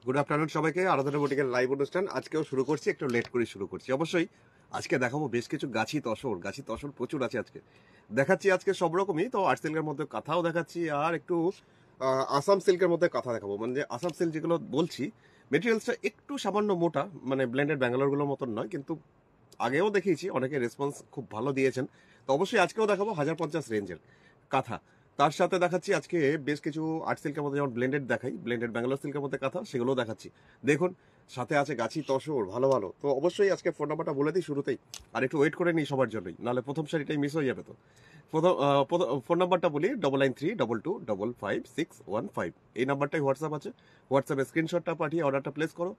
Good afternoon সবাইকে। আরাধনা বুটিকের live অনুষ্ঠান আজকেও শুরু করছি, একটু লেট করে শুরু করছি। অবশ্যই আজকে দেখাবো বেশ কিছু গাছি তসর প্রচুর আছে আজকে। দেখাচ্ছি আজকে সব রকমই, তো আর্ট সিল্কের মধ্যে কাঁথাও দেখাচ্ছি, আর একটু আসাম সিল্কের মধ্যে কাঁথা দেখাবো। মানে যে আসাম সিল্ক যেগুলো বলছি, মেটেরিয়ালসটা একটু সামান্য মোটা, মানে ব্লেন্ডেড ব্যাঙ্গালোরগুলোর মতন নয়, কিন্তু আগেও দেখিয়েছি, অনেকে রেসপন্স খুব ভালো দিয়েছেন। তো অবশ্যই আজকেও দেখাবো 1050 রেঞ্জের কাঁথা। তার সাথে দেখাচ্ছি আজকে বেশ কিছু আর্ট সিল্কের মধ্যে, যেমন ব্লেন্ডেড দেখাই, ব্লেন্ডেড ব্যাঙ্গালোর সিল্কের মধ্যে কাঁথা, সেগুলোও দেখাচ্ছি। দেখুন, সাথে আছে গাছি তসর, ভালো ভালো। তো অবশ্যই আজকে ফোন নাম্বারটা বলে দিই শুরুতেই, আর একটু ওয়েট করে নিই সবার জন্যই, নাহলে প্রথম শাড়িটাই মিস হয়ে যাবে। তো ফোন নাম্বারটা বলি 9932225515। এই নাম্বারটাই হোয়াটসঅ্যাপ আছে। হোয়াটসঅ্যাপে স্ক্রিনশটটা পাঠিয়ে অর্ডারটা প্লেস করো,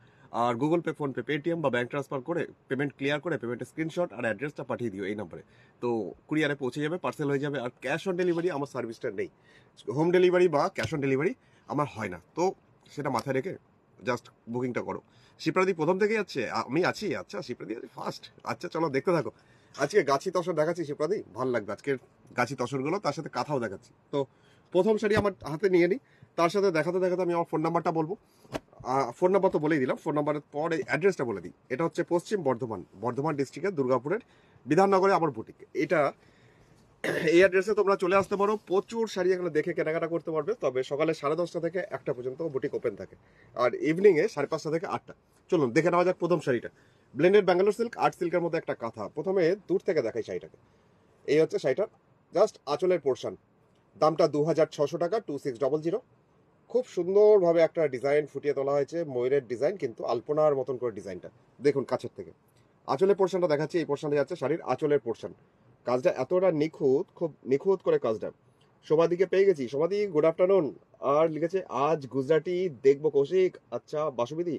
আর গুগল পে, ফোনপে, পেটিএম বা ব্যাঙ্ক ট্রান্সফার করে পেমেন্ট ক্লিয়ার করে পেমেন্টের স্ক্রিনশট আর অ্যাড্রেসটা পাঠিয়ে দিও এই নাম্বারে। তো কুরিয়ারে পৌঁছে যাবে, পার্সেল হয়ে যাবে। আর ক্যাশ অন ডেলিভারি আমার সার্ভিসটা নেই, হোম ডেলিভারি বা ক্যাশ অন ডেলিভারি আমার হয় না। তো সেটা মাথায় রেখে জাস্ট বুকিংটা করো। শিপ্রাদি প্রথম থেকেই আছে, আমি আছি। আচ্ছা শিপ্রাদি ফার্স্ট, আচ্ছা চলো দেখতে থাকো। আজকে গাছি তসর দেখাচ্ছি শিপ্রাদি, ভালো লাগবে আজকের গাছি তসরগুলো, তার সাথে কাঁথাও দেখাচ্ছি। তো প্রথম শাড়ি আমার হাতে নিয়ে নিই, তার সাথে দেখাতে দেখাতে আমি আমার ফোন নাম্বারটা বলবো। ফোন নাম্বার তো বলেই দিলাম, ফোন নাম্বারের পরে অ্যাড্রেসটা বলে দিই। এটা হচ্ছে পশ্চিম বর্ধমান ডিস্ট্রিক্টের দুর্গাপুরের বিধাননগরে আমার বুটিক। এটা এই অ্যাড্রেসে তোমরা চলে আসতে পারো। প্রচুর শাড়ি এগুলো দেখে কেনাকাটা করতে পারবে। তবে সকালে 10:30 থেকে 1টা পর্যন্ত বুটিক ওপেন থাকে, আর ইভিনিংয়ে 5:30 থেকে 8টা। চলুন দেখে নেওয়া যাক প্রথম শাড়িটা। ব্লেন্ডেড ব্যাঙ্গালোর সিল্ক, আর্ট সিল্কের মধ্যে একটা কাঁথা। প্রথমে দূর থেকে দেখাই শাড়িটাকে। এই হচ্ছে শাড়িটার জাস্ট আঁচলের পোর্শন। দামটা 2600 টাকা, 2600। খুব সুন্দরভাবে একটা ডিজাইন ফুটিয়ে তোলা হয়েছে, ময়ূরের ডিজাইন, কিন্তু আলপনার মতন করে ডিজাইনটা দেখুন কাছের থেকে। আঁচলের পোর্শনটা দেখাচ্ছি, এই পোর্শনটা যাচ্ছে শাড়ির আঁচলের পোর্শন। কাজটা এতটা নিখুঁত, খুব নিখুঁত করে কাজটা। সমাধিকে পেয়ে গেছি। সমাধি গুড আফটারনুন। আর লিখেছে আজ গুজরাটি দেখবো কৌশিক। আচ্ছা বাসুবিদি,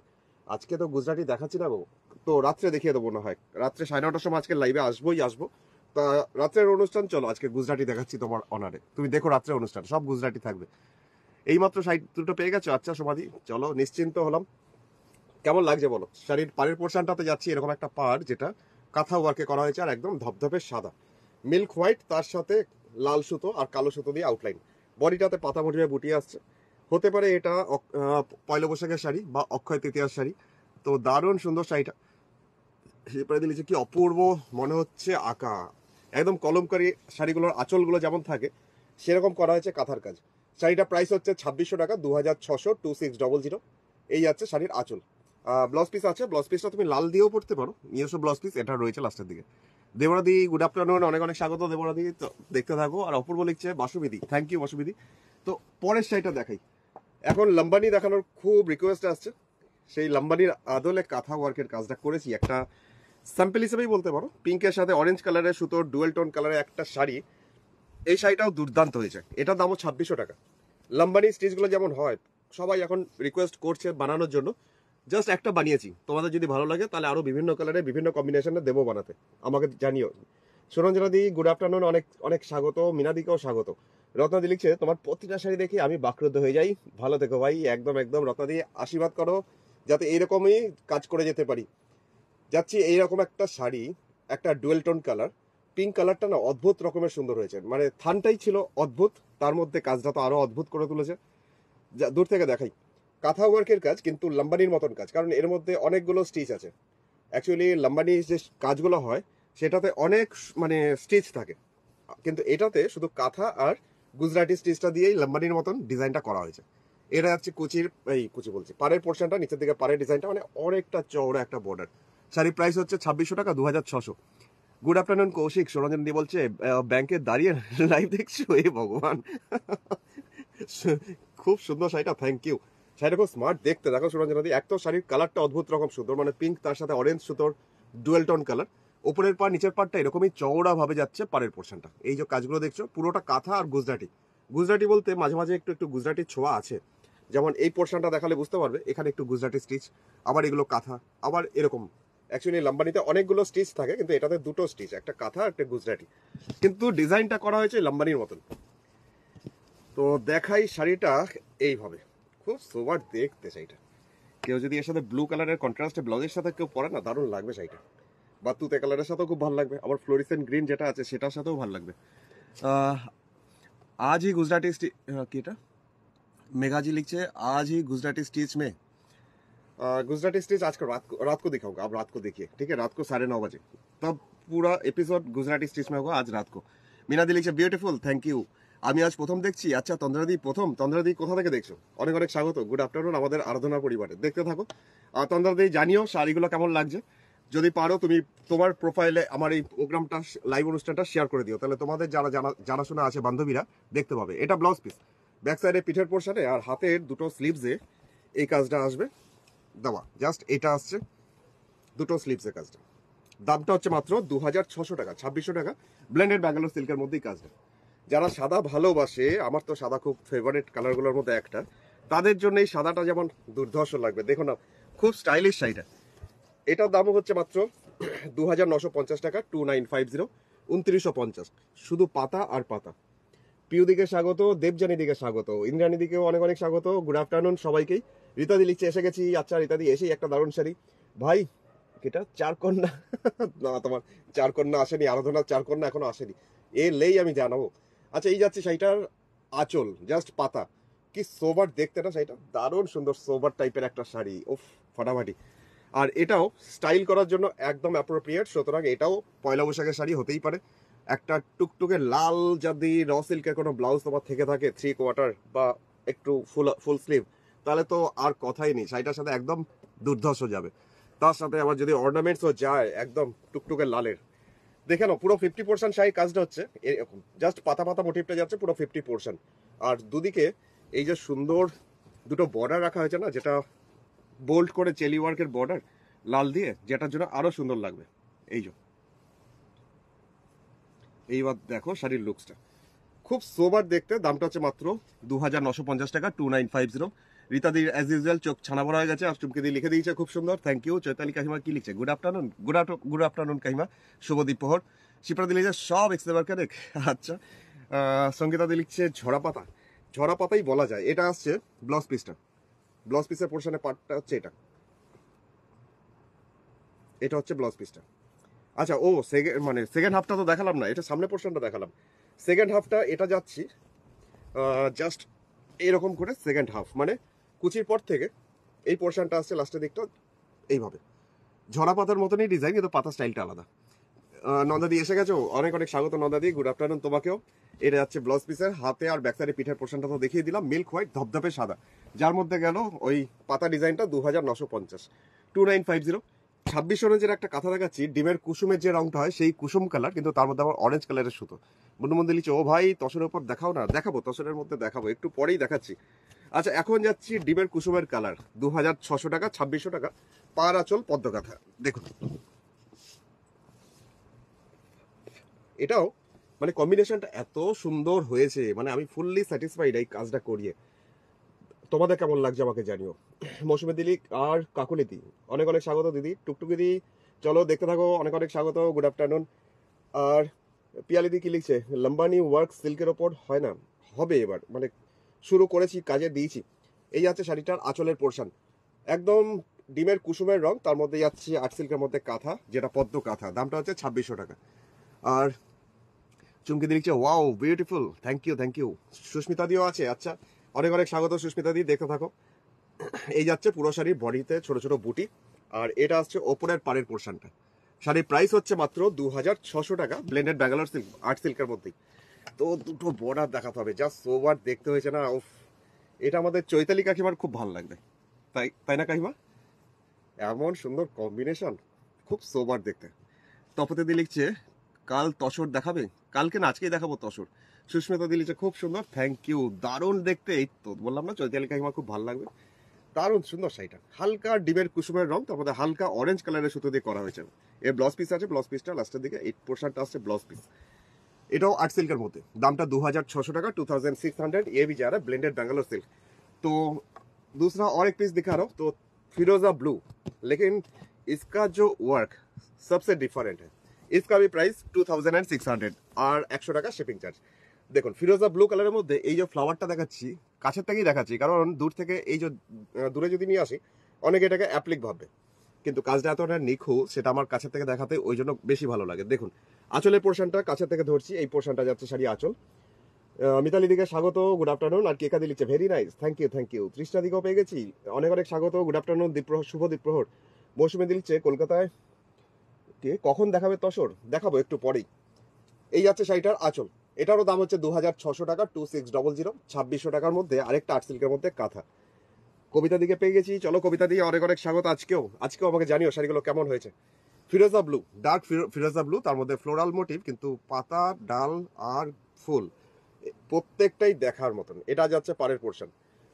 আজকে তো গুজরাটি দেখাচ্ছি না গো, তো রাত্রে দেখিয়ে দেবো না হয়। রাত্রে 9:30টার সময় আজকে লাইভে আসবো। তা রাত্রের অনুষ্ঠান, চলো আজকে গুজরাটি দেখাচ্ছি তোমার অনারে। তুমি দেখো রাত্রের অনুষ্ঠান, সব গুজরাটি থাকবে। এইমাত্র শাড়ি দুটো পেয়ে গেছো। আচ্ছা সমাধি, চলো নিশ্চিন্ত হলাম। কেমন লাগছে বলো? শাড়ির পাড়ের পোর্শনটাতে যাচ্ছি, এরকম একটা পাড় যেটা কাঁথা ওয়ার্কে করা হয়েছে, আর একদম ধপধপে সাদা মিল্ক হোয়াইট, তার সাথে লাল সুতো আর কালো সুতো দিয়ে আউটলাইন। বডিটাতে পাতা মোটিভে বুটি আসছে। হতে পারে এটা পয়লা বৈশাখের শাড়ি বা অক্ষয় তৃতীয়ার শাড়ি। তো দারুণ সুন্দর শাড়িটা। সেপারে দিয়েছে কি অপূর্ব, মনে হচ্ছে আঁকা। একদম কলমকারী শাড়িগুলোর আঁচলগুলো যেমন থাকে সেরকম করা হয়েছে কাঁথার কাজ। শাড়িটা প্রাইস হচ্ছে 2600 টাকা, 2600, 2600। এই যাচ্ছে শাড়ির আঁচল। ব্লাউজ পিস আছে, ব্লাউজ পিসটা তুমি লাল দিয়েও পড়তে পারো, নিজস্ব ব্লাউজ পিস এটা রয়েছে লাস্টের দিকে। দেবরাদি গুড আফটারনুন, অনেক অনেক স্বাগত দেবরাদি। তো দেখতে থাকো। আর অপূর্ব লিখছে বাসুবিদি, থ্যাংক ইউ বাসুবিদি। তো পরের শাড়িটা দেখাই। এখন লম্বানি দেখানোর খুব রিকোয়েস্ট আসছে। সেই লম্বানির আদলে কাঁথা ওয়ার্কের কাজটা করেছি, একটা স্যাম্পল হিসেবেই বলতে পারো। পিঙ্কের সাথে অরেঞ্জ কালারের সুতোর ডুয়েল টোন কালারের একটা শাড়ি। এই শাড়িটাও দুর্দান্ত হয়েছে, এটার দামও 2600 টাকা। লম্বানি স্টিচগুলো যেমন হয়, সবাই এখন রিকোয়েস্ট করছে বানানোর জন্য। জাস্ট একটা বানিয়েছি, তোমাদের যদি ভালো লাগে তাহলে আরো বিভিন্ন কালারে বিভিন্ন কম্বিনেশনে দেবো বানাতে, আমাকে জানিও। সুরঞ্জনাদি গুড আফটারনুন, অনেক অনেক স্বাগত। মিনাদিকেও স্বাগত। রত্নাদি লিখছে তোমার প্রতিটা শাড়ি দেখি আমি বাকরুদ্ধ হয়ে যাই। ভালো থেকো ভাই, একদম একদম। রত্নাদি আশীর্বাদ করো যাতে এইরকমই কাজ করে যেতে পারি। যাচ্ছি এইরকম একটা শাড়ি, একটা ডুয়েল টোন কালার। পিঙ্ক কালারটা না অদ্ভুত রকমের সুন্দর হয়েছে, মানে থানটাই ছিল অদ্ভুত, তার মধ্যে কাজটা তো আরো অদ্ভুত করে তুলেছে। দূর থেকে দেখাই। কাঁথা ওয়ার্কের কাজ, কিন্তু লাম্বানির মতন কাজ, কারণ এর মধ্যে অনেকগুলো স্টিচ আছে। অ্যাকচুয়ালি লাম্বানি যে কাজগুলো হয় সেটাতে অনেক মানে স্টিচ থাকে, কিন্তু এটাতে শুধু কাঁথা আর গুজরাটি স্টিচটা দিয়েই লাম্বানির মতন ডিজাইনটা করা হয়েছে। এটা হচ্ছে কুচির, এই কুচি বলছি, পাড়ের পোর্শনটা, নিচের দিকে পাড়ের ডিজাইনটা, মানে অনেকটা চওড়া একটা বর্ডার। শাড়ির প্রাইস হচ্ছে 2600 টাকা, 2600। Good afternoon Kaushik. সরঞ্জন দি বলছে ব্যাংকে দাঁড়িয়ে লাইভ দেখছো, এ ভগবান। খুব সুন্দর শাড়িটা, থ্যাংক ইউ। শাড়িটা খুব স্মার্ট দেখতে, দেখো সুরঞ্জন দি। এক তো শাড়ির কালারটা অদ্ভুত রকম সুন্দর, মানে পিঙ্ক তার সাথে অরেঞ্জ সুতোর ডুয়েল টোন কালার। উপরের পাড় নিচের পাড়টা এরকমই চওড়া ভাবে যাচ্ছে পাড়ের পোর্শনটা। এই যে কাজগুলো দেখছো পুরোটা কাঁথা আর গুজরাটি। গুজরাটি বলতে মাঝে মাঝে একটু একটু গুজরাটির ছোঁয়া আছে। যেমন এই পোর্শনটা দেখালে বুঝতে পারবে, এখানে একটু গুজরাটি স্টিচ, আবার এগুলো কাঁথা, আবার এরকম। অ্যাকচুয়ালি লাম্বানিতে অনেকগুলো স্টিচ থাকে, কিন্তু এটাতে দুটো স্টিচ, একটা কাঁথা একটা গুজরাটি, কিন্তু ডিজাইনটা করা হয়েছে লাম্বানির মতন। তো দেখাই শাড়িটা এইভাবে, খুব সোবার দেখতে শাড়িটা। কেউ যদি এর সাথে ব্লু কালারের কন্ট্রাস্টে ব্লাউজের সাথে কেউ পরে না, দারুণ লাগবে শাড়িটা। বা তুতে কালারের সাথেও খুব ভালো লাগবে, আবার ফ্লোরিসেন্ট গ্রিন যেটা আছে সেটার সাথেও ভালো লাগবে। आज ही गुजराती की এটা मेघाजी लिखছে आज ही गुजराती स्टिच में गुजराती स्टिच आज को रात को दिखाऊंगा, आप रात को देखिए, ठीक है, रात को 9:30 बजे, तब पूरा एपिसोड गुजराती स्टिच में होगा आज रात को। মিনাদি লিখছে বিউটিফুল, থ্যাংক ইউ। আমি আজ প্রথম দেখছি। আচ্ছা তন্দ্রাদি প্রথম, তন্দ্রাদি কোথা থেকে দেখছো? অনেক অনেক স্বাগত, গুড আফটারনুন আমাদের আরাধনা পরিবারে, দেখতে থাকো। আর তন্দ্রাদি জানিও শাড়িগুলো কেমন লাগছে, যদি পারো তুমি তোমার প্রোফাইলে আমার এই প্রোগ্রামটা লাইভ অনুষ্ঠানটা শেয়ার করে দিও, তাহলে তোমাদের যারা জানাশোনা আছে বান্ধবীরা দেখতে পাবে। এটা ব্লাউজ পিস, ব্যাক সাইডে পিঠের পোর্শনে আর হাতের দুটো স্লিভসে এই কাজটা আসবে দেওয়া, জাস্ট এটা আসছে দুটো স্লিভসের কাজটা। দামটা হচ্ছে মাত্র 2600 টাকা, 2600 টাকা, ব্লেন্ডেড ব্যাঙ্গালোর সিল্কের মধ্যেই কাজটা। যারা সাদা ভালোবাসে, আমার তো সাদা খুব ফেভারিট কালারগুলোর মধ্যে একটা, তাদের জন্য এই সাদাটা যেমন দুর্ধর্ষ লাগবে। দেখো না, খুব স্টাইলিশ শাড়িটা। এটার দামও হচ্ছে মাত্র 2950 টাকা, 2950, 2950, শুধু পাতা আর পাতা। পিউ দিকে স্বাগত, দেবজানি দিকে স্বাগত, ইন্দ্রাণী দিকেও অনেক অনেক স্বাগত, গুড আফটারনুন সবাইকেই। রীতাদি লিখছে এসে গেছি। আচ্ছা রীতাদি, এসেই একটা দারুণ শাড়ি ভাই, এটা 4 কন্যা না, তোমার 4 কন্যা আসেনি, আরাধনার 4 কন্যা এখনো আসেনি, এলেই আমি জানাবো। আচ্ছা এই যাচ্ছে শাড়িটার আঁচল, জাস্ট পাতা, কি সোবার দেখতে না শাড়িটা, দারুণ সুন্দর সোবার টাইপের একটা শাড়ি, ওফ ফাটাফাটি। আর এটাও স্টাইল করার জন্য একদম অ্যাপ্রোপ্রিয়েট, সুতরাং এটাও পয়লা বৈশাখের শাড়ি হতেই পারে। একটা টুকটুকে লাল যদি র সিল্কের কোনো ব্লাউজ তোমার থেকে থাকে 3/4 বা একটু ফুল স্লিভ, তাহলে তো আর কথাই নেই, শাড়িটার সাথে একদম দুর্ধর্ষ যাবে। তার সাথে আবার যদি অর্নামেন্টসও যায় একদম টুকটুকে লালের, দেখে নাও পুরো 50% শাড়ির কাজটা হচ্ছে এরকম, জাস্ট পাতা পাতা মোটিভটা যাচ্ছে পুরো 50%। আর দুদিকে এই যে সুন্দর দুটো বর্ডার রাখা হয়েছে না, যেটা বোল্ড করে চেলি ওয়ার্কের বর্ডার লাল দিয়ে, যেটার জন্য আরো সুন্দর লাগবে। এই যে এইবার দেখো শাড়ির লুকসটা খুব সোবার দেখতে। দামটা হচ্ছে মাত্র 2950 টাকা, 2950। রীতাদির অ্যাজ ইউজুয়াল চোখ ছানা বড় হয়ে গেছে, আর চুমকে দিয়ে লিখে দিয়েছে খুব সুন্দর, থ্যাংক ইউ। চৈতালি কাহিমা কি লিখছে, good afternoon, good afternoon Kahima, Shubhadeep Prahar. শিপ্রাদি লিখছে সব এক্সেবার কারেক, আচ্ছা। সঙ্গীতাদি লিখছে ঝরা পাতা, ঝরা পাতাই বলা যায়। এটা আসছে ব্লাউজ পিসটা, ব্লাউজ পিসের পোর্শনের পার্টটা হচ্ছে এটা, এটা হচ্ছে ব্লাউজ পিসটা। আচ্ছা ও সেকেন্ড হাফটা তো দেখালাম না, এটা সামনে পোর্শনটা দেখালাম। সেকেন্ড হাফটা এটা যাচ্ছি জাস্ট এরকম করে, সেকেন্ড হাফ মানে কুচির পর থেকে এই পোর্শনটা আসছে লাস্টের দিকটা এইভাবে, ঝরা পাতার মতনই ডিজাইন, কিন্তু পাতা স্টাইলটা আলাদা। নন্দাদি এসে গেছো, অনেক অনেক স্বাগত নন্দাদি, গুড আফটারনুন তোমাকেও। এটা যাচ্ছে ব্লাউজ পিসের, হাতে আর ব্যাক সাইডে পিঠের পোর্শনটা তো দেখিয়ে দিলাম, মিল্ক হোয়াইট ধপধপে সাদা, যার মধ্যে গেল ওই পাতা ডিজাইনটা 2950, 2950। 26 অরেঞ্জের একটা কথা দেখাচ্ছি, ডিমের কুসুমের যে রংটা হয় সেই কুসুম কালার, কিন্তু তার মধ্যে আবার অরেঞ্জ কালারের সুতো। বন্ধু বন্ধু লিখছে ও ভাই তসরের উপর দেখাও না, দেখাবো তসরের মধ্যে দেখাবো, একটু পরেই দেখাচ্ছি। আচ্ছা এখন যাচ্ছি ডিমের কুসুমের কালার, 2600 টাকা, 2600 টাকা, পার আঁচল পদ্ম কাঁথা। দেখুন এটাও মানে কম্বিনেশনটা এত সুন্দর হয়েছে, মানে আমি ফুললি স্যাটিসফাইড এই কাজটা করিয়ে। তোমাদের কেমন লাগছে আমাকে জানিও। মৌসুমী দিলি আর কাকুলিদি অনেক অনেক স্বাগত দিদি, টুকটুকি দি চলো দেখতে থাকো, অনেক অনেক স্বাগত, গুড আফটারনুন। আর পিয়ালিদি কি লিখছে, লম্বানি ওয়ার্ক সিল্কের ওপর হয় না, হবে এবার, মানে শুরু করেছি, কাজে দিয়েছি। এই যাচ্ছে শাড়িটার আঁচলের পোর্শন, একদম ডিমের কুসুমের রং, তার মধ্যে যাচ্ছে আর্ট সিল্কের মধ্যে কাঁথা, যেটা পদ্ম কাঁথা, দামটা হচ্ছে 2600 টাকা। আর চুমকি দি লিখছে wow beautiful, thank you thank you. Sushmita দিও আছে, আচ্ছা অনেক অনেক স্বাগত সুস্মিতা দি, দেখতে থাকো। এই যাচ্ছে পুরো শাড়ির বডিতে ছোট ছোট বুটি, আর এটা আসছে ওপরের পাড়ের পোর্শনটা। শাড়ির প্রাইস হচ্ছে মাত্র 2600 টাকা, ব্লেন্ডেড ব্যাঙ্গালোর সিল্ক আর্ট সিল্কের মধ্যেই। তো দুটো বর্ডার দেখাতে হবে, জাস্ট সোবার দেখতে হয়েছে না, উফ। এটা আমাদের চৈতালি কাকিমার খুব ভালো লাগবে, তাই তাই না কাকিমা? এমন সুন্দর কম্বিনেশন, খুব সোবার দেখতে। তপতে দি লিখছে কাল তসর দেখাবে, কালকে না আজকেই দেখাবো তসর। সুস্মিতা দি লিখছে খুব সুন্দর, থ্যাংক ইউ, দারুণ দেখতে। এই তো বললাম না চৈতালি কাকিমা খুব ভালো লাগবে, দারুণ সুন্দর শাড়িটা, হালকা ডিমের কুসুমের রং, তার মধ্যে হালকা অরেঞ্জ কালারের সুতো দিয়ে করা হয়েছে। এর ব্লাউজ পিস আছে, ব্লাউজ পিসটা লাস্টের দিকে এই পোর্শনটা আসছে ব্লাউজ পিস। এটাও আর্ট সিল্কের মধ্যে, দামটা 2600 টাকা, 2600, ये भी जा रहा है ब्लेंडेड बैंगलोर सिल्क। तो दूसरा और एक पीस दिखा रहा हूँ, तो फिरोजा ब्लू, लेकिन इसका जो वर्क सबसे डिफरेंट है। इसका भी प्राइस 2600 আর 100 টাকা শিপিং চার্জ। দেখুন ফিরোজা ব্লু কালারের মধ্যে এই যে ফ্লাওয়ারটা দেখাচ্ছি, কাছের থেকেই দেখাচ্ছি, কারণ দূর থেকে এই যে দূরে যদি নিয়ে আসি অনেকে এটাকে অ্যাপ্লিক ভাববে, কিন্তু কাজটা এতটা নিখুঁত, সেটা আমার কাছের থেকে দেখাতে ওই জন্য বেশি ভালো লাগে। দেখুন আঁচলের পোর্শনটা কাছের থেকে ধরছি, এই পোর্শনটা যাচ্ছে শাড়ি আঁচল, মিতালি দিকে স্বাগত, গুড আফটারনুন। আর কেকা দিচ্ছে ভেরি নাইস, থ্যাংক ইউ। তৃষ্ণা দিকেও পেয়ে গেছি, অনেক অনেক স্বাগত, গুড আফটারনুন, দ্বীপ্রহর, শুভ দ্বীপ্রহর। মৌসুমী দিচ্ছে কলকাতায় কে কখন দেখাবে তসর? দেখাবো একটু পরেই। এই যাচ্ছে শাড়িটার আঁচল, এটারও দাম হচ্ছে 2600 টাকা, 2600, 2600 টাকার মধ্যে আরেকটা আর্ট সিল্কের মধ্যে কাঁথা। কবিতা দিকে পেয়ে গেছি, চলো কবিতা দিয়ে অনেক অনেক স্বাগত। আজকেও আমাকে জানিও শাড়িগুলো কেমন হয়েছে। ফিরোজা ব্লু, ডার্ক ফিরোজা ব্লু, তার মধ্যে ফ্লোরাল মোটিভ, কিন্তু পাতা, ডাল আর ফুল প্রত্যেকটাই দেখার মতন। এটা যাচ্ছে পাড়ের পোর্শন,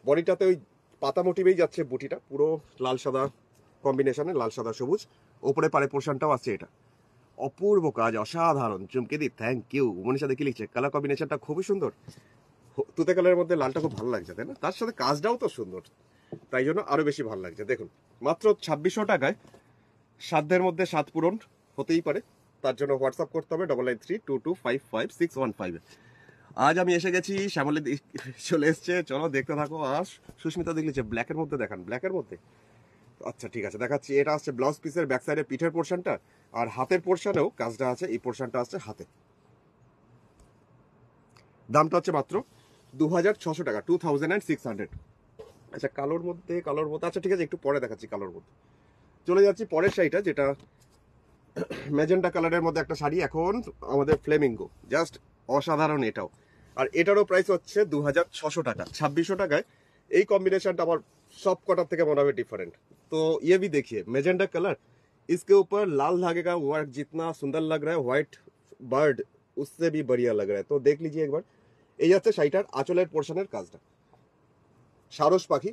বডিটাতে ওই পাতা মোটিভেই যাচ্ছে বুটিটা, পুরো লাল সাদা কম্বিনেশনে, লাল সাদা সবুজ। ওপরে পাড়ের পোর্শনটাও আছে। এটা অপূর্ব কাজ, অসাধারণ। চমকে দি, থ্যাংক ইউ। মনীষা দেখে লিখছে কালার কম্বিনেশনটা খুবই সুন্দর, তুতে কালারের মধ্যে লালটা খুব ভালো লাগছে, তাই না? তার সাথে কাজটাও তো সুন্দর, তাই জন্য আরো বেশি ভালো লাগছে। দেখুন, মাত্র 2600 টাকায় সাধ্যের মধ্যে সাত পূরণ হতেই পারে। তার জন্য হোয়াটসঅ্যাপ করতে হবে 9932255615। আজ আমি এসে গেছি, শ্যামলী চলে এসছে, চলো দেখতে থাকো। আর সুস্মিতা দেখলেছে ব্ল্যাকের মধ্যে, দেখান ব্ল্যাকের মধ্যে। আচ্ছা ঠিক আছে, দেখাচ্ছি। এটা আসছে ব্লাউজ পিসের ব্যাক সাইডে পিঠের পোর্শনটা, আর হাতের পোর্শনেও কাজটা আছে। এই পোর্শনটা আসছে হাতে। দামটা হচ্ছে মাত্র 2600 টাকা, 2600। আচ্ছা কালোর মধ্যে, আচ্ছা ঠিক আছে, একটু পরে দেখাচ্ছি কালোর মধ্যে। চলে যাচ্ছি পরের শাড়িটা, যেটা ম্যাজেন্টা কালারের মধ্যে একটা শাড়ি, এখন আমাদের ফ্লেমিঙ্গো, জাস্ট অসাধারণ এটাও। আর এটারও প্রাইস হচ্ছে 2600 টাকা। 2600 টাকায় এই কম্বিনেশনটা আমার সব কটার থেকে মনে হবে ডিফারেंट। तो ये भी देखिए मैजेंटा कलर, इसके ऊपर लाल धागे का वर्क जितना सुंदर लग रहा है, व्हाइट बर्ड उससे भी बढ़िया लग रहा है। तो देख लीजिए एक बार। এই হচ্ছে শাড়িটার আঁচলের পোর্শনের কাজটা, সারস পাখি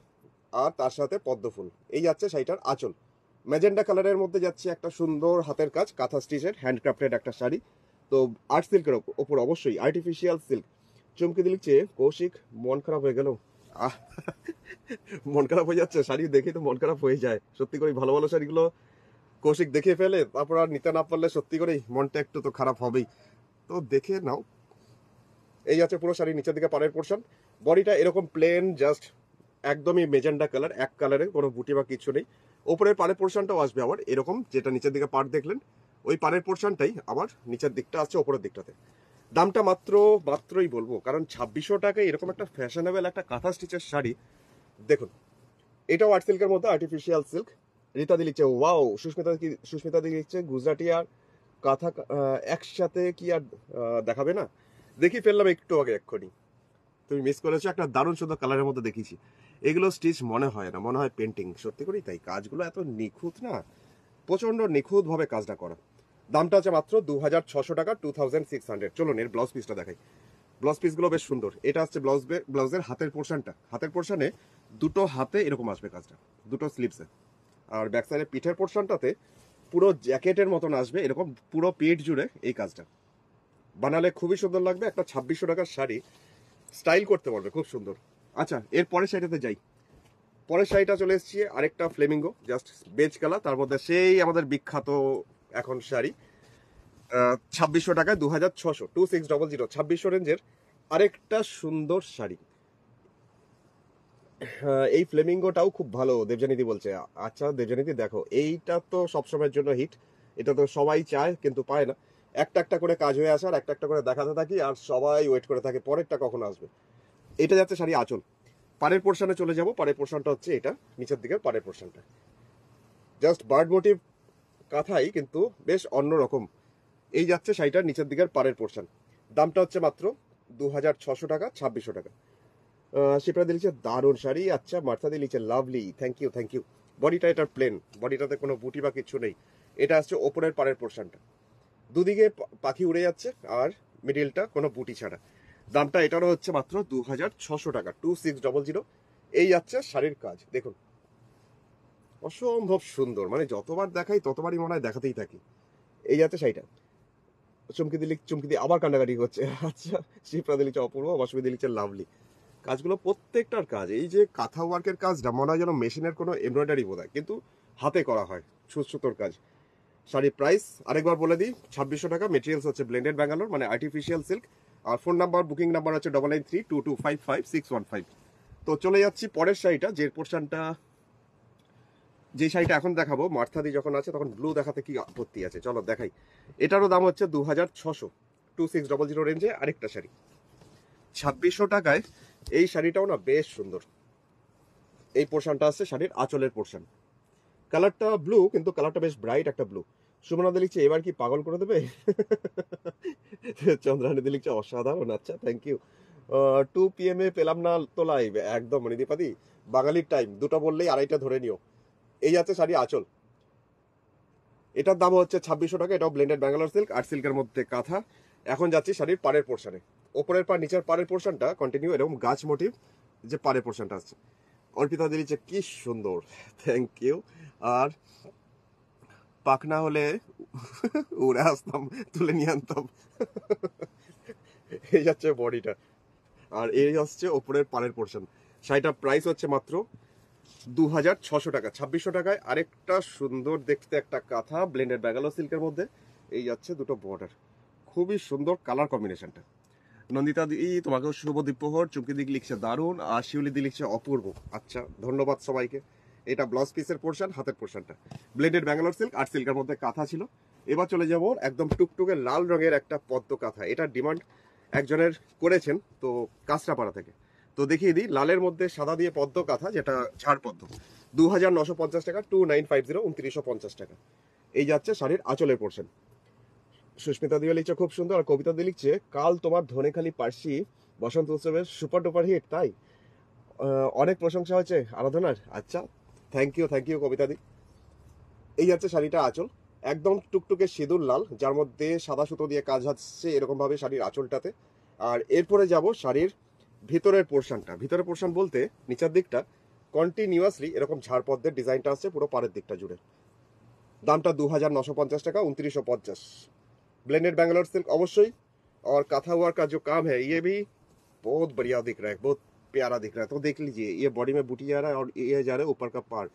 আর তার সাথে পদ্ম ফুল। এই যাচ্ছে শাড়িটার আঁচল, ম্যাজেন্টা কালারের মধ্যে যাচ্ছে একটা সুন্দর হাতের কাজ, কাঁথা স্টিচের হ্যান্ডক্রাফটেড একটা শাড়ি। তো আর্ট সিল্কের ওপর, অবশ্যই আর্টিফিশিয়াল সিল্ক। চমকে দিচ্ছে কৌশিক, মন খারাপ হয়ে গেল। আহ, মন খারাপ হয়ে যাচ্ছে, শাড়ি দেখে তো মন খারাপ হয়ে যায় সত্যি করে। ভালো ভালো শাড়িগুলো কৌশিক দেখে ফেলে, তারপর আর নিতে না পারলে সত্যি করেই মনটা একটু তো খারাপ হবেই। তো দেখে নাও। এই আছে পুরো শাড়ি, নিচের দিকে পাড়ের পোর্শন। বডিটা এরকম প্লেন, জাস্ট একদমই মেজেন্ডা কালার, এক কালারে, কোনো বুটি বা কিছু নেই। ওপরের পাড়ের পোর্শনটাও আসবে আবার এরকম, যেটা নিচের দিকে পাড় দেখলেন, ওই পাড়ের পোর্শনটাই আবার নিচের দিকটা আসছে ওপরের দিকটাতে। দামটা মাত্রই বলবো, কারণ 2600 টাকায় এরকম একটা ফ্যাশনেবল একটা কাঁথা স্টিচের শাড়ি। দেখুন, এটাও আর্ট সিল্কের মধ্যে আর্টিফিশিয়াল সিল্ক। রীতা দি লিখছে ওয়াও। সুস্মিতা দি লিখছে গুজরাটি আর কাঁথা একসাথে কি আর দেখাবে না? দেখি ফেললাম একটু আগে এক্ষুনি, তুমি মিস করেছো। একটা দারুণ সুন্দর কালারের মধ্যে দেখিয়েছি। এগুলো স্টিচ মনে হয় না, মনে হয় পেন্টিং, সত্যি করেই তাই। কাজগুলো এত নিখুঁত না, প্রচন্ড নিখুঁত ভাবে কাজটা করা। দামটা আছে মাত্র 2600 টাকা, 2600। চলুন এর ব্লাউজ পিসটা দেখাই। ব্লাউজ পিসগুলো বেশ সুন্দর। এটা হচ্ছে ব্লাউজের হাতের পোর্শনটা, হাতের পোর্শনে দুটো হাতে এরকম আসবে কাজটা, দুটো স্লিপসে। আর ব্যাক সাইডে পিঠের পোর্শনটাতে পুরো জ্যাকেটের মতন আসবে এরকম, পুরো পেট জুড়ে এই কাজটা। বানালে খুবই সুন্দর লাগবে। একটা 2600 টাকার শাড়ি স্টাইল করতে পারবে খুব সুন্দর। আচ্ছা এর পরের শাড়িটাতে যাই। পরের শাড়িটা চলে এসেছি, আরেকটা ফ্লেমিঙ্গো, জাস্ট বেজ কালার, তার মধ্যে সেই আমাদের বিখ্যাত এখন শাড়ি। 2600 টাকায় 2600, 2600, 2600 রেঞ্জের আরেকটা সুন্দর শাড়ি। এই ফ্লেমিঙ্গোটাও খুব ভালো, দেবজানীদি বলছে। আচ্ছা দেবজানীদি দেখো, এইটা তো সবসময়ের জন্য হিট, এটা তো সবাই চায় কিন্তু পায় না। একটা একটা করে কাজ হয়ে আসে, আর একটা একটা করে দেখাতে থাকি, আর সবাই ওয়েট করে থাকে পরেরটা কখন আসবে। এটা যাচ্ছে শাড়ি আঁচল। পাড়ের পোর্শনে চলে যাব। পাড়ের পোর্শনটা হচ্ছে এটা, নিচের দিকের পাড়ের পোর্শনটা জাস্ট বার্ড মোটিভ কাঁথাই, কিন্তু বেশ অন্যরকম। এই যাচ্ছে শাড়িটার নিচের দিকের পাড়ের পোর্শন। দামটা হচ্ছে মাত্র 2600 টাকা, 2600 টাকা। শিপ্রা দিলিছে দারুণ শাড়ি। আচ্ছা মার্থা দিলিছে লাভলি, থ্যাংক ইউ। বডিটা এটার প্লেন, বডিটাতে কোনো বুটি বা কিছু নেই। এটা আসছে ওপরের পাড়ের পোর্শনটা, দুদিকে পাখি উড়ে যাচ্ছে, আর মিডিলটা কোনো বুটি ছাড়া। দামটা এটারও হচ্ছে মাত্র 2600 টাকা, 2600। এই যাচ্ছে শাড়ির কাজ, দেখুন অসম্ভব সুন্দর, মানে যতবার দেখাই ততবারই মনে হয় দেখাতেই থাকি। এই যাচ্ছে শাড়িটা। চমকি দিয়ে আবার কান্নাকাটি করছে। আচ্ছা শিপ্রা দিলিছে অপূর্ব, অবশ্যই দিলিছে লাভলি। কাজগুলো প্রত্যেকটার কাজ, এই যে কাঁথা ওয়ার্কের কাজটা মনে হয় যেন মেশিনের কোনো এমব্রয়ডারি বোধ হয়, কিন্তু হাতে করা হয়, সুতোর কাজ। শাড়ির প্রাইস আরেকবার বলে দিই, 2600 টাকা। মেটেরিয়ালস হচ্ছে ব্লেন্ডেড ব্যাঙ্গালোর, মানে আর্টিফিশিয়াল সিল্ক। আর ফোন নাম্বার, বুকিং নাম্বার হচ্ছে 9932255615। তো চলে যাচ্ছি পরের শাড়িটা, যে শাড়িটা এখন দেখাবো। মার্থাদি যখন আছে তখন ব্লু দেখাতে কি আপত্তি আছে, চলো দেখাই। এটারও দাম হচ্ছে 2600, 2600 রেঞ্জে আরেকটা শাড়ি। 2600 টাকায় এই শাড়িটাও না বেশ সুন্দর। এই পোর্শনটা আসছে শাড়ির আঁচলের পোর্শন। কালারটা ব্লু, কিন্তু কালারটা বেশ ব্রাইট একটা ব্লু। সুমনাদি লিখছে এবার কি পাগল করে দেবে? চন্দ্রানী লিখছে অসাধারণ। আচ্ছা, থ্যাংক ইউ। 2 PM এ পেলাম না তো লাইভ, একদম নিদিপাদি বাঙালির টাইম, দুটো বললেই আড়াইটা ধরে নিও। এই আছে শাড়ি আঁচল, এটার দাম হচ্ছে 2600 টাকা। এটাও ব্লেন্ডেড ব্যাঙ্গালোর সিল্ক, আর সিল্কের মধ্যে কাঁথা। এখন যাচ্ছি শাড়ির পাড়ের পোর্শনে। ওপরের পা নিচের পাড়ের পোর্শনটা কন্টিনিউ এরকম গাছ মোটিভ, যে পাড়ের পোর্শনটা আসছে। অর্পিতা দিলিছে কি সুন্দর, থ্যাংক ইউ। আর পাখনা হলে উড়ে আসতাম, তুলে নিয়ে আনতাম। এই যাচ্ছে বডিটা, আর এই হচ্ছে ওপরের পাড়ের পোর্শন। শাড়িটার প্রাইস হচ্ছে মাত্র 2600 টাকা। 2600 টাকায় আরেকটা সুন্দর দেখতে একটা কাঁথা ব্লেন্ডেড ব্যাঙ্গালোর সিল্কের মধ্যে। এই যাচ্ছে দুটো বর্ডার, খুবই সুন্দর কালার কম্বিনেশনটা। নন্দিতা দি তোমাকেও শুভ দ্বীপ্রহর। চুমকি দিক লিখছে দারুণ, আর শিউলি দি লিখছে অপূর্ব। আচ্ছা, ধন্যবাদ সবাইকে। এটা ব্লাউজ পিসের পোর্শন, হাতের পোর্শনটা ব্লেন্ডেড ব্যাঙ্গালোর সিল্ক, আর সিল্কের মধ্যে কাঁথা ছিল। এবার চলে যাবো একদম টুকটুকে লাল রঙের একটা পদ্ম কাঁথা। এটা ডিমান্ড একজনের করেছেন তো, কাঁচরাপাড়া থেকে। তো দেখিয়ে দিই, লালের মধ্যে সাদা দিয়ে পদ্ম কাঁথা, যেটা ঝাড় পদ্ম। 2950 টাকা, 2950, 2950 টাকা। এই যাচ্ছে শাড়ির আঁচলের পোর্শন। সুস্মিতা দিয়ে লিখছে খুব সুন্দর। আর কবিতা দিয়ে লিখছে কাল তোমার ধনেখালি পার্সি বসন্ত উৎসবের সুপার ডুপার হিট, তাই অনেক প্রশংসা হয়েছে আরাধনার। আচ্ছা, থ্যাংক ইউ কবিতা দি। এই যাচ্ছে শাড়িটা আঁচল, একদম টুকটুকে সিঁদুর লাল, যার মধ্যে সাদা সুতো দিয়ে কাজ হচ্ছে এরকম ভাবে শাড়ির আঁচলটাতে। আর এরপরে যাব শাড়ির ভিতরের পোর্শনটা। ভিতরের পোর্শন বলতে নিচের দিকটা কন্টিনিউয়াসলি এরকম ঝাড়পদ্মের ডিজাইনটা আসছে পুরো পাড়ের দিকটা জুড়ে। দামটা 2950 টাকা, 2950। ब्लेंडेड बैंगलोर सिल्क अवश्य। और काथा वर्क का जो काम है ये भी बहुत बढ़िया दिख रहा है, बहुत प्यारा दिख रहा है। तो देख लीजिए, ये बॉडी में बूटी जा रहा है और ये जा रहा है ऊपर का पार्ट।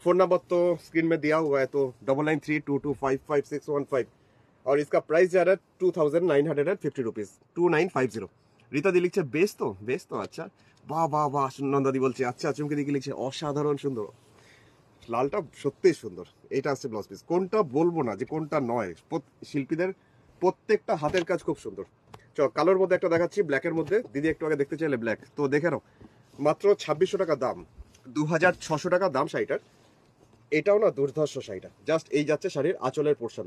फोन नंबर तो स्क्रीन में दिया हुआ है, तो 9932255615। और इसका प्राइस जा रहा है 2950 रुपीज, 2950। रीता दी लिखছে বেশ তো আচ্ছা, বাহ বাহ বাহ। নন্দাদি বলছে আচ্ছা, চুমকি দিকে লিখছে অসাধারণ সুন্দর। লালটা সত্যিই সুন্দর। এটা আসছে ব্লাউজ পিস, কোনটা বলবো না যে কোনটা নয়। শিল্পীদের প্রত্যেকটা হাতের কাজ খুব সুন্দর। কালোর মধ্যে একটা দেখাচ্ছি, ব্ল্যাকের মধ্যে। দিদি একটু আগে দেখতে চাইলে ব্ল্যাক, তো দেখে নাও। মাত্র 2600 টাকা দাম, 2600 টাকা দাম শাড়িটার। এটাও না দুর্ধর্ষ শাড়িটা। জাস্ট এই যাচ্ছে শাড়ির আঁচলের পোর্শন।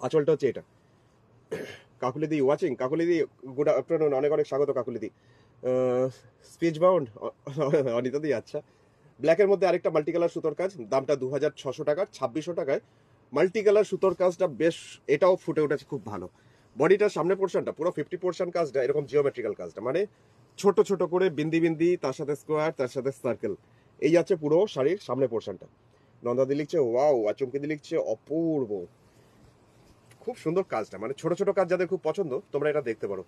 আঁচলটা হচ্ছে এটা। কাকুলি দি ওয়াচিং, কাকুলি দি গুড আফটারনুন, অনেক অনেক স্বাগত কাকুলি দি। স্পিচ বাউন্ড অনিতা দি। আচ্ছা, ব্ল্যাকের মধ্যে আরেকটা মাল্টি কালার সুতোর কাজ, দামটা 2600 টাকা। 2600 টাকায় মাল্টি কালার সুতোর কাজটা বেশ, এটাও ফুটে উঠেছে খুব ভালো। বডিটার সামনে পোর্শনটা পুরো 50% কাজটা এরকম জিওমেট্রিক্যাল কাজটা, মানে ছোট ছোট করে বিন্দি বিন্দি, তার সাথে স্কোয়ার, তার সাথে সার্কেল। এই যাচ্ছে পুরো শাড়ির সামনে পোর্শনটা। নন্দাদি লিখছে ওয়াও, আর চুমকিদি লিখছে অপূর্ব। খুব সুন্দর কাজটা, মানে ছোট ছোট কাজ যাদের খুব পছন্দ তোমরা এটা দেখতে পারো।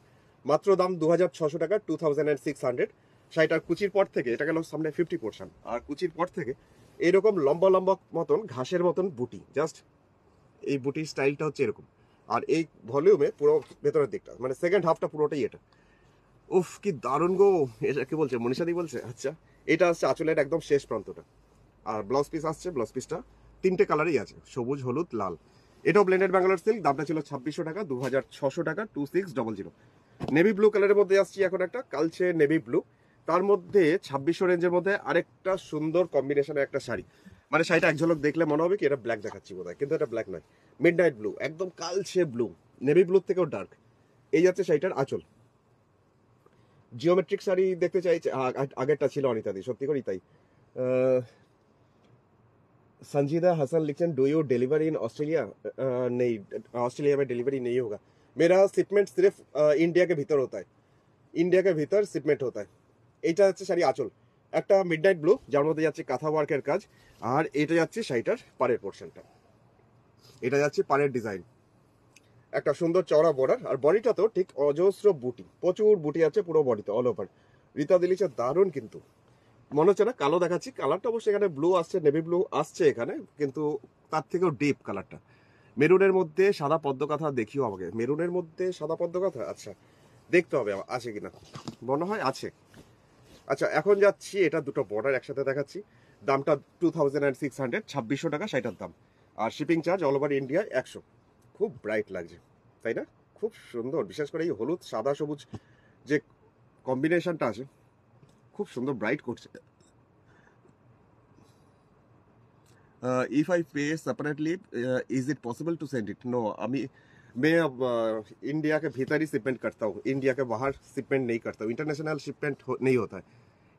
মাত্র দাম 2600 টাকা, 2600। শাড়িটার কুচির পর থেকে, এটা গেল সামনে 50%, আর কুচির পর থেকে এরকম লম্বা লম্বা মতন ঘাসের মতন বুটি, জাস্ট এই বুটির স্টাইলটা হচ্ছে এরকম। আর এই ভলিউমে পুরো ভেতরের দিকটা, মানে সেকেন্ড হাফটা পুরোটাই এটা। উফ কি দারুণ গো। এটা কি বলছে, মনীষাদি বলছে। আচ্ছা, এটা আসছে আঁচলের একদম শেষ প্রান্তটা। আর ব্লাউজ পিস আসছে, ব্লাউজ পিসটা 3টে কালারই আছে, সবুজ, হলুদ, লাল। এটাও ব্লেন্ডেড ব্যাঙ্গালোর সিল্ক, দামটা ছিল 2600 টাকা, 2600 টাকা, 2600। নেভি ব্লু কালারের মধ্যে আসছি এখন একটা কালচে নেভি ব্লু। তার মধ্যে 2600 রেঞ্জের মধ্যে আরেকটা সুন্দর কম্বিনেশনের একটা শাড়ি। মানে শাড়িটা এক ঝলক দেখলে মনে হবে কি এটা ব্ল্যাক দেখাচ্ছি বোধহয়, কিন্তু এটা ব্ল্যাক নয়, মিড নাইট ব্লু, একদম কালচে ব্লু, নেভি ব্লুর থেকেও ডার্ক। এই যাচ্ছে শাড়িটার আঁচল। জিওমেট্রিক শাড়ি দেখতে চাইছে, আগেরটা ছিল অনিতাদি, সত্যি করেই তাই। संजीदा हसन लिखन do you deliver in Australia? नहीं, ऑस्ट्रेलिया में डिलीवरी नहीं होगा। मेरा शिपमेंट सिर्फ इंडिया के भीतर होता है, इंडिया के भीतर शिपमेंट होता है। এইটা হচ্ছে শাড়ি আঁচল, একটা মিডনাইট ব্লু, যার মধ্যে যাচ্ছে কাঁথা ওয়ার্কের কাজ। আর এটা যাচ্ছে শাড়িটার পাড়ের পোর্শনটা, এটা যাচ্ছে পাড়ের ডিজাইন, একটা সুন্দর চওড়া বর্ডার। আর বডিটা তো ঠিক অজস্র বুটি, প্রচুর বুটি আছে পুরো বডিতে অল ওভার। রীতা দিলিছে দারুণ, কিন্তু মনে হচ্ছে না কালো দেখাচ্ছি, কালারটা অবশ্যই এখানে ব্লু আসছে, নেভি ব্লু আসছে এখানে, কিন্তু তার থেকেও ডিপ কালারটা। মেরুনের মধ্যে সাদা পদ্ম কাঁথা দেখিও আমাকে, মেরুনের মধ্যে সাদা পদ্ম কাঁথা। আচ্ছা, দেখতে হবে আছে কিনা, মনে হয় আছে। আচ্ছা, এখন যাচ্ছি, এটা দুটো বর্ডার একসাথে দেখাচ্ছি। দামটা 2600, 2600 টাকা শাড়িটার দাম। আর shipping charge all over India 100। খুব ব্রাইট লাগছে, তাই না? খুব সুন্দর, বিশেষ করে এই হলুদ, সাদা, সবুজ যে কম্বিনেশনটা আছে খুব সুন্দর ব্রাইট করছে। If I pay separately is it possible to send it? No, मैं अब इंडिया के भीतर ही शिपमेंट करता हूँ, इंडिया के बाहर शिपमेंट नहीं करता हूँ, इंटरनेशनल शिपमेंट नहीं होता है।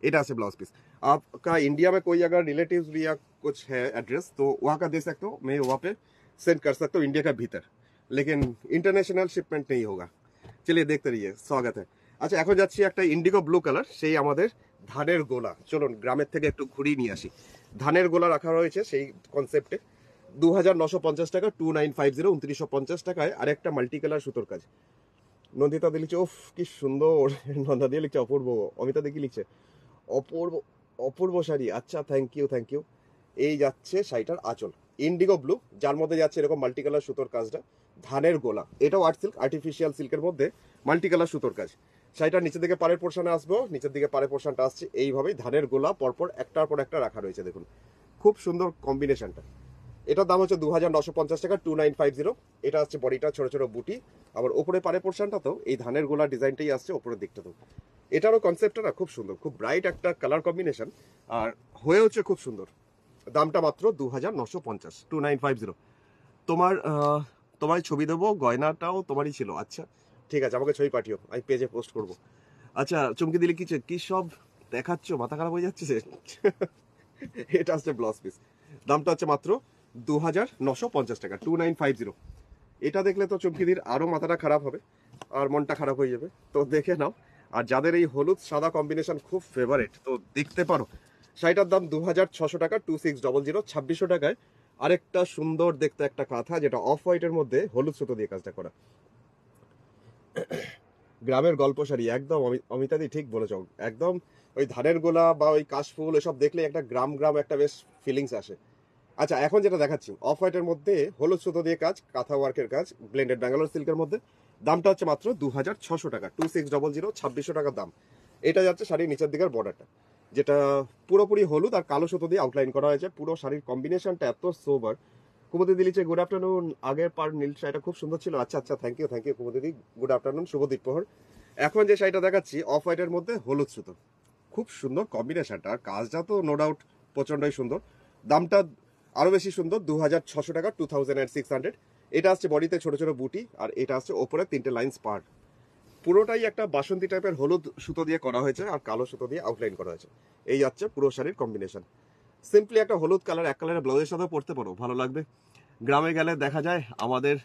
এটা আছে ब्लाउज पीस। आपका इंडिया में कोई अगर रिलेटिव्स या कुछ है एड्रेस तो वहाँ का दे सकते हो, मैं वहाँ पे सेंड कर सकता हूँ इंडिया का भीतर, लेकिन इंटरनेशनल शिपमेंट नहीं होगा। চলিয়ে দেখতে রইয়ে স্বাগত। আচ্ছা, এখন যাচ্ছি একটা ইন্ডিগো ব্লু কালার, সেই আমাদের ধানের গোলা। চলুন গ্রামের থেকে একটু ঘুরিয়ে নিয়ে আসি। ধানের গোলা রাখা রয়েছে সেই কনসেপ্টে 2950 টাকা, 2950, 2950 টাকায় আরেকটা মাল্টি কালার সুতোর কাজ। নন্দিতা দিয়ে লিখছে ওফ কি সুন্দর, নন্দা দিয়ে লিখছে অপূর্ব, অমিতা দেখি লিখছে অপূর্ব, অপূর্ব শাড়ি। আচ্ছা, থ্যাংক ইউ থ্যাংক ইউ। এই যাচ্ছে শাড়িটার আঁচল ইন্ডিগো ব্লু, যার মধ্যে যাচ্ছে এরকম মাল্টি কালার সুতোর কাজটা, ধানের গোলা। এটাও আর্ট সিল্ক, আর্টিফিশিয়াল সিল্কের মধ্যে মাল্টি কালার সুতোর কাজ। শাড়িটার নিচের দিকে পাড়ের পোর্শনে আসবো, নিচের দিকে পাড়ের পোর্শনটা আসছে এইভাবেই, ধানের গোলা পরপর একটার পর একটা রাখা রয়েছে। দেখুন খুব সুন্দর কম্বিনেশনটা। এটার দাম হচ্ছে 2950 টাকা, 2950। এটা হচ্ছে বডিটা ছোট ছোট বুটি, আবার ওপরে পাড়ের পোর্শনটা তো এই ধানের গোলা ডিজাইনটাই আসছে ওপরের দিকটা। তো এটারও কনসেপ্টটা না খুব সুন্দর, খুব ব্রাইট একটা কালার কম্বিনেশন, আর হয়ে হচ্ছে খুব সুন্দর। দামটা মাত্র 2950, 2950। তোমার তোমায় ছবি দেবো, গয়নাটাও তোমারই ছিল। আচ্ছা ঠিক আছে, আমাকে ছবি পাঠিও, আমি পেজে পোস্ট করবো। আচ্ছা, চমকে দিলে কি সব দেখাচ্ছ, মাথা খারাপ হয়ে যাচ্ছে। এটা হচ্ছে ব্লাউজ পিস, দামটা হচ্ছে মাত্র 2950 টাকা, 2950। এটা দেখলে তো চমকিদির আরো মাথাটা খারাপ হবে আর মনটা খারাপ হয়ে যাবে, তো দেখে নাও। আর যাদের এই হলুদ সাদা কম্বিনেশন খুব ফেভারিট, তো দেখতে পারো। শাড়িটার দাম 2600 টাকা, 2600, 2600 টাকায় আরেকটা সুন্দর দেখতে একটা কাঁথা, যেটা অফ হোয়াইটের মধ্যে হলুদ সুতো দিয়ে কাজটা করা। গ্রামের গল্প শাড়ি, একদম অমিতাদি ঠিক বলেছ, একদম ওই ধানের গোলা বা ওই কাশফুল এসব দেখলে একটা গ্রাম গ্রাম একটা বেশ ফিলিংস আসে। আচ্ছা, এখন যেটা দেখাচ্ছি অফ হোয়াইটের মধ্যে হলুদ সুতো দিয়ে কাজ, কাঁথা ওয়ার্কের কাজ, ব্লেন্ডেড ব্যাঙ্গালোর সিল্কের মধ্যে। দামটা হচ্ছে মাত্র 2600 টাকা, 2600, 2600 টাকার দাম। এটা যাচ্ছে শাড়ির নিচের দিকের বর্ডারটা, যেটা পুরোপুরি হলুদ আর কালো সুতো দিয়ে আউটলাইন করা হয়েছে। পুরো শাড়ির কম্বিনেশনটা এত সোবার। কুমুদি দিলিছে গুড আফটারনুন, আগের পার নীল শাড়িটা খুব সুন্দর ছিল। আচ্ছা আচ্ছা, থ্যাংক ইউ কুমুদি, গুড আফটারনুন, শুভ দ্বীপ্রহর। এখন যে শাড়িটা দেখাচ্ছি অফ হোয়াইটের মধ্যে হলুদ সুতো, খুব সুন্দর কম্বিনেশনটা, আর কাজটা তো নো ডাউট প্রচন্ডই সুন্দর। দামটা আরো বেশি সুন্দর, 2600 টাকা, 2600। এটা আসছে বডিতে ছোট ছোট বুটি, আর এটা আসছে ওপরে 3টে লাইন্স পার্ট। পুরোটাই একটা বাসন্তী টাইপের হলুদ সুতো দিয়ে করা হয়েছে আর কালো সুতো দিয়ে আউটলাইন করা হয়েছে। এই যাচ্ছে পুরো শাড়ির কম্বিনেশন। সিম্পলি একটা হলুদ কালার, এক কালারের ব্লাউজের সাথে পরতে পারো, ভালো লাগবে। গ্রামে গেলে দেখা যায় আমাদের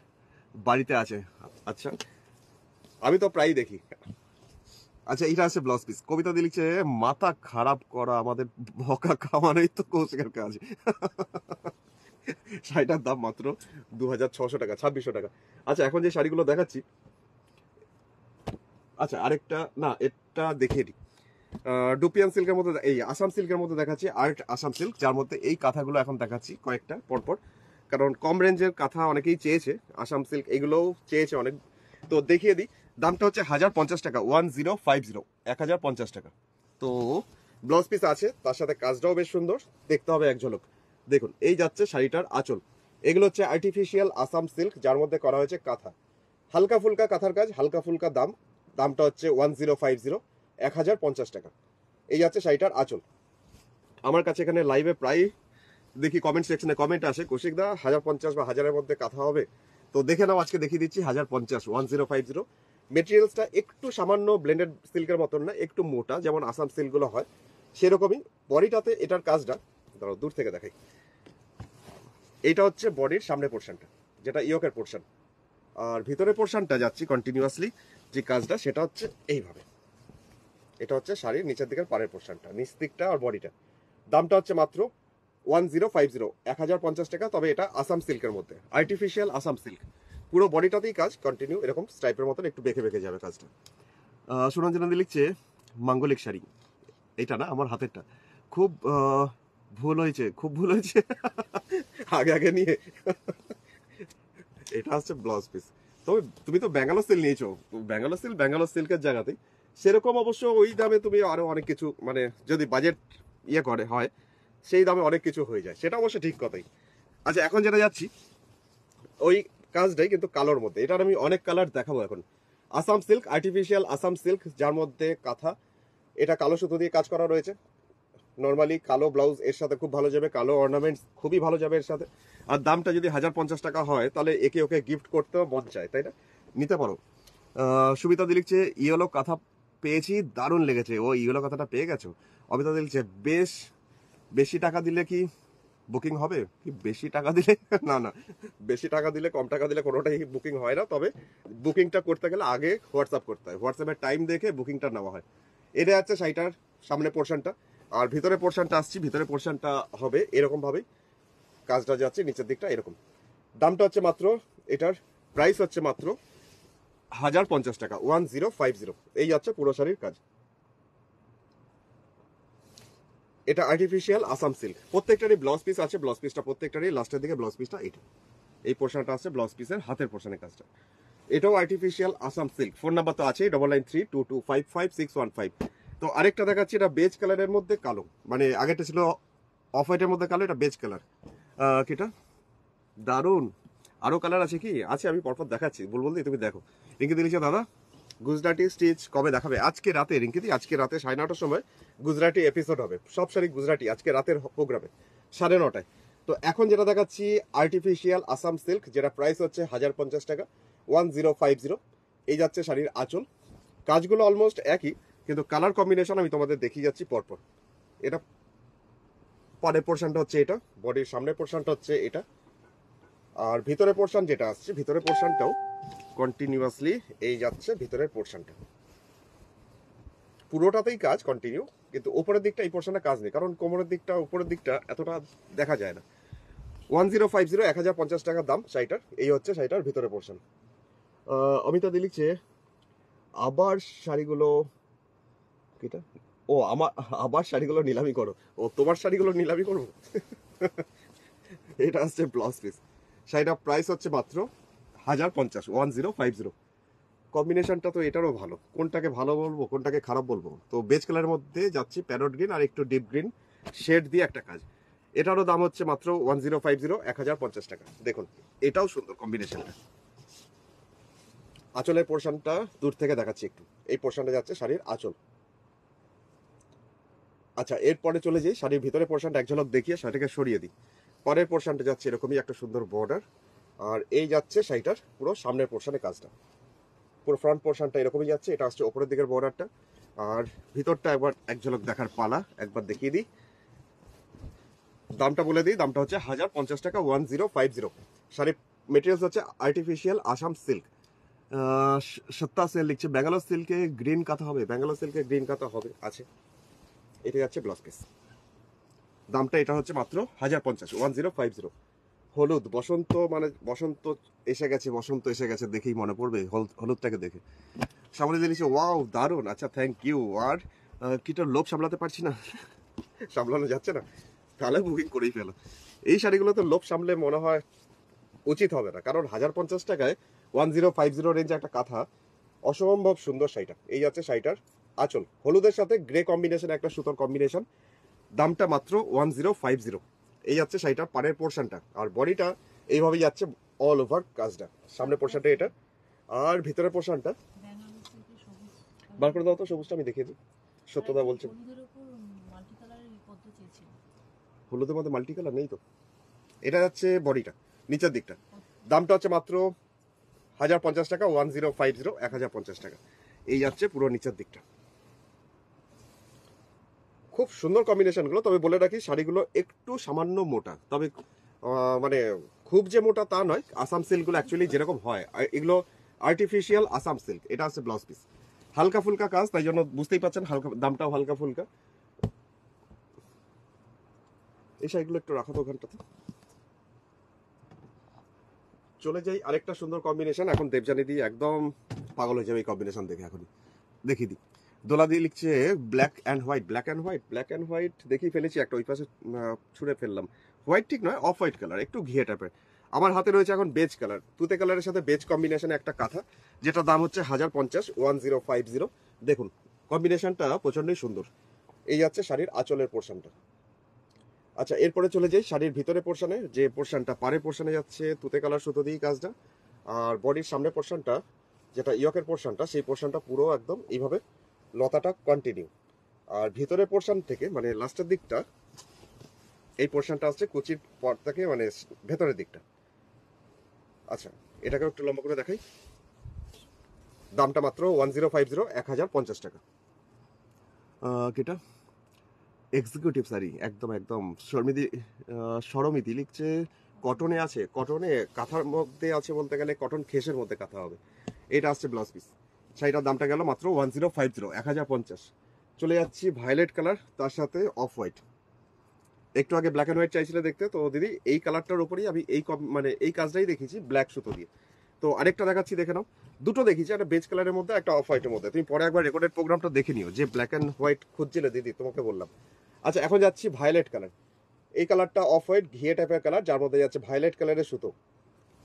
বাড়িতে আছে। আচ্ছা, আমি তো প্রায়ই দেখি। আচ্ছা, এটা আছে ব্লাউজ পিস। কবিতা দিয়ে লিখছে মাথা খারাপ করা আমাদের বকা খাওয়ানোই তো কৌশিকের কাজ। শাড়িটার দাম মাত্র 2600 টাকা, 2600 টাকা। আচ্ছা, এখন যে শাড়িগুলো দেখাচ্ছি, আচ্ছা আরেকটা না, এটা দেখিয়ে দিই। ডুপিয়ান সিল্কের মধ্যে, এই আসাম সিল্কের মধ্যে দেখাচ্ছি, আর্ট আসাম সিল্ক, যার মধ্যে এই কাঁথাগুলো এখন দেখাচ্ছি কয়েকটা পরপর, কারণ কম রেঞ্জের কাঁথা অনেকেই চেয়েছে, আসাম সিল্ক এগুলোও চেয়েছে অনেক, তো দেখিয়ে দিই। দামটা হচ্ছে 1050 টাকা, 1050, 1050 টাকা। তো ব্লাউজ পিস আছে, তার সাথে কাজটাও বেশ সুন্দর, দেখতে হবে এক ঝলক। দেখুন এই যাচ্ছে শাড়িটার আঁচল। এগুলো হচ্ছে আর্টিফিশিয়াল আসাম সিল্ক, যার মধ্যে করা হয়েছে কাঁথা, হালকা ফুলকা কাঁথার কাজ, হালকা ফুলকা দাম। দামটা হচ্ছে 1050, 1050 টাকা। এই যাচ্ছে শাড়িটার আঁচল। আমার কাছে এখানে লাইভে প্রায় দেখি কমেন্ট সেকশনে কমেন্ট আসে, কৌশিক দা 1050 বা 1000-এর মধ্যে কাঁথা হবে, তো দেখে নাও, আজকে দেখিয়ে দিচ্ছি 1050, 1050। মেটেরিয়ালসটা একটু সামান্য ব্লেন্ডেড সিল্কের মতন না, একটু মোটা, যেমন আসাম সিল্কগুলো হয় সেরকমই। বডিটাতে এটার কাজটা, দাঁড়াও দূর থেকে দেখাই। এইটা হচ্ছে বডির সামনে পোর্শনটা, যেটা ইয়োকের পোর্শন, আর ভিতরের পোর্শনটা যাচ্ছি কন্টিনিউয়াসলি যে কাজটা, সেটা হচ্ছে এইভাবে। এটা হচ্ছে শাড়ির নিচের দিকের পাড়ের পোর্শনটা, নিচ দিকটা আর বডিটা। দামটা হচ্ছে মাত্র 1050, 1050 টাকা। তবে এটা আসাম সিল্কের মধ্যে, আর্টিফিশিয়াল আসাম সিল্ক, পুরো বডিটাতেই কাজ কন্টিনিউ, এরকম স্ট্রাইপের মতন একটু বেঁকে বেঁকে যাবে কাজটা। সুরঞ্জনা লিখছে মাঙ্গলিক শাড়ি, এটা না আমার হাতেরটা, খুব ভুল হয়েছে, খুব ভুল হয়েছে, আগে আগে নিয়ে। এটা হচ্ছে ব্লাউজ পিস। তবে তুমি তো ব্যাঙ্গালোর সিল্ক নিয়েছো, ব্যাঙ্গালোর সিল্কের জায়গাতেই সেরকম অবশ্য ওই দামে তুমি আরো অনেক কিছু, মানে যদি বাজেট করে হয় সেই দামে অনেক কিছু হয়ে যায়, সেটা অবশ্য ঠিক কথাই। আচ্ছা, এখন যেটা যাচ্ছি ওই কাজটাই কিন্তু কালোর মধ্যে, এটার আমি অনেক কালার দেখাবো এখন। Assam silk, artificial Assam silk, যার মধ্যে কাঁথা, এটা কালো সুতো দিয়ে কাজ করা রয়েছে। নর্মালি কালো ব্লাউজ এর সাথে খুব ভালো যাবে, কালো অর্নামেন্টস খুবই ভালো যাবে এর সাথে। আর দামটা যদি 1050 টাকা হয় তাহলে একে ওকে গিফট করতেও মন চায়, তাই না? নিতে পারো। সুবিতা লিখছে ইয়েলো কাঁথা পেয়েছি, দারুণ লেগেছে। ও ইয়েলো কাঁথাটা পেয়ে গেছো? অমিতা লিখছে বেশি টাকা দিলে কি বুকিং হবে? কি বেশি টাকা দিলে? না না, বেশি টাকা দিলে কম টাকা দিলে কোনোটাই বুকিং হয় না। তবে বুকিংটা করতে গেলে আগে হোয়াটসঅ্যাপ করতে হয়, হোয়াটসঅ্যাপের টাইম দেখে বুকিংটা নেওয়া হয়। এটা হচ্ছে শাড়িটার সামনে পোর্শনটা। আর ভিতরে পোর্শনটা আসছি, ভিতরে পোর্শনটা হবে এরকম ভাবেই, কাজটা যাচ্ছে নিচের দিকটা এরকম। দামটা হচ্ছে মাত্র, এটার প্রাইস হচ্ছে মাত্র 1050 টাকা, 1050। এই যাচ্ছে পুরো শাড়ির কাজ। এটা আর্টিফিশিয়াল আসাম সিল্ক, প্রত্যেকটারই ব্লাউজ পিস আছে। ব্লাউজ পিসটা প্রত্যেকটারই লাস্টের দিকে ব্লাউজ পিসটা এটা, এই পোর্শনটা আছে ব্লাউজ পিসের হাতের পোর্শনের কাজটা। এটাও artificial Assam silk. Phone number তো আছে 9932255615। তো আরেকটা দেখাচ্ছি, এটা বেজ কালারের মধ্যে কালো, মানে আগেরটা ছিল অফ হোয়াইটের মধ্যে কালো, এটা বেজ কালার। কিটা দারুন। আরো কালার আছে কি? আছে, আমি পরপর দেখাচ্ছি, বলবো তুমি দেখো। রিঙ্কি দিলিছে দাদা গুজরাটি স্টিচ কবে দেখাবে? আজকে রাতে রিঙ্কিদি, আজকে রাতে 9:30টার সময় গুজরাটি এপিসোড হবে, সব শাড়ি গুজরাটি, আজকে রাতের প্রোগ্রামে 9:30টায়। তো এখন যেটা দেখাচ্ছি আর্টিফিশিয়াল আসাম সিল্ক, যেটা প্রাইস হচ্ছে 1050 টাকা, 1050। এই যাচ্ছে শাড়ির আঁচল। কাজগুলো অলমোস্ট একই, কিন্তু কালার কম্বিনেশন আমি তোমাদের দেখিয়ে যাচ্ছি পরপর। এটা পরের পোর্শনটা হচ্ছে এটা, বডির সামনের পোর্শনটা হচ্ছে এটা। আর ভিতরের পোর্শন যেটা আসছে, ভিতরের পোর্শনটাও কন্টিনিউয়াসলি এই যাচ্ছে ভিতরের পোর্শনটা, পুরোটাতেই কাজ কন্টিনিউ, কিন্তু উপরের দিকটা এই পোর্শনে কাজ নেই, কারণ কোমরের দিকটা উপরের দিকটা এতটা দেখা যায় না। 1050, 1050 টাকা দাম শাড়িটার। এই হচ্ছে শাড়িটার ভিতরের পোর্শন। অমিতা দি লিখছে আবার শাড়িগুলো কিটা, ও আমার আবার শাড়িগুলো নিলামি করো। ও তোমার শাড়িগুলো নিলামি করবো? এটা হচ্ছে ব্লাউজ পিস। শাড়িটার প্রাইস হচ্ছে মাত্র 1050, 1050। কম্বিনেশনটা তো এটারও ভালো, কোনটাকে ভালো বলবো কোনটাকে খারাপ বলবো? তো বেজ কালারের মধ্যে যাচ্ছি প্যারট গ্রিন আর একটু ডিপ গ্রিন শেড দিয়ে একটা কাজ। এটারও দাম হচ্ছে মাত্র 1050, 1050 টাকা। দেখুন এটাও সুন্দর কম্বিনেশনটা। আঁচলের পোর্শনটা দূর থেকে দেখাচ্ছি একটু, এই পোর্শনটা যাচ্ছে শাড়ির আঁচল। আচ্ছা, এরপরে চলে যাই শাড়ির ভিতরে পোর্শনটা এক ঝলক দেখিয়ে শাড়িটাকে সরিয়ে দিই। পরের পোর্শনটা যাচ্ছে এরকমই একটা সুন্দর বর্ডার। আর এই যাচ্ছে শাড়িটার পুরো সামনের পোর্শনে কাজটা, পুরো ফ্রন্ট পোর্শনটা এরকমই যাচ্ছে। এটা আসছে ওপরের দিকের বর্ডারটা। আর ভিতরটা একবার এক ঝলক দেখার পালা, একবার দেখিয়ে দিই। দামটা বলে দিই, দামটা হচ্ছে 1050 টাকা, 1050। শাড়ির মেটেরিয়ালস হচ্ছে আর্টিফিশিয়াল আসাম সিল্ক। সত্তা সেল লিখছে ব্যাঙ্গালোর সিল্কে গ্রিন কাঁথা হবে, ব্যাঙ্গালোর সিল্কে গ্রিন কাঁথা হবে, আছে। এটা যাচ্ছে ব্লাউজ পিস। দামটা এটা হচ্ছে মাত্র 1050, 1050। হলুদ বসন্ত, মানে বসন্ত এসে গেছে, বসন্ত এসে গেছে দেখেই মনে পড়বে হলুদটাকে দেখে। সামনে দিয়েছে ওয়াও দারুন, আচ্ছা থ্যাংক ইউ। আর কিটা লোভ সামলাতে পারছি না, সামলানো যাচ্ছে না, তাহলে বুকিং করেই ফেলো। এই শাড়িগুলো তো লোভ সামলে মনে হয় উচিত হবে না, কারণ 1050 টাকায় 1050 রেঞ্জে একটা কাঁথা, অসম্ভব সুন্দর শাড়িটা। এই যাচ্ছে শাড়িটার আঁচল, হলুদের সাথে গ্রে কম্বিনেশন, একটা সুতোর কম্বিনেশন। দামটা মাত্র 1050। এই যাচ্ছে শাড়িটার পাড়ের পোর্শনটা। আর বডিটা এইভাবেই যাচ্ছে অল ওভার কাজটা, সামনে পোর্শনটা এটা। আর ভিতরের পোর্শনটা বার করে দাও তো, সবুজটা আমি দেখিয়ে দিই। সত্যদা বলছেন হলুদের মধ্যে মাল্টি কালার নেই তো। এটা যাচ্ছে বডিটা, নিচের দিকটা। দামটা হচ্ছে মাত্র 1050 টাকা, 1050, 1050 টাকা। এই যাচ্ছে পুরো নিচের দিকটা। খুব সুন্দর কম্বিনেশনগুলো। তবে বলে রাখি শাড়িগুলো একটু সামান্য মোটা, তবে মানে খুব যে মোটা তা নয়। আসাম সিল্কগুলো অ্যাকচুয়ালি যেরকম হয়, এগুলো আর্টিফিশিয়াল আসাম সিল্ক। এটা হচ্ছে ব্লাউজ পিস, হালকা ফুলকা কাজ, তাই জন্য বুঝতেই পারছেন হালকা, দামটাও হালকা ফুলকা। এই শাড়িগুলো একটু রাখো তো ওখানটাতে। চলে যাই আরেকটা সুন্দর কম্বিনেশন। এখন দেবজানি দিয়ে একদম পাগল হয়ে যাবে এই কম্বিনেশন দেখে, এখনই দেখিয়ে দিই। দোলা দিয়ে লিখছে black and white, black and white, black and white দেখেই ফেলেছি একটা, ওই পাশে ছুঁড়ে ফেললাম। হোয়াইট ঠিক নয়, অফ হোয়াইট কালার, একটু ঘিয়ে টাইপের। আমার হাতে রয়েছে এখন বেজ কালার, তুতে কালারের সাথে বেজ কম্বিনেশনে একটা কাঁথা, যেটা দাম হচ্ছে 1050, 1050। দেখুন কম্বিনেশনটা প্রচন্ডই সুন্দর। এই যাচ্ছে শাড়ির আঁচলের পোর্শনটা। আচ্ছা, এরপরে চলে যাই শাড়ির ভিতরে পোর্শনে, যে পোর্শনটা পাড়ের পোর্শনে যাচ্ছে তুতে কালার সুতো দিয়েই কাজটা। আর বডির সামনে পোর্শনটা যেটা ইয়কের পোর্শনটা, সেই পোর্শনটা পুরো একদম এইভাবে লতাটা কন্টিনিউ। আর ভিতরের পোর্শন থেকে মানে লাস্টের দিকটা, এই পোর্শনটা আসছে কুচির পর থেকে মানে ভেতরের দিকটা। আচ্ছা, এটাকে একটু লম্বা করে দেখাই। দামটা মাত্র 1050, 1050 টাকা। কেটা এক্সিকিউটিভ শাড়ি, একদম একদম সরমিতি লিখছে, কটনে আছে, কটনে কাঁথার মধ্যে আছে, বলতে গেলে কটন খেসের মধ্যে কাঁথা হবে। এটা আসছে ব্লাউজ পিস। শাড়িটার দামটা গেল মাত্র 1050, 1050। চলে যাচ্ছি ভায়োলেট কালার, তার সাথে অফ হোয়াইট। একটু আগে ব্ল্যাক অ্যান্ড হোয়াইট চাইছিলে দেখতে, তো দিদি এই কালারটার উপরেই আমি মানে এই কাজটাই দেখিয়েছি ব্ল্যাক সুতো দিয়ে। তো আরেকটা দেখাচ্ছি, দেখে নাও। দুটো দেখিয়েছি, একটা বেজ কালারের মধ্যে, একটা অফ হোয়াইটের মধ্যে। তুমি পরে একবার রেকর্ডেড প্রোগ্রামটা দেখে নিও, যে ব্ল্যাক অ্যান্ড হোয়াইট খুঁজছিলে দিদি, তোমাকে বললাম। আচ্ছা, এখন যাচ্ছি ভায়োলেট কালার। এই কালারটা অফ হোয়াইট ঘিয়ে টাইপের কালার, যার মধ্যে যাচ্ছে ভায়োলেট কালারের সুতো।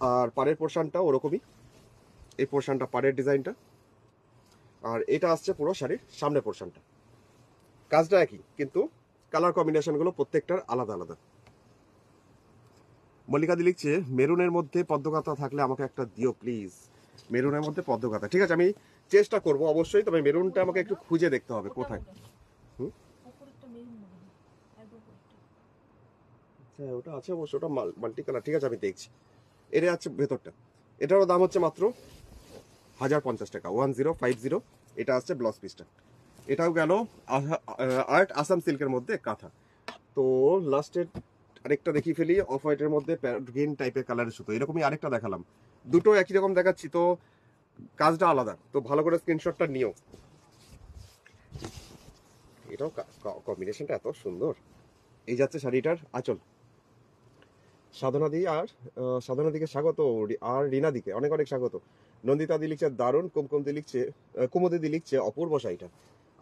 আর পাড়ের পোর্শনটা ওরকমই, এই পোর্শনটা পাড়ের ডিজাইনটা। আর এটা আসছে পুরো শাড়ির সামনে পোর্শনটা। কাজটা একই, কিন্তু কালার কম্বিনেশনগুলো প্রত্যেকটার আলাদা আলাদা। মল্লিকাদি লিখছে, মেরুনের মধ্যে পদ্মকাতা থাকলে আমাকে একটা দিও প্লিজ। মেরুনের মধ্যে পদ্মকাতা, ঠিক আছে, আমি চেষ্টা করব অবশ্যই, তবে মেরুনটা আমাকে একটু খুঁজে দেখতে হবে কোথায়। হ্যাঁ, ওটা আছে অবশ্য, ওটা মাল্টি কালার, ঠিক আছে, আমি দেখছি। এটা আছে ভেতরটা। এটারও দাম হচ্ছে মাত্র 1050 টাকা, 1050। এটা আসছে ব্লাউজ পিসটা। এটাও গেল আর্ট আসাম সিল্কের মধ্যে কাঁথা। তো লাস্টের আরেকটা দেখি ফেলি, অফ হোয়াইটের মধ্যে গ্রিন টাইপের কালারের সুতো। এরকমই আরেকটা দেখালাম, দুটো একই রকম দেখাচ্ছি, তো কাজটা আলাদা, তো ভালো করে স্ক্রিনশটটা নিও। এটাও কম্বিনেশনটা এত সুন্দর। এই যাচ্ছে শাড়িটার আঁচল। সাধনাদিকে স্বাগত, আর রিনাদিকে অনেক অনেক স্বাগত। নন্দিতাদি লিখছে দারুণ, কুমুদিদি লিখছে অপূর্ব শাড়িটা।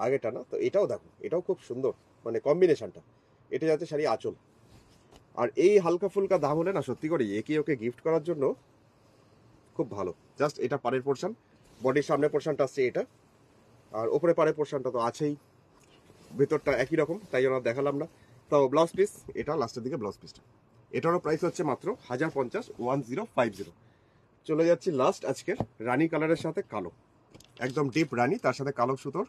আগেটা না তো, এটাও দেখো, এটাও খুব সুন্দর, মানে কম্বিনেশনটা। এটা যাচ্ছে শাড়ি আঁচল। আর এই হালকা ফুলকা দাম হলে না, সত্যি করে একে ওকে গিফট করার জন্য খুব ভালো। জাস্ট এটা পাড়ের পোর্শন, বডির সামনের পোর্শনটা আসছে এটা, আর ওপরে পাড়ের পোর্শনটা তো আছেই, ভেতরটা একই রকম, তাই জন্য দেখালাম না। তো ব্লাউজ পিস, এটা লাস্টের দিকে ব্লাউজ পিসটা। এটারও প্রাইস হচ্ছে মাত্র 1050, 1050। চলে যাচ্ছি লাস্ট আজকের রানী কালারের সাথে কালো, একদম ডিপ রানী, তার সাথে কালো সুতোর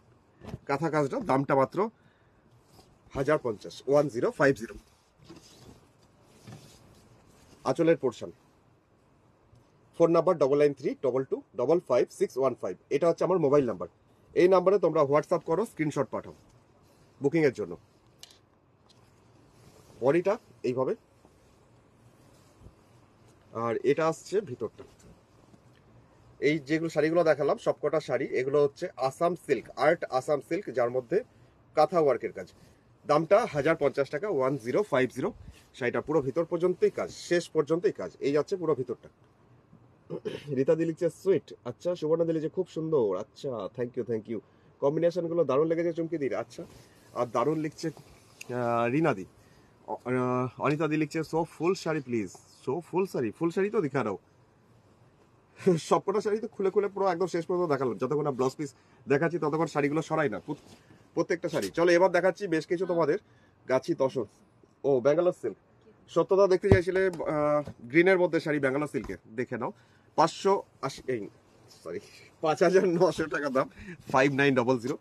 কাঁথা কাজটা। দামটা মাত্র 1050, 1050। আঁচলের পোর্শন। Phone number 993222555615। এটা হচ্ছে আমার মোবাইল নাম্বার। এই নাম্বারে তোমরা হোয়াটসঅ্যাপ করো, স্ক্রিনশট পাঠাও বুকিং এর জন্য। বডিটা এইভাবে, আর এটা আসছে ভিতরটা। এই যেগুলো শাড়িগুলো দেখালাম সবকটা শাড়ি, এগুলো হচ্ছে Assam silk, art Assam silk, যার মধ্যে কাঁথা ওয়ার্কের কাজ। দামটা 1050 টাকা, 1050। শাড়িটা পুরো ভিতর পর্যন্তই কাজ, শেষ পর্যন্তই কাজ। এই যাচ্ছে পুরো ভিতরটা। রীতা দি লিখছে সুইট, আচ্ছা। সুবর্ণা দি লিখছে খুব সুন্দর, আচ্ছা, থ্যাংক ইউ থ্যাংক ইউ। কম্বিনেশনগুলো দারুণ লেগেছে চুমকি দির, আচ্ছা। আর দারুণ লিখছে রিনা দি। অনিতা দি লিখছে so full sari please, so full sari, full sari তো দেখা দাও। সবকটা শাড়ি তো খুলে খুলে পুরো একদম শেষ পর্যন্ত দেখালাম, যতক্ষণ না ব্লাউজ পিস দেখাচ্ছি ততক্ষণ শাড়িগুলো সরাই না, প্রত্যেকটা শাড়ি। চলো এবার দেখাচ্ছি বেশ কিছু তোমাদের গাছি তসর, ও ব্যাঙ্গালোর সিল্ক। সত্যতা দেখতে চাইছিলে গ্রিনের মধ্যে শাড়ি, ব্যাঙ্গালোর সিল্কে দেখে নাও। 5,900 টাকা দাম, 5900।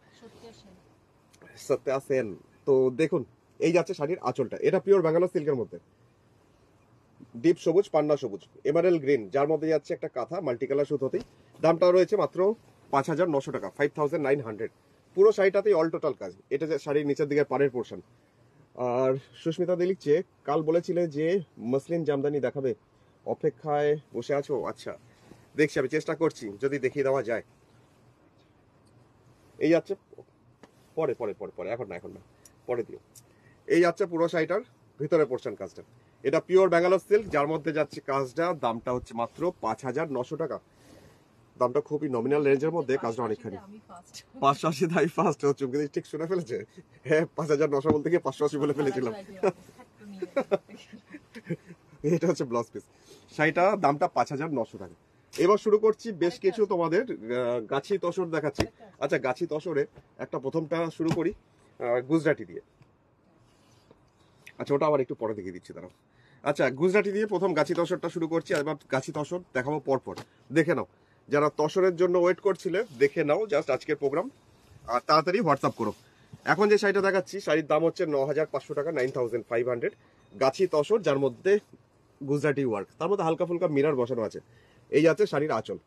সত্যা সেন। তো দেখুন, এই যাচ্ছে শাড়ির আঁচলটা, এটা পিওর ব্যাঙ্গালোর সিল্কের মধ্যে, ডিপ সবুজ, পান্না সবুজ, এমারেল গ্রিন, যার মধ্যে যাচ্ছে একটা কাঁথা মাল্টি কালার সুতোতেই। দামটাও রয়েছে মাত্র 5900 টাকা, 5900। পুরো শাড়িটাতেই অল টোটাল কাজ। এটা যে শাড়ির নিচের দিকে পাড়ের পোর্শন। আর সুস্মিতা দি লিখছে, কাল বলেছিলে যে মসলিন জামদানি দেখাবে, অপেক্ষায় বসে আছো? আচ্ছা, দেখছি, আমি চেষ্টা করছি যদি দেখিয়ে দেওয়া যায়। এই যাচ্ছে পরে পরে পরে পরে, এখন না, এখন না, পরে দিও। এই যাচ্ছে পুরো শাড়িটার ভিতরে পোর্শন কাজটা। এটা পিওর ব্যাঙ্গালোর সিল্ক, যার মধ্যে যাচ্ছে কাজটা। দামটা হচ্ছে মাত্র 5900 টাকা। দামটা খুবই নমিনাল রেঞ্জের মধ্যে, কাজটা অনেকখানি। 580 তাই ফার্স্ট চুমকি ঠিক শুনে ফেলেছে। হ্যাঁ, 5900 বলতে গিয়ে 580 বলে ফেলেছিলাম। এটা হচ্ছে ব্লাউজ পিস। শাড়িটা দামটা 5900 টাকা। এবার শুরু করছি বেশ কিছু তোমাদের গাছি তসর দেখাচ্ছি। আচ্ছা, গাছি তসরে একটা প্রথমটা শুরু করি গুজরাটি দিয়ে। আচ্ছা, ওটা আবার একটু পরে দেখিয়ে দিচ্ছি, দাঁড়াও। আচ্ছা, গুজরাটি দিয়ে প্রথম গাছি তসরটা শুরু করছি। এবার গাছি তসর দেখাবো পরপর, দেখে নাও। যারা তসরের জন্য ওয়েট করছিলে দেখে নাও জাস্ট আজকের প্রোগ্রাম, আর তাড়াতাড়ি হোয়াটসঅ্যাপ করো। এখন যে শাড়িটা দেখাচ্ছি শাড়ির দাম হচ্ছে 9,500 টাকা, 9,500, গাছি তসর, যার মধ্যে গুজরাটি ওয়ার্ক, তার মধ্যে হালকা ফুলকা মিরার বসানো আছে। এই আছে শাড়ির আঁচল।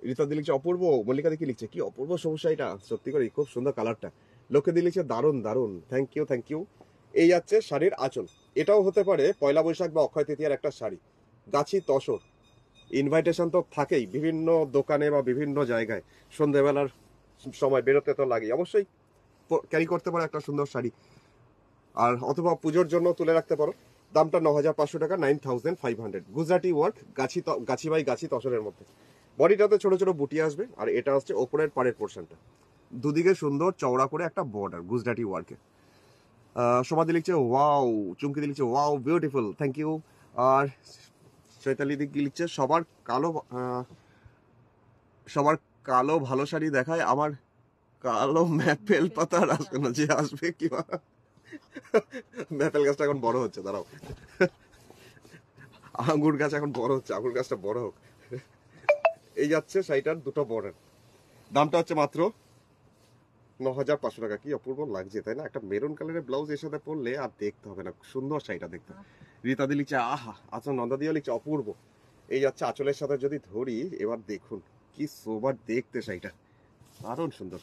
রীতাদি লিখছে অপূর্ব, মল্লিকা দেখি লিখছে কি অপূর্ব সবুজ শাড়িটা, সত্যি করে খুব সুন্দর কালারটা। লোকেদি লিখছে দারুণ দারুণ, থ্যাংক ইউ থ্যাংক ইউ। এই আছে শাড়ির আঁচল, এটাও হতে পারে পয়লা বৈশাখ বা অক্ষয় তৃতীয়ার একটা শাড়ি, গাছি তসর। ইনভাইটেশন তো থাকেই বিভিন্ন দোকানে বা বিভিন্ন জায়গায়, সন্ধ্যেবেলার সময় বেরোতে তো লাগেই, অবশ্যই ক্যারি করতে পারো একটা সুন্দর শাড়ি, আর অথবা পুজোর জন্য তুলে রাখতে পারো। দামটা 9,500 টাকা, 9,500, গুজরাটি ওয়ার্ক, গাছি বাই গাছি তসরের মধ্যে। বডিটাতে ছোট ছোট বুটি আসবে, আর এটা হচ্ছে ওপরের পাড়ের পোর্শনটা, দুদিকে সুন্দর চওড়া করে একটা বর্ডার গুজরাটি ওয়ার্কে। সমাধি লিখছে ওয়াও, চুমকি লিখছে ওয়াও বিউটিফুল, থ্যাংক ইউ। আর চৈতালি দিকে লিখছে সবার কালো ভালো শাড়ি দেখায়, আমার কালো ম্যাপেল পাতার আসবে না, যে আসবে কি ম্যাপেল গাছটা এখন বড় হচ্ছে, দাঁড়াও, আঙ্গুর গাছ এখন বড় হচ্ছে, আঙ্গুর গাছটা বড় হোক। এই যাচ্ছে শাড়িটার দুটো বর্ডার, দামটা হচ্ছে মাত্র 9,500 টাকা। কি অপূর্ব লাগছে তাই না, একটা মেরুন কালারের ব্লাউজ এর সাথে পরলে আর দেখতে হবে না, সুন্দর শাড়িটা দেখতে। রীতাদি লিখছে আহা, আচ্ছা নন্দা দিও লিখছে অপূর্ব। এই যাচ্ছে আঁচলের সাথে যদি ধরি, এবার দেখুন কি সোবার দেখতে শাড়িটা, দারুণ সুন্দর।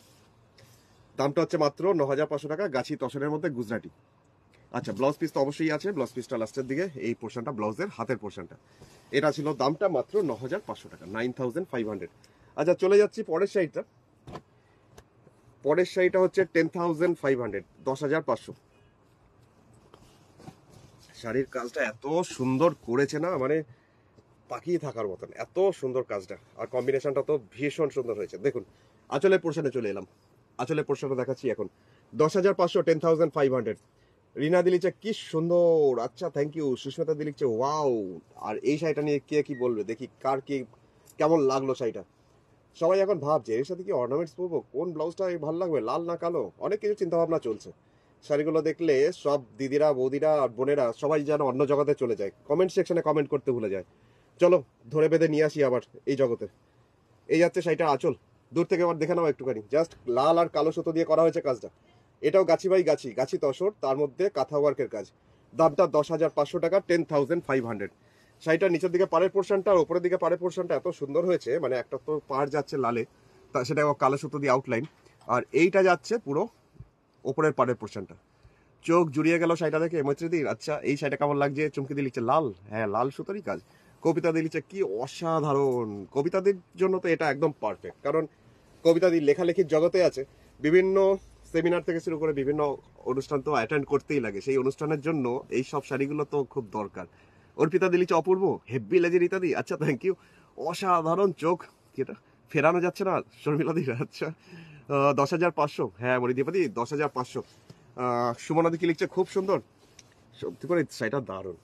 দামটা হচ্ছে মাত্র 9,500 টাকা, গাছি তসরের মধ্যে গুজরাটি। আচ্ছা ব্লাউজ পিস তো অবশ্যই আছে, ব্লাউজ পিসটা লাস্টের দিকে, এই পোর্শনটা ব্লাউজের হাতের পোর্শনটা। এটা ছিল দামটা মাত্র 9,500 টাকা, 9,500। আচ্ছা চলে যাচ্ছি পরের শাড়িটা। পরের শাড়িটা হচ্ছে 10,500, 10,500। শাড়ির কাজটা এত সুন্দর করেছে না, মানে তাকিয়ে থাকার মতন, এত সুন্দর কাজটা, আর কম্বিনেশনটা তো ভীষণ সুন্দর হয়েছে। দেখুন আঁচলের পোর্শনে চলে এলাম, আঁচলের পোর্শনটা দেখাচ্ছি এখন। 10,500, 10,500। রিনা দিলিচ্ছে কি সুন্দর, আচ্ছা থ্যাংক ইউ। সুস্মিতা দিলিচ্ছে ওয়াও। আর এই শাড়িটা নিয়ে কে কি বলবে, দেখি কার কি কেমন লাগলো শাড়িটা। সবাই এখন ভাবছে এর সাথে কি অর্নামেন্টস পরবো, কোন ব্লাউজটা ভালো লাগবে, লাল না কালো, অনেক কিছু চিন্তা ভাবনা চলছে। শাড়িগুলো দেখলে সব দিদিরা বৌদিরা আর বোনেরা সবাই যেন অন্য জগতে চলে যায়, কমেন্ট সেকশনে কমেন্ট করতে ভুলে যায়। চলো ধরে বেঁধে নিয়ে আসি আবার এই জগতে। এই যাচ্ছে শাড়িটা আঁচল, দূর থেকে আবার দেখে নাও একটুখানি, জাস্ট লাল আর কালো সুতো দিয়ে করা হয়েছে কাজটা। এটাও গাছি বাই গাছি, গাছি তসর, তার মধ্যে কাঁথা ওয়ার্কের কাজ। দামটা 10,500 টাকা, 10,500। শাড়িটার নিচের দিকে পাড়ের পোর্শনটা আর উপরের দিকে পাড়ের পোর্শনটা এত সুন্দর হয়েছে, মানে একটা তো পাড় যাচ্ছে লালে, তা সেটা কালো সুতো দিয়ে আউটলাইন, আর এইটা যাচ্ছে পুরো ওপরের পাড়ের পোর্শনটা। চোখ জুড়িয়ে গেল শাড়িটা দেখে মৈত্রীদির। আচ্ছা এই শাড়িটা কেমন লাগছে, চুমকি দিয়ে লিখছে লাল, হ্যাঁ লাল সুতোরই কাজ। কবিতা দিয়ে লিখছে কি অসাধারণ, কবিতাদের জন্য তো এটা একদম পারফেক্ট, কারণ কবিতাদি লেখালেখির জগতে আছে, বিভিন্ন সেমিনার থেকে শুরু করে বিভিন্ন অনুষ্ঠান তো অ্যাটেন্ড করতেই লাগে, সেই অনুষ্ঠানের জন্য এই সব শাড়িগুলো তো খুব দরকার। অর্পিতা দিলিচ অপূর্ব, হেভি লেজের ইত্যাদি, আচ্ছা থ্যাংক ইউ। অসাধারণ চোখ, যেটা ফেরানো যাচ্ছে না শর্মিলা দি। আচ্ছা 10,500, হ্যাঁ মরিদীপাদি 10,500। সুমনাদি কি লিখছে খুব সুন্দর, সত্যি করে শাড়িটা দারুণ।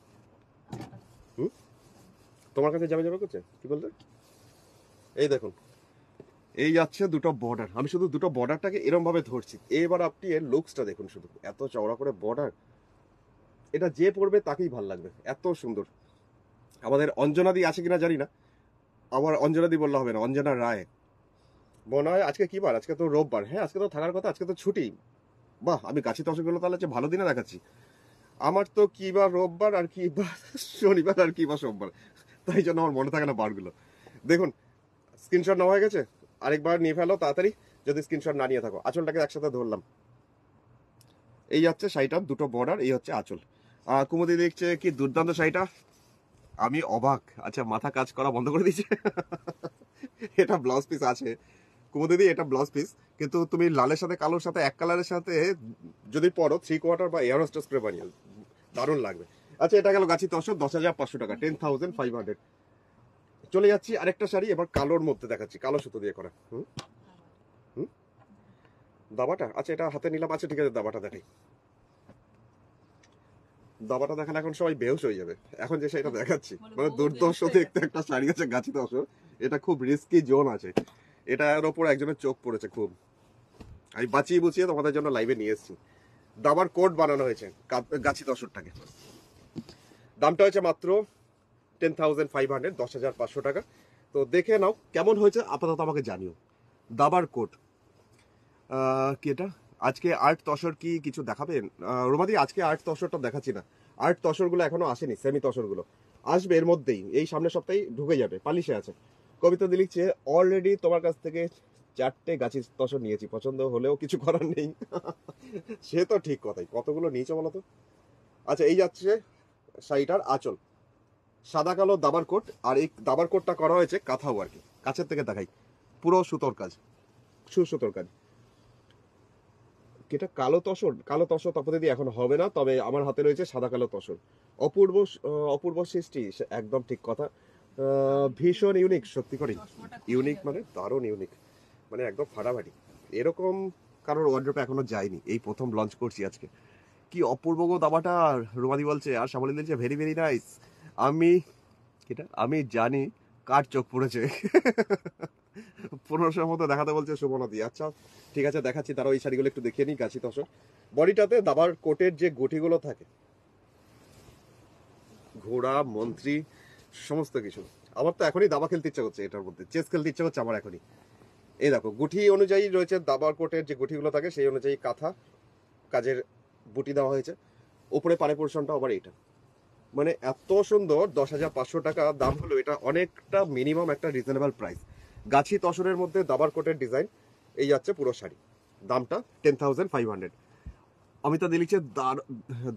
তোমার কাছে যাবে যাবে করছে কি বলতে, এই দেখুন এই যাচ্ছে দুটো বর্ডার, আমি শুধু দুটো বর্ডারটাকে এরম ভাবে ধরছি। এবার আপনি এর লুকসটা দেখুন, শুধু এত চওড়া করে বর্ডার, এটা যে পড়বে তাকেই ভাল লাগবে, এত সুন্দর। আমাদের অঞ্জনাদি আছে কিনা জানি না, আমার অঞ্জনাদি বললে হবে না, অঞ্জনা রায় মনে হয়। আজকে কি বার, আজকে তো রোববার, হ্যাঁ আজকে তো থাকার কথা, আজকে তো ছুটি। বাহ, আমি গাছি তসরগুলো তাহলে ভালো দিনে দেখাচ্ছি। আমার তো কি বার রোববার, আর কি বার শনিবার, আর কি বার সোমবার, তাই জন্য আমার মনে থাকে না বারগুলো। দেখুন স্ক্রিনশট নেওয়া হয়ে গেছে, আরেকবার নিয়ে ফেলো তাড়াতাড়ি যদি স্ক্রিনশট না নিয়ে থাকো। আঁচলটাকে একসাথে ধরলাম, এই হচ্ছে শাড়িটার দুটো বর্ডার, এই হচ্ছে আঁচল। কুমুদি দেখছে কি দুর্দান্ত শাড়িটা, আমি অবাক। আচ্ছা মাথা কাজ করা বন্ধ করে দিয়েছে এটা ব্লাউজ পিস আছে কুমুদি, এটা ব্লাউজ পিস, কিন্তু তুমি লালের সাথে কালোর সাথে এক কালারের সাথে যদি পরো 3/4 বা এয়ার হোস্টেস করে বানিয়ে, দারুণ লাগবে। আচ্ছা এটা গেল গাছি তসর, 10,500 টাকা, 10,500। চলে যাচ্ছি আরেকটা শাড়ি, এবার কালোর মধ্যে দেখাচ্ছি, কালো সুতো দিয়ে করা। দাবাটা, আচ্ছা এটা হাতে নিলাম, আচ্ছা ঠিক আছে দাবাটা দেখাই। দাবাটা দেখালে এখন সবাই বেহুশ হয়ে যাবে। এখন যে শাড়িটা দেখাচ্ছি মানে দুর্দর্শ দেখতে একটা শাড়ি আছে গাছি তসর, এটা খুব রিস্কি জোন আছে, এটার ওপর একজনের চোখ পড়েছে খুব, আমি বাঁচিয়ে বুঝিয়ে তোমাদের জন্য লাইভে নিয়ে এসেছি। দাবার কোট বানানো হয়েছে গাছি তসরটাকে, দামটা হয়েছে মাত্র 10,500, 10,500 টাকা। তো দেখে নাও কেমন হয়েছে, আপাতত আমাকে জানিও। দাবার কোট কি এটা, আজকে আর্ট তসর কি কিছু দেখাবেন? রোমাদি আজকে আর্ট তসরটা দেখাচ্ছি না, আর্ট তসরগুলো এখনো আসেনি, সেমি তসরগুলো আসবে এর মধ্যেই, এই সামনের সপ্তাহে ঢুকে যাবে, পালিশে আছে। কবিতা দি লিখছে অলরেডি তোমার কাছ থেকে 4টে গাছের তসর নিয়েছি, পছন্দ হলেও কিছু করার নেই। সে তো ঠিক কথাই, কতগুলো নিয়েছো বলো তো। আচ্ছা, এই যাচ্ছে শাড়িটার আঁচল, সাদা কালো দাবার কোট, আর এই দাবার কোটটা করা হয়েছে কাঁথা ওয়ার্কে। কাছের থেকে দেখাই, পুরো সুতোর কাজ, সুতোর কাজ। এটা কালো তসর, কালো তসর তপতি এখন হবে না, তবে আমার হাতে রয়েছে সাদা কালো তসর। অপূর্ব অপূর্ব সৃষ্টি, একদম ঠিক কথা। ভীষণ ইউনিক, সত্যি করে ইউনিক, মানে দারুণ ইউনিক, মানে একদম ফাটাফাটি। এরকম কারোর ওয়ার্ড্রপে এখনো যায়নি, এই প্রথম লঞ্চ করছি আজকে। কি অপূর্ব গো দাবাটা, রুমাদি বলছে, আর সামনে দিচ্ছে ভেরি ভেরি নাইস। আমি আমি জানি কার চোখ পড়েছে। 1500 মতো দেখাতে বলছে সুমনাদি। আচ্ছা ঠিক আছে, দেখাচ্ছি, তারা ওই শাড়িগুলো একটু দেখিয়ে নিই। গাছি তসর বডিটাতে দাবার কোটের যে গুটিগুলো থাকে, ঘোড়া মন্ত্রী সমস্ত কিছু। আমার তো এখনই দাবা খেলতে ইচ্ছা করছে, এটার মধ্যে চেস খেলতে ইচ্ছা করছে আমার এখনই। এই দেখো গুটি অনুযায়ী রয়েছে দাবার কোটের যে গুটিগুলো থাকে, সেই অনুযায়ী কাঁথা কাজের বুটি দেওয়া হয়েছে। উপরে পাড়ে পোর্শনটা আবার এইটা, মানে এত সুন্দর। 10,500 টাকা দাম হলো, এটা অনেকটা মিনিমাম একটা রিজনেবল প্রাইস। গাছি তসরের মধ্যে দাবার কোটের ডিজাইন, এই যাচ্ছে পুরো শাড়ি, দামটা 10,500। অমিতা দি লিখছে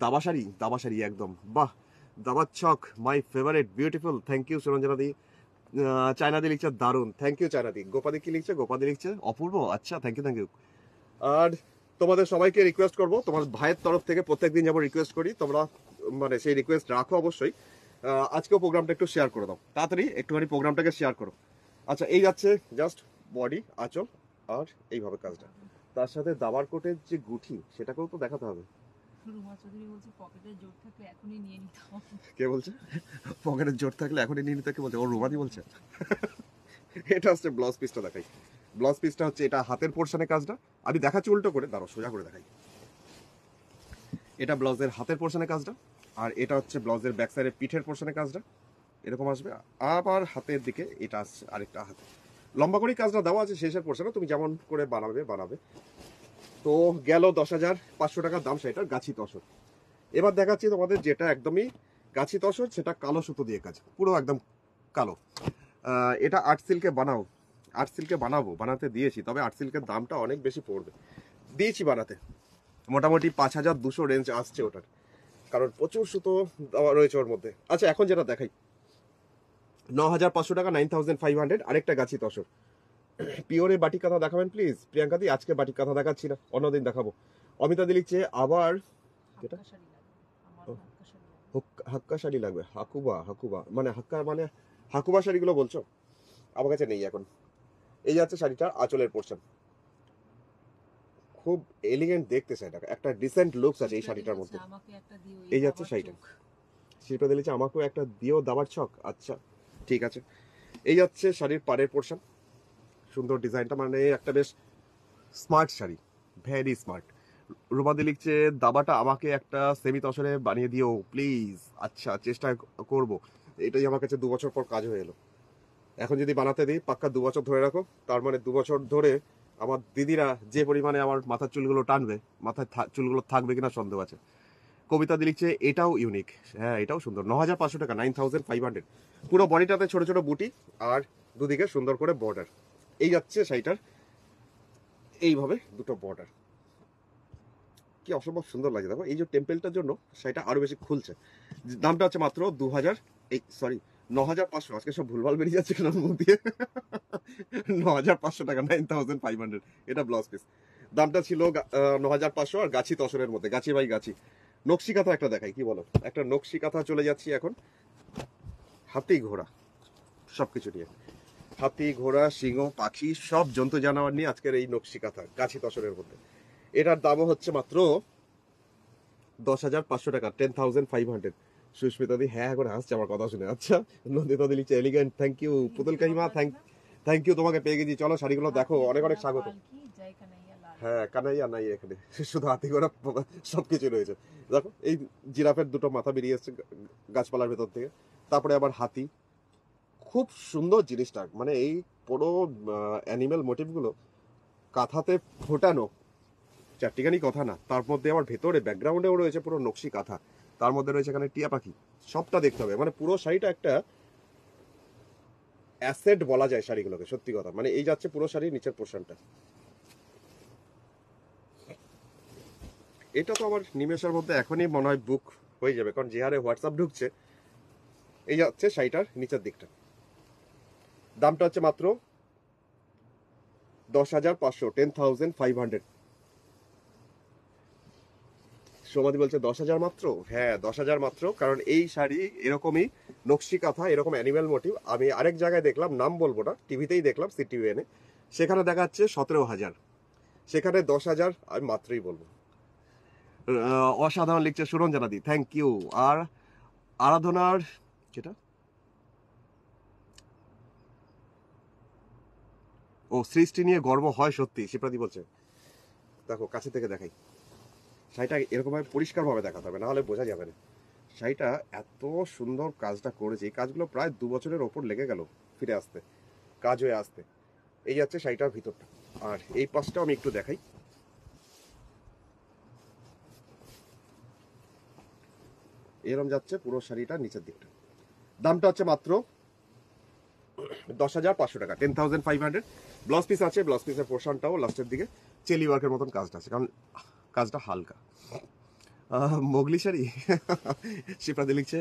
দাবা শাড়ি, দাবা শাড়ি একদম বাহ, দাবার ছক my favourite, beautiful, thank you Suranjana দি। চায়না দি লিখছে দারুন, থ্যাংক ইউ চায়না দি। গোপাদি কি লিখছে? গোপাদি লিখছে অপূর্ব, আচ্ছা থ্যাংক ইউ। আর তোমাদের সবাইকে রিকোয়েস্ট করব, তোমার ভাইয়ের তরফ থেকে প্রত্যেকদিন যেমন রিকোয়েস্ট করি, তোমরা মানে সেই রিকোয়েস্ট রাখো অবশ্যই। আজকেও প্রোগ্রামটা একটু শেয়ার করে দাও, তাড়াতাড়ি একটুখানি প্রোগ্রামটাকে শেয়ার করো। আচ্ছা, এই যাচ্ছে জাস্ট বডি আঁচল, আর এইভাবে কাজটা, তার সাথে দাবার কোটের যে গুঠি সেটাকেও তো দেখাতে হবে। কে বলছে পকেটের জোর থাকলে এখনই নিয়ে নিতে? কে বলছে? ওর রুমাদি বলছে। এটা হচ্ছে ব্লাউজ পিসটা, দেখাই। ব্লাউজ পিসটা হচ্ছে এটা হাতের পোর্শনে কাজটা, আমি দেখাচ্ছি উল্টো করে, দাঁড়াও সোজা করে দেখাই। এটা ব্লাউজের হাতের পোর্শনে কাজটা, আর এটা হচ্ছে ব্লাউজের ব্যাক সাইডের পিঠের পোর্শনে কাজটা, এরকম আসবে। আবার হাতের দিকে এটা আসছে আরেকটা হাতে, লম্বা করে কাজটা দেওয়া আছে শেষের পোর্শনে, তুমি যেমন করে বানাবে। তো গেল 10,500 টাকার দাম সেটার গাছি তসর। এবার দেখাচ্ছি তোমাদের যেটা একদমই গাছি তসর, সেটা কালো সুতো দিয়ে কাজ, পুরো একদম কালো। এটা আর্ট সিল্কে বানাতে দিয়েছি, তবে আর্ট সিল্কের দামটা অনেক বেশি পড়বে। দিয়েছি বানাতে, মোটামুটি 5,200 রেঞ্জ আসছে ওটার, কারণ প্রচুর সুতো দেওয়া রয়েছে ওর মধ্যে। আচ্ছা, এখন যেটা দেখাই 9,500 টাকা, 9,500। আরেকটা গাছি তসর, পিওরে বাটিক কাঁথা দেখাবেন প্লিজ প্রিয়াঙ্কা দি। আজকে বাটিক কাঁথা দেখাচ্ছি না, অন্যদিন দেখাবো। অমিতা দি লিখছে আবার হাক্কা শাড়ি লাগবে। হাকুবা মানে হাকুবা শাড়িগুলো বলছো? আমার কাছে নেই এখন। এই যাচ্ছে শাড়িটার আঁচলের পোর্শন, খুব এলিগেন্ট দেখতে, শাড়িটা একটা ডিসেন্ট লুকস আছে এই শাড়িটার মধ্যে। এই যাচ্ছে শাড়িটা, শিল্পা দিলিছে আমাকেও একটা দিও দাবার ছক, আচ্ছা ঠিক আছে। এই যাচ্ছে শাড়ির পাড়ের পোর্শন, সুন্দর ডিজাইনটা, মানে একটা বেশ স্মার্ট শাড়ি, ভেরি স্মার্ট। রুমাদি লিখছে দাবাটা আমাকে একটা সেমি তসরে বানিয়ে দিও প্লিজ। আচ্ছা, চেষ্টা করব। এটাই আমার কাছে 2 বছর পর কাজ হয়ে এলো। এখন যদি বানাতে দিই পাক্কা 2 বছর ধরে রাখো, তার মানে 2 বছর ধরে আমার দিদিরা যে পরিমাণে আমার মাথার চুলগুলো টানবে, মাথায় চুলগুলো থাকবে কিনা সন্দেহ আছে। কবিতা দি লিখছে এটাও ইউনিক, হ্যাঁ এটাও সুন্দর। 9,500 টাকা, 9,500। পুরো বডিটাতে ছোট ছোট বুটি, আর দুদিকে সুন্দর করে বর্ডার। এই যাচ্ছে শাড়িটার এইভাবে দুটো বর্ডার, কি অসম্ভব সুন্দর লাগে। দেখো এই যে টেম্পেলটার জন্য শাড়িটা আরো বেশি খুলছে। দামটা হচ্ছে মাত্র 9,500। আজকে সব ভুলভাল বেরিয়ে যাচ্ছে কেন মুখ দিয়ে। 9,500 টাকা, 9,500। এটা ব্লাউজ পিস, দামটা ছিল 9,500। আর গাছি তসরের মধ্যে, গাছি বাই গাছি। নকশি কাঁথা একটা দেখাই, কি বলো? একটা নকশি কাঁথা চলে যাচ্ছি এখন। হাতি ঘোড়া সবকিছু নিয়ে, হাতি ঘোড়া সিংহ পাখি সব জন্তু জানোয়ার নিয়ে আজকের এই নকশি কাঁথা গাছি তসরের মধ্যে। এটার দামও হচ্ছে মাত্র 10,500 টাকা, 10,500। সুস্মিতা দি হ্যাঁ করে হাসছে আমার কথা শুনে। আচ্ছা, নন্দিতা দি লিখছে এলিগেন্ট, থ্যাংক ইউ। পুতুল কাহিমা থ্যাংক ইউ, তোমাকে পেয়ে গেছি। চলো শাড়িগুলো দেখো, অনেক অনেক স্বাগত। হ্যাঁ, কানাইয়া নাই এখানে, শুধু হাতি ঘোড়া সবকিছু রয়েছে। দেখো এই জিরাফের দুটো মাথা বেরিয়ে এসছে গাছপালার ভেতর থেকে, তারপরে আবার হাতি, খুব সুন্দর জিনিসটা, মানে এই পুরো অ্যানিমেল মোটিভগুলো কাঁথাতে ফোটানো, চারটিখানি কথা না, তার মধ্যে আমার ভেতরে ব্যাকগ্রাউন্ডেও রয়েছে পুরো নকশি কাঁথা, তার মধ্যে রয়েছে এখানে টিয়া পাখি, সবটা দেখতে হবে। মানে পুরো শাড়িটা একটা অ্যাসেট বলা যায় শাড়িগুলোকে, সত্যি কথা। মানে এই যাচ্ছে পুরো শাড়ির নিচের পোর্শনটা, এটা তো আমার নিমেষের মধ্যে এখনই মনে হয় বুক হয়ে যাবে, কারণ যে হারে হোয়াটসঅ্যাপ ঢুকছে। এই যাচ্ছে শাড়িটার নিচের দিকটা, দামটা হচ্ছে মাত্র 10,500, 10,500। সমাধি বলছে 10,000 মাত্র। হ্যাঁ 10,000 মাত্র, কারণ এই শাড়ি এরকমই নকশি কাঁথা, এরকম অ্যানিমেল মোটিভ আমি আরেক জায়গায় দেখলাম, নাম বলবো না, টিভিতেই দেখলাম, সিটিভিএনে, সেখানে দেখাচ্ছে 17,000, সেখানে 10,000 আমি মাত্রই বলবো। অসাধারণ লিখছে সুরঞ্জনাদি, থ্যাংক ইউ। আর আরাধনার যেটা ও সৃষ্টি নিয়ে গর্ব হয় সত্যি, শিপ্রাদি বলছে। দেখো কাছে থেকে দেখাই, শাড়িটা এরকমভাবে পরিষ্কারভাবে দেখাতে হবে, নাহলে বোঝা যাবে না। শাড়িটা এত সুন্দর কাজটা করেছে, এই কাজগুলো প্রায় 2 বছরের ওপর লেগে গেল ফিরে আসতে, কাজ হয়ে আসতে। এই যাচ্ছে শাড়িটার ভিতরটা, আর এই পাশটাও আমি একটু দেখাই। এরম যাচ্ছে পুরো শাড়িটার নিচের দিকটা, দামটা হচ্ছে মাত্র 10,500 টাকা, 10,500। ব্লাউজ পিস আছে, ব্লাউজ পিসের পোর্শনটাও লাস্টের দিকে চেলি ওয়ার্কের মতন কাজটা আছে, কারণ কাজটা হালকা। মোগলি শাড়ি শিপ্রাদি লিখছে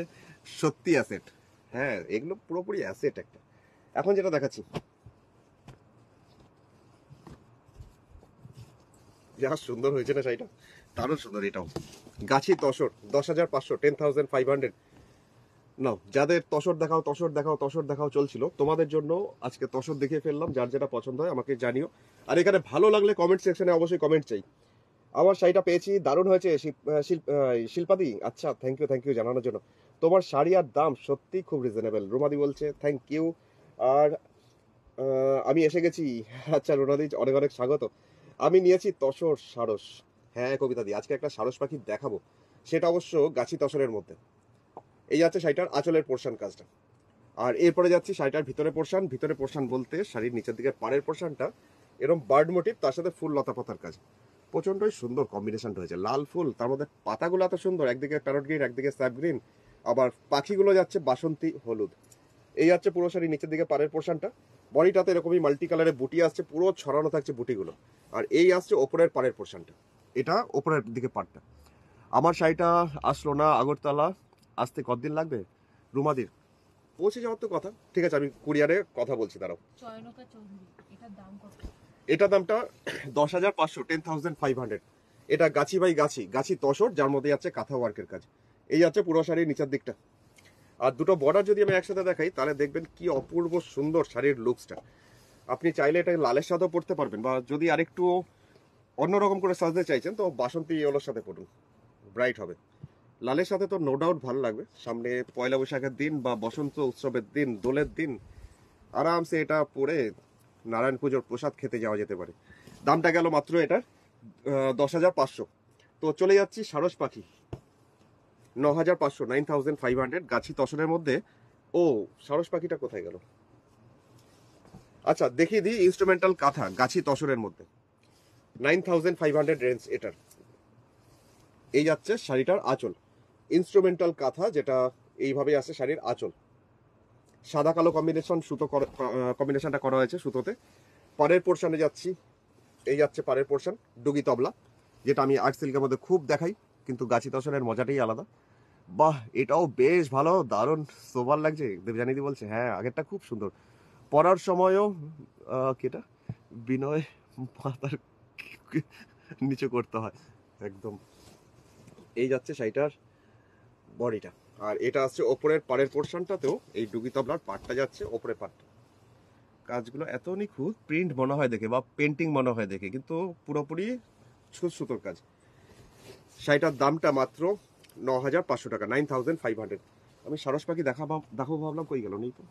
সত্যি অ্যাসেট। হ্যাঁ এগুলো পুরোপুরি অ্যাসেট একটা। এখন যেটা দেখাচ্ছি, যা সুন্দর হয়েছে না শাড়িটা, দারুণ সুন্দর। এটাও গাছি তসর, 10,500, 10,500। নাও, যাদের তসর দেখাও তসর দেখাও তসর দেখাও চলছিল, তোমাদের জন্য আজকে তসর দেখিয়ে ফেললাম। যার যেটা পছন্দ হয় আমাকে জানিও, আর এখানে ভালো লাগলে কমেন্ট সেকশনে অবশ্যই কমেন্ট চাই। আমার শাড়িটা পেয়েছি, দারুণ হয়েছে শিল্পাদি। আচ্ছা, থ্যাংক ইউ জানানোর জন্য। তোমার শাড়ি আর দাম সত্যি খুব রিজনেবল, রুমাদি বলছে থ্যাংক ইউ। আর আমি এসে গেছি। আচ্ছা রুনাদি, অনেক অনেক স্বাগত। আমি নিয়েছি তসর সারস। হ্যাঁ কবিতা দি, আজকে একটা সারস পাখি দেখাবো, সেটা অবশ্য গাছি তসরের মধ্যে। এই যাচ্ছে শাড়িটার আঁচলের পোর্শন কাজটা, আর এরপরে যাচ্ছি শাড়িটার ভিতরে পোর্শন বলতে শাড়ির নিচের দিকে পাড়ের পোর্শনটা এরকম বার্ড মোটিভ, তার সাথে ফুল লতা পাতার কাজ, প্রচন্ডই সুন্দর কম্বিনেশন রয়েছে। লাল ফুল, তার মধ্যে পাতাগুলো এত সুন্দর, একদিকে প্যারট গ্রিন একদিকে স্যাপ গ্রিন, আবার পাখিগুলো যাচ্ছে বাসন্তী হলুদ। এই যাচ্ছে পুরো শাড়ি নিচের দিকে পাড়ের পোর্শনটা, বডিটাতে এরকমই মাল্টি কালারের বুটি আসছে, পুরো ছড়ানো থাকছে বুটিগুলো। আর এই আসছে ওপরের পাড়ের পোর্শনটা, এটা ওপরের দিকে পাড়টা। আমার শাড়িটা আসলো না আগরতলা, আসতে কতদিন লাগবে? রুমাদির পৌঁছে যাওয়ার তো কথা, ঠিক আছে আমি কুরিয়ারে কথা বলছি, দাঁড়াও। এটার দামটা 10,500, 10,500। এটা গাছি বাই গাছি তসর, যার মধ্যে যাচ্ছে কাঁথা ওয়ার্কের কাজ। এই যাচ্ছে পুরো শাড়ির নিচের দিকটা, আর দুটো বর্ডার যদি আমি একসাথে দেখাই তাহলে দেখবেন কি অপূর্ব সুন্দর শাড়ির লুকসটা। আপনি চাইলে এটা লালের সাথেও পরতে পারবেন, বা যদি আরেকটু অন্যরকম করে সাজতে চাইছেন তো বাসন্তী ইয়েলোর সাথে পরুন, ব্রাইট হবে। লালের সাথে তো নো ডাউট ভালো লাগবে, সামনে পয়লা বৈশাখের দিন বা বসন্ত উৎসবের দিন, দোলের দিন আরামসে এটা পরে নারায়ণ পুজোর প্রসাদ খেতে যাওয়া যেতে পারে। দামটা গেল মাত্র এটার 10,500। তো চলে যাচ্ছি সারস পাখি, 9,500, 9,500 গাছি তসরের মধ্যে। ও সারস পাখিটা কোথায় গেল? আচ্ছা দেখিয়ে দিই, ইনস্ট্রুমেন্টাল কাঁথা গাছি তসরের মধ্যে 9,500 রেঞ্জ এটার। এই যাচ্ছে শাড়িটার আঁচল, ইনস্ট্রুমেন্টাল কাঁথা, যেটা এইভাবে আছে শাড়ির আঁচল, সাদা কালো কম্বিনেশন, সুতো কম্বিনেশনটা করা হয়েছে সুতোতে। পাড়ের পোর্শনে যাচ্ছি, এই যাচ্ছে পাড়ের পোর্শন, ডুগি তবলা, যেটা আমি আর্ট সিল্কের মধ্যে খুব দেখাই, কিন্তু গাছি তসরের মজাটাই আলাদা। বাহ, এটাও বেশ ভালো, দারুণ সোবার লাগছে। দেবজানিদি বলছে হ্যাঁ আগেরটা খুব সুন্দর, পরার সময়ও কেটা বিনয় মাথার নিচে করতে হয় একদম। এই যাচ্ছে শাড়িটার বডিটা, আর এটা আসছে ওপরের পাড়ের পোর্শনটাতেও এই ডুগি তবলার পাটটা যাচ্ছে ওপরের পাটটা। কাজগুলো এত নিখুঁত, প্রিন্ট মনে হয় দেখে বা পেন্টিং মনে হয় দেখে, কিন্তু পুরোপুরি সুতোর কাজ। শাড়িটার দামটা মাত্র 9,500 টাকা, 9,500। আমি সারস পাখি দেখাবো ভাবলাম, কই গেল, নেই তো।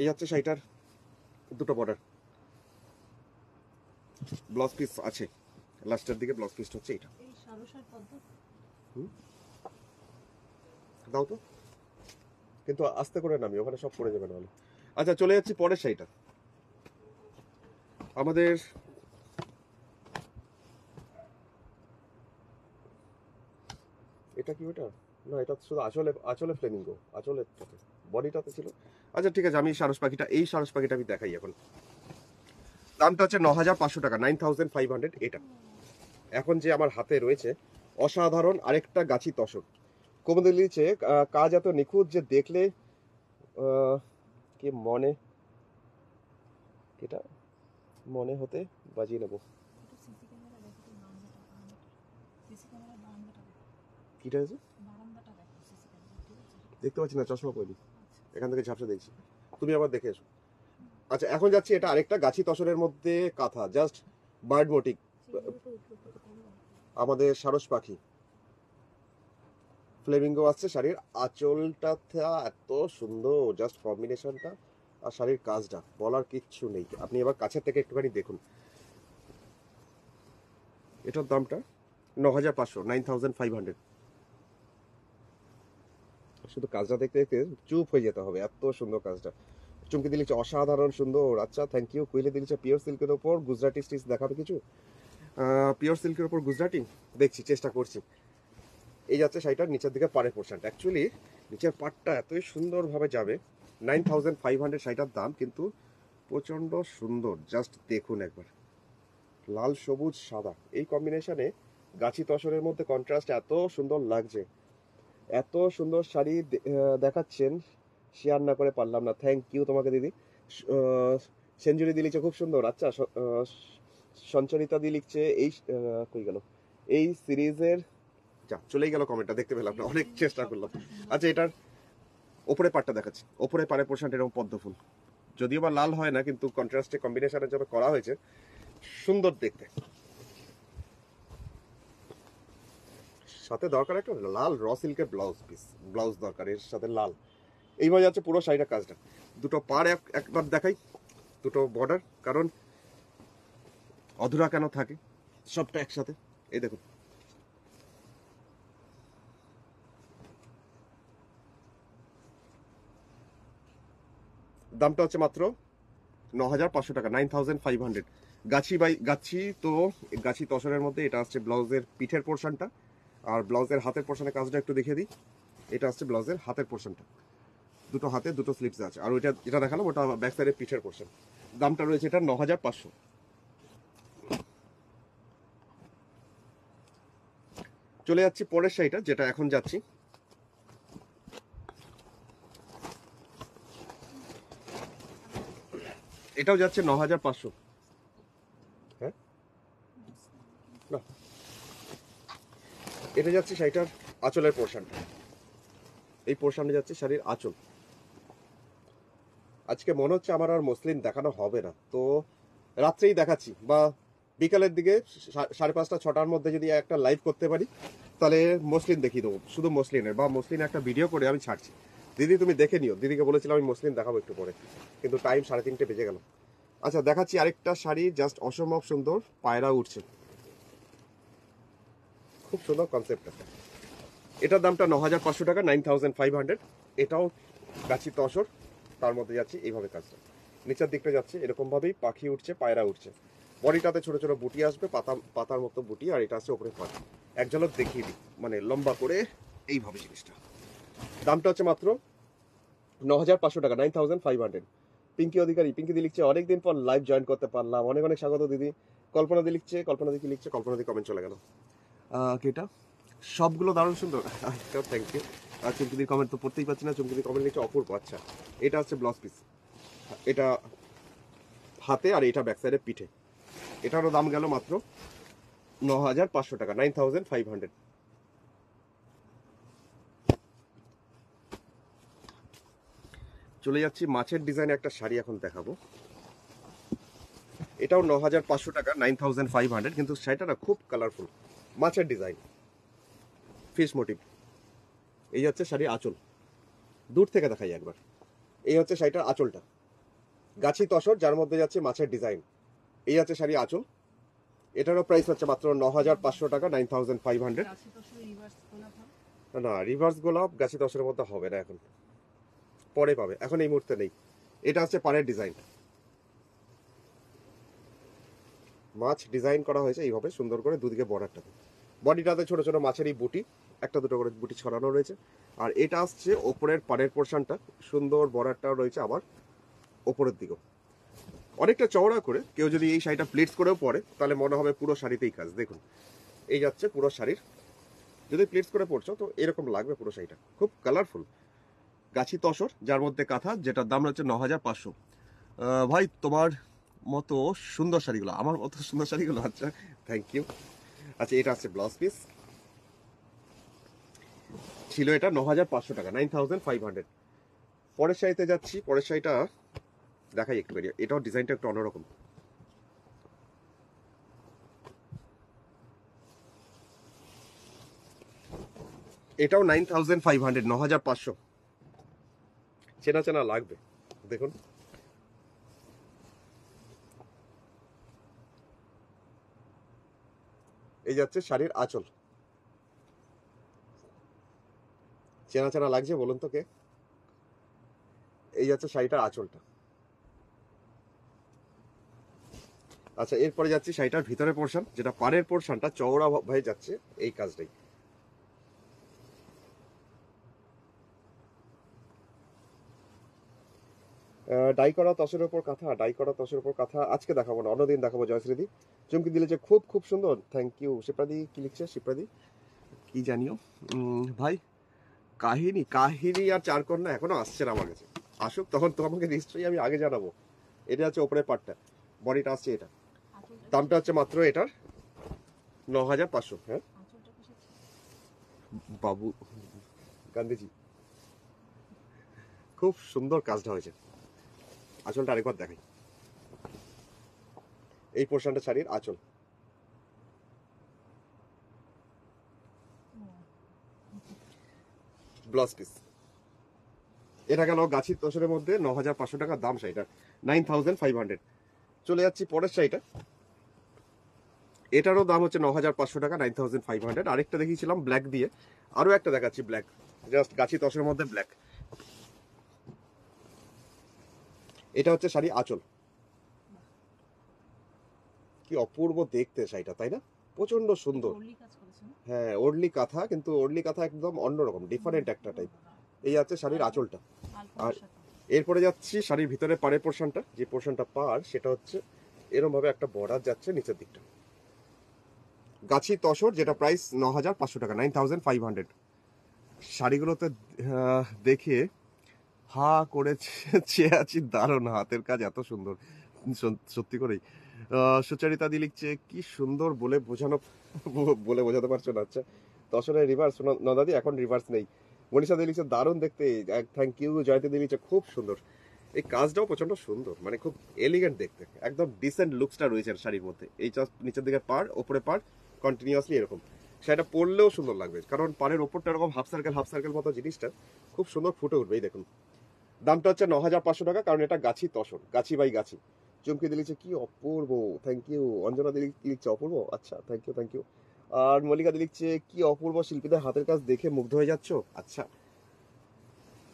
এই হচ্ছে শাড়িটার দুটো বর্ডার, ব্লাউজ পিস আছে লাস্টের দিকে, ব্লাউজ পিসটা হচ্ছে এটা। দাও তো, কিন্তু আস্তে করে নামি, ওখানে সব পড়ে যাবে নাহলে। আচ্ছা চলে যাচ্ছি পরের শাড়িটা। আমাদের এটা কি ওটা না, এটা শুধু আঁচলে ফ্লেমিঙ্গো, আঁচলের বডিটাতে ছিল। আচ্ছা ঠিক আছে, আমি সারস পাখিটা, এই সারস পাখিটা আমি দেখাই এখন। দামটা হচ্ছে 9,500 টাকা, 9,500 এটা। এখন যে আমার হাতে রয়েছে অসাধারণ আরেকটা গাছি তসর। কমে দিয়েছে কাজ এত নিখুঁত যে দেখলে কি মনে, এটা মনে হতে বাজিয়ে নেব। কিটা আছে দেখতে পাচ্ছি না, চশমা পরি, এখান থেকে ঝাপসা দেখছি, তুমি আবার দেখে এসো। আচ্ছা এখন যাচ্ছি, এটা আরেকটা গাছি তসরের মধ্যে কাঁথা, জাস্ট বার্ড মোটিভ, আমাদের সারস পাখি ফ্লেমিঙ্গো আসছে। শাড়ির আঁচলটা এত সুন্দর, জাস্ট কম্বিনেশনটা আর শাড়ির কাজটা বলার কিচ্ছু নেই। আপনি এবার কাছের থেকে একটুখানি দেখুন। এটার দামটা 9,500, 9,500। শুধু কাজটা দেখতে দেখতে চুপ হয়ে যেতে হবে, এত সুন্দর কাজটা। চুমকি দিলিছে অসাধারণ সুন্দর। আচ্ছা থ্যাংক ইউ। কুইলে দিলিছে পিওর সিল্কের ওপর গুজরাটি স্টিচ, দেখাবে কিছু পিওর সিল্কের ওপর গুজরাটি, দেখছি চেষ্টা করছি। এই যাচ্ছে শাড়িটার নিচের দিকে পাড়ের পোর্শনটা, অ্যাকচুয়ালি নিচের পাটটা এতই সুন্দরভাবে যাবে। 9,500 শাড়িটার দাম, কিন্তু প্রচণ্ড সুন্দর। জাস্ট দেখুন একবার, লাল সবুজ সাদা এই কম্বিনেশনে গাছি তসরের মধ্যে কন্ট্রাস্ট এত সুন্দর লাগছে। এত সুন্দর শাড়ি দেখাচ্ছেন, শেয়ার না করে পারলাম না। থ্যাংক ইউ তোমাকে দিদি। সেঞ্চুরি দি লিখছে খুব সুন্দর। আচ্ছা সঞ্চরিতা দি লিখছে এই কই গেল এই সিরিজের, যা চলেই গেল কমেন্টটা, দেখতে পেলাম না, অনেক চেষ্টা করলাম। আচ্ছা এটার ওপরে পাটটা দেখাচ্ছি, ওপরে পাড়ে পোর্শনটা এরকম পদ্ম ফুল, যদিও বা লাল হয় না, কিন্তু কন্ট্রাস্টে কম্বিনেশনের জন্য করা হয়েছে, সুন্দর দেখতে। সাথে দরকার একটা লাল র সিল্কের ব্লাউজ পিস, ব্লাউজ দরকার এর সাথে লাল। এইভাবে যাচ্ছে পুরো শাড়িটা কাজটা। দুটো পাড় একবার দেখাই, দুটো বর্ডার, কারণ অধুরা কেন থাকে, সবটা একসাথে। এই দেখুন, দামটা হচ্ছে মাত্র 9,500 টাকা, 9,500। গাছি তো গাছি তসরের মধ্যে এটা আসছে ব্লাউজের পিঠের পোর্শনটা, আর ব্লাউজের হাতের পোর্শনের কাজটা একটু দেখিয়ে দিই। এটা আসছে ব্লাউজের হাতের পোর্শনটা, দুটো হাতে দুটো স্লিপস আছে। আর ওইটা যেটা দেখালাম ওটা ব্যাক সাইডের পিঠের পোর্শন। দামটা রয়েছে এটা 9,500। চলে যাচ্ছি পরের শাড়িটা, যেটা এখন যাচ্ছি। এটাও যাচ্ছে 9,500। হ্যাঁ না, এটা যাচ্ছে শাড়িটার আঁচলের পোর্শনটা, এই পোর্শনে যাচ্ছে শাড়ির আঁচল। আজকে মনে হচ্ছে আমার আর মসলিন দেখানো হবে না, তো রাত্রেই দেখাচ্ছি, বা বিকালের দিকে 5:30 6টার মধ্যে যদি একটা লাইভ করতে পারি তাহলে মসলিন দেখিয়ে দেবো, শুধু মসলিনের, বা মসলিন একটা ভিডিও করে আমি ছাড়ছি। দিদি তুমি দেখে নিও, দিদিকে বলেছিলাম আমি মসলিন দেখাবো একটু পরে, কিন্তু টাইম 3:30 বেজে গেল। আচ্ছা দেখাচ্ছি আরেকটা শাড়ি, জাস্ট অসম্ভব সুন্দর, পায়রা উঠছে, খুব সুন্দর কনসেপ্টটা। এটার দামটা 9,500 টাকা, 9,500। এটাও গাছি তসর, তার মধ্যে যাচ্ছে এইভাবে কাজটা। নিচের দিকটা যাচ্ছে এরকম ভাবেই, পাখি উঠছে, পায়রা উঠছে, বডিটাতে ছোট ছোট বুটি আসবে, পাতার মতো বুটি, আর এটা আছে ওপরে পাখি। এক ঝলক দেখিয়ে দিই, মানে লম্বা করে এইভাবে জিনিসটা। দামটা হচ্ছে মাত্র 9,500 টাকা, 9,500। পিঙ্কি অধিকারী, পিঙ্কি দি লিখছে অনেকদিন পর লাইভ জয়েন করতে পারলাম, অনেক অনেক স্বাগত দিদি। কল্পনা দি লিখছে, কল্পনা দি কি লিখছে, কল্পনা দি কমেন্ট চলে গেল। এটা সবগুলো দারুণ সুন্দর, থ্যাংক ইউ। আর চুমকিদির কমেন্ট তো পড়তেই পাচ্ছি না, চুমকিদির কমেন্ট লিখছে অপূর্ব। আচ্ছা এটা হচ্ছে ব্লাউজ পিস, এটা হাতে আর এটা ব্যাক সাইডে পিঠে। এটারও দাম গেল মাত্র 9,500 টাকা, 9,500। চলে যাচ্ছি মাছের ডিজাইনে একটা শাড়ি এখন দেখাবো। এটাও 9,500 টাকা, 9,500, কিন্তু শাড়িটা খুব কালারফুল, মাছের ডিজাইন, ফিশ মোটিভ। এই হচ্ছে শাড়ি আঁচল, দূর থেকে দেখাই একবার। এই হচ্ছে শাড়িটার আঁচলটা, গাছি তসর যার মধ্যে যাচ্ছে মাছের ডিজাইন। এই হচ্ছে শাড়ি আঁচল। এটারও প্রাইস হচ্ছে মাত্র 9,500 টাকা, 9,500। না রিভার্স গোলাপ গাছি তসরের মধ্যে হবে না, এখন পরে পাবে, এখন এই মুহূর্তে নেই। এটা হচ্ছে পাড়ের ডিজাইন, মাছ ডিজাইন করা হয়েছে এইভাবে সুন্দর করে দুদিকে বর্ডারটাতে। বডিটাতে ছোট ছোট মাছেরই বুটি, একটা দুটো করে বুটি ছড়ানো রয়েছে। আর এটা আসছে ওপরের পাড়ের পোর্শনটা, সুন্দর বর্ডারটাও রয়েছে আবার ওপরের দিকেও অনেকটা চওড়া করে। কেউ যদি এই শাড়িটা প্লিটস করেও পরে তাহলে মনে হবে পুরো শাড়িতেই কাজ। দেখুন এই যাচ্ছে পুরো শাড়ির, যদি প্লিটস করে পড়ছো তো এরকম লাগবে পুরো শাড়িটা, খুব কালারফুল। গাছি তসর যার মধ্যে কাঁথা, যেটার দাম হচ্ছে 9500। ভাই তোমার মতো সুন্দর শাড়িগুলো, আমার মতো সুন্দর শাড়িগুলো, আচ্ছা থ্যাংক ইউ। আচ্ছা এটা আছে ব্লাউজ পিস, ছিল এটা 9500 টাকা, 9500। পরের শাড়িতে যাচ্ছি, পরের শাড়িটা দেখাই একটু বেরিয়ে, এটাও ডিজাইনটা একটু অন্যরকম। এটাও 9500, 9500, চেনা চেনা লাগবে। দেখুন এই যাচ্ছে শাড়ির আঁচল, চেনা চেনা লাগছে বলুন তো কে? এই যাচ্ছে শাড়িটার আঁচলটা। আচ্ছা এরপরে যাচ্ছি শাড়িটার ভিতরে পোর্শন, যেটা পাড়ের পোর্শনটা চওড়া ভাবে যাচ্ছে এই কাজটাই। ডাই করা তসের উপর কাঁথা, ডাই করা তসের উপর কাঁথা আজকে দেখাবো না, অন্যদিন দেখাবো। জয়শ্রীদি চুমকি দিলে যে খুব খুব সুন্দর, থ্যাংক ইউ। শিপ্রাদি কি লিখছে? শিপ্রাদি কি জানিও ভাই, কাহিনী কাহিনী আর চারকন্যা এখনো আসছে না আমার কাছে, আসুক তখন তোমাকে নিশ্চয়ই আমি আগে জানাবো। এটা হচ্ছে ওপরের পার্টটা, বডিটা আসছে এটা, দামটা হচ্ছে মাত্র এটার 9500। হ্যাঁ বাবু গান্ধীজি, খুব সুন্দর কাজটা হয়েছে। আঁচলটা আরেকবার দেখাই, এই পোর্শনটা শাড়ির আঁচল। ব্লাউজ পিস, এটা গেল গাছি তসরের মধ্যে 9500 টাকা দাম শাড়িটার, 9500। চলে যাচ্ছি পরের শাড়িটা, এটারও দাম হচ্ছে 9500 টাকা, 9500। আরেকটা দেখিয়েছিলাম ব্ল্যাক দিয়ে, আরো একটা দেখাচ্ছি ব্ল্যাক, জাস্ট গাছি তসরের মধ্যে ব্ল্যাক। এটা হচ্ছে শাড়ি আঁচল, কি অপূর্ব দেখতে শাড়িটা, তাই না? প্রচন্ড সুন্দর। হ্যাঁ ওড়লি কাঁথা, কিন্তু ওড়লি কাঁথা একদম অন্যরকম ডিফারেন্ট একটা টাইপ। এই আছে শাড়ির আঁচলটা। আর এরপরে যাচ্ছি শাড়ির ভিতরে পাড়ের পোর্শনটা, যে পোর্শনটা পাড় সেটা হচ্ছে এরকম ভাবে একটা বর্ডার যাচ্ছে নিচের দিকটা, গাছি তসর, যেটা প্রাইস 9500 টাকা, 9500। শাড়িগুলোতে দেখে হা করে চেয়ে আছি, দারুণ হাতের কাজ, এত সুন্দর সত্যি করেই। সুচারিতা দি লিখছে কি সুন্দর, বলে বোঝাতে পারছো না। আচ্ছা তসরের রিভার্স নদাদি, এখন রিভার্স নেই। মনীষা দি লিখছে দারুণ দেখতে, থ্যাংক ইউ। জয়ন্তী দি লিখছে খুব সুন্দর, এই কাজটাও প্রচন্ড সুন্দর, মানে খুব এলিগেন্ট দেখতে, একদম ডিসেন্ট লুকসটা রয়েছে শাড়ির মধ্যে। এই জাস্ট নিচের দিকে পাড়, ওপরে পাড়, কন্টিনিউয়াসলি এরকম। সেটা পরলেও সুন্দর লাগবে, কারণ পাড়ের ওপরটা এরকম হাফ সার্কেল মতো জিনিসটা খুব সুন্দর ফুটে উঠবে। এই দেখুন দামটা হচ্ছে 9500 টাকা, কারণ এটা গাছি তসর, গাছি বাই গাছি। চুমকি দিলিছে কি অপূর্ব, থ্যাংক ইউ। অঞ্জনা দিলি কি লিখছে? অপূর্ব, আচ্ছা থ্যাংক ইউ থ্যাংক ইউ। আর মল্লিকা দি লিখছে কি অপূর্ব, শিল্পীদের হাতের কাজ দেখে মুগ্ধ হয়ে যাচ্ছ। আচ্ছা